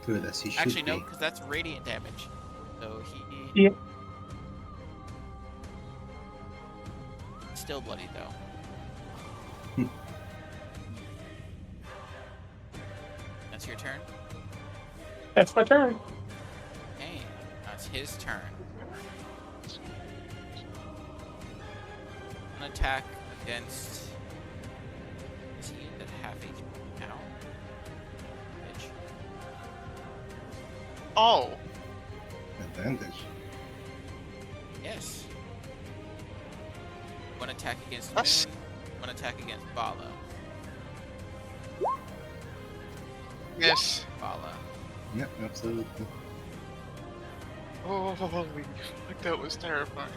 Good, as he should Actually, be. no, because that's radiant damage. So he. Yeah. Still bloody though. That's your turn. That's my turn. Okay, that's his turn. An attack against. Is he at half HP now? Bitch. Oh, Advantage. Yes. One attack against That's- Moon. One attack against Bala. yes. Bala. Yep, absolutely. Oh, holy fuck, that was terrifying.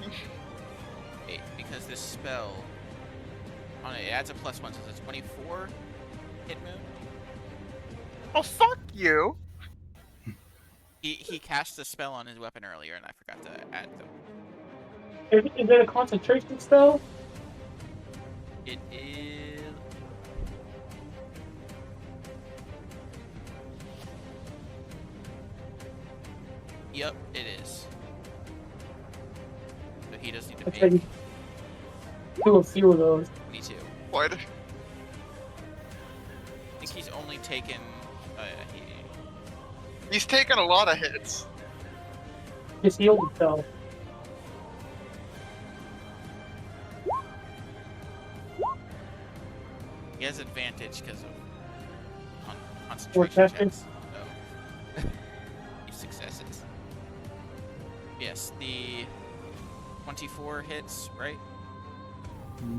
Because this spell on it adds a +1, so it's a 24 hit Moon. Oh, fuck you! He cast a spell on his weapon earlier, and I forgot to add them. Is it a concentration spell? It is. Yep, it is. So he does need to I try make to do a few of those. 22. What? I think he's only taken. He, He's taken a lot of hits. Just healed himself. he has advantage because of Or concentration testing. checks. So he successes. Yes, the 24 hits, right?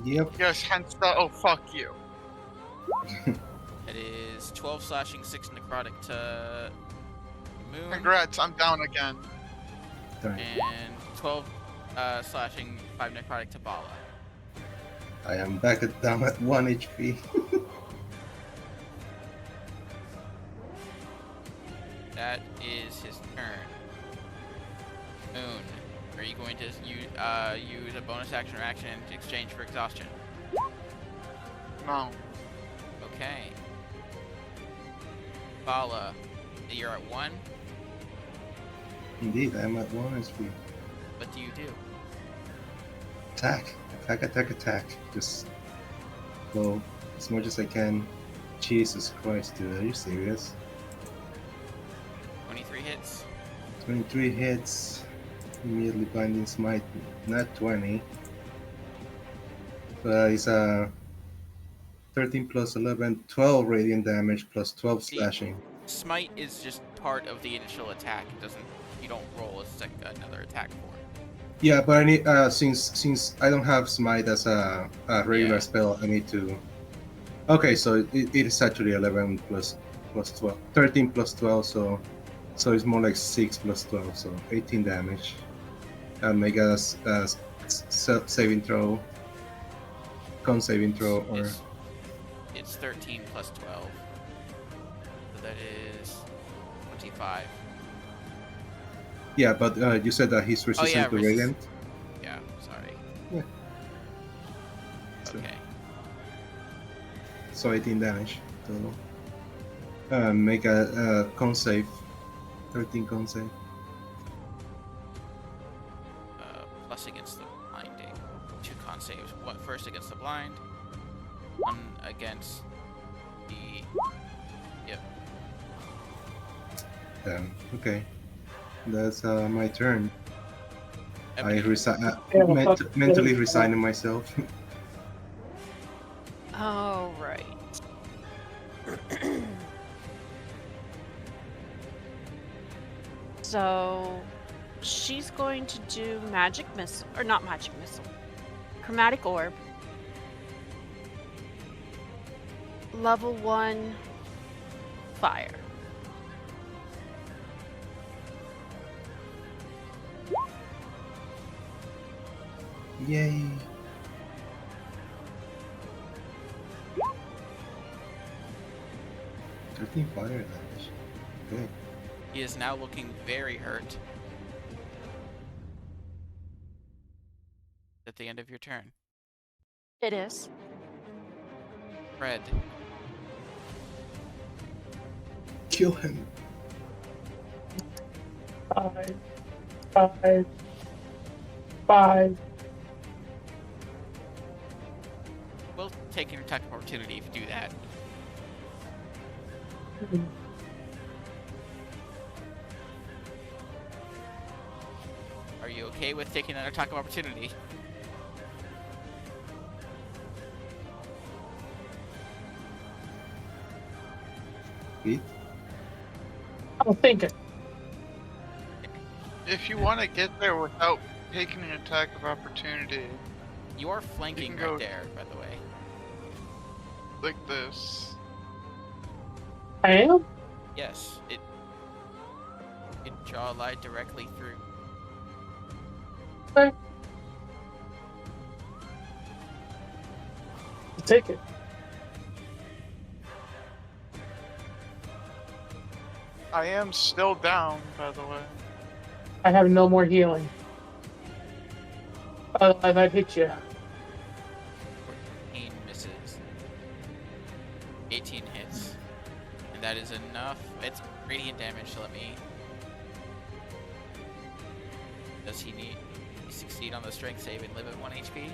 Yep. Yes, hence the oh fuck you. It is 12 slashing, 6 necrotic to Moon, Congrats, I'm down again. Darn. and 12 slashing, 5 necrotic to Bala. I am back at down at 1 HP. That is his turn. Moon, are you going to use a bonus action or action in exchange for exhaustion? No. Okay. Bala, you're at 1. Indeed, I am at 1 HP. What do you do? attack, attack, attack, attack. Just go as much as I can. Jesus Christ, dude, are you serious? 23 hits. 23 hits. Immediately binding smite, not 20. So it's 13 plus 11, 12 radiant damage plus 12 The slashing. smite is just part of the initial attack. It doesn't. You don't roll another attack for it. Yeah, but I need since I don't have smite as a regular Yeah. spell, I need to. Okay, so it is actually 11 plus 12, 13 plus 12, so it's more like 6 plus 12, so 18 damage. And make a saving throw, con saving throw, or It's 13 plus 12. So that is 25. yeah. But you said that he's Oh resistant yeah, to radiant. yeah. Sorry. Yeah. So, Okay. so 18 damage total. Make a con save, 13 con save. Plus against the blinding. 2 con saves. One first against the blind. One against the. Yep. Okay, that's my turn. I Okay. mentally resigning myself. All right. So she's going to do magic missile, or not magic missile, chromatic orb. Level 1 fire. Yay! Thirteen fire damage. Okay. He is now looking very hurt. At the end of your turn. It is. Fred. Kill him. 5, 5, 5. We'll take an attack of opportunity if you do that. Are you okay with taking an attack of opportunity? Pete? I'm thinking. If you want to get there without taking an attack of opportunity, You are flanking You right can go- there, by the way. like this. I am? Yes, it draw a line directly through. Okay. I'll take it. I am still down, by the way. I have no more healing. Otherwise, I'd hit you. 14 misses. 18 hits. And that is enough. It's radiant damage, so let me. Does he succeed on the strength save and live at 1 HP?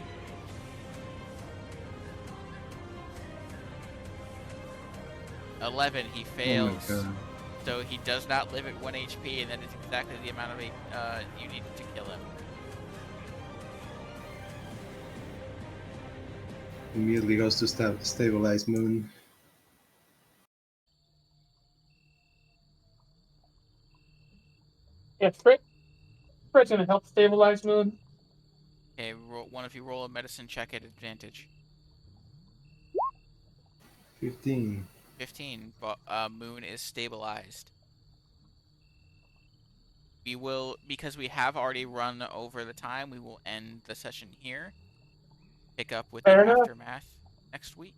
(11) He fails. Oh my god. So he does not live at 1 HP, and that is exactly the amount of you need to kill him. Immediately goes to stabilize Moon. Yeah, Fred's gonna help stabilize Moon. Okay, one of you roll a medicine check at advantage. 15. 15, but Moon is stabilized. We will, because we have already run over the time, we will end the session here. Pick up with the Fair enough. aftermath next week.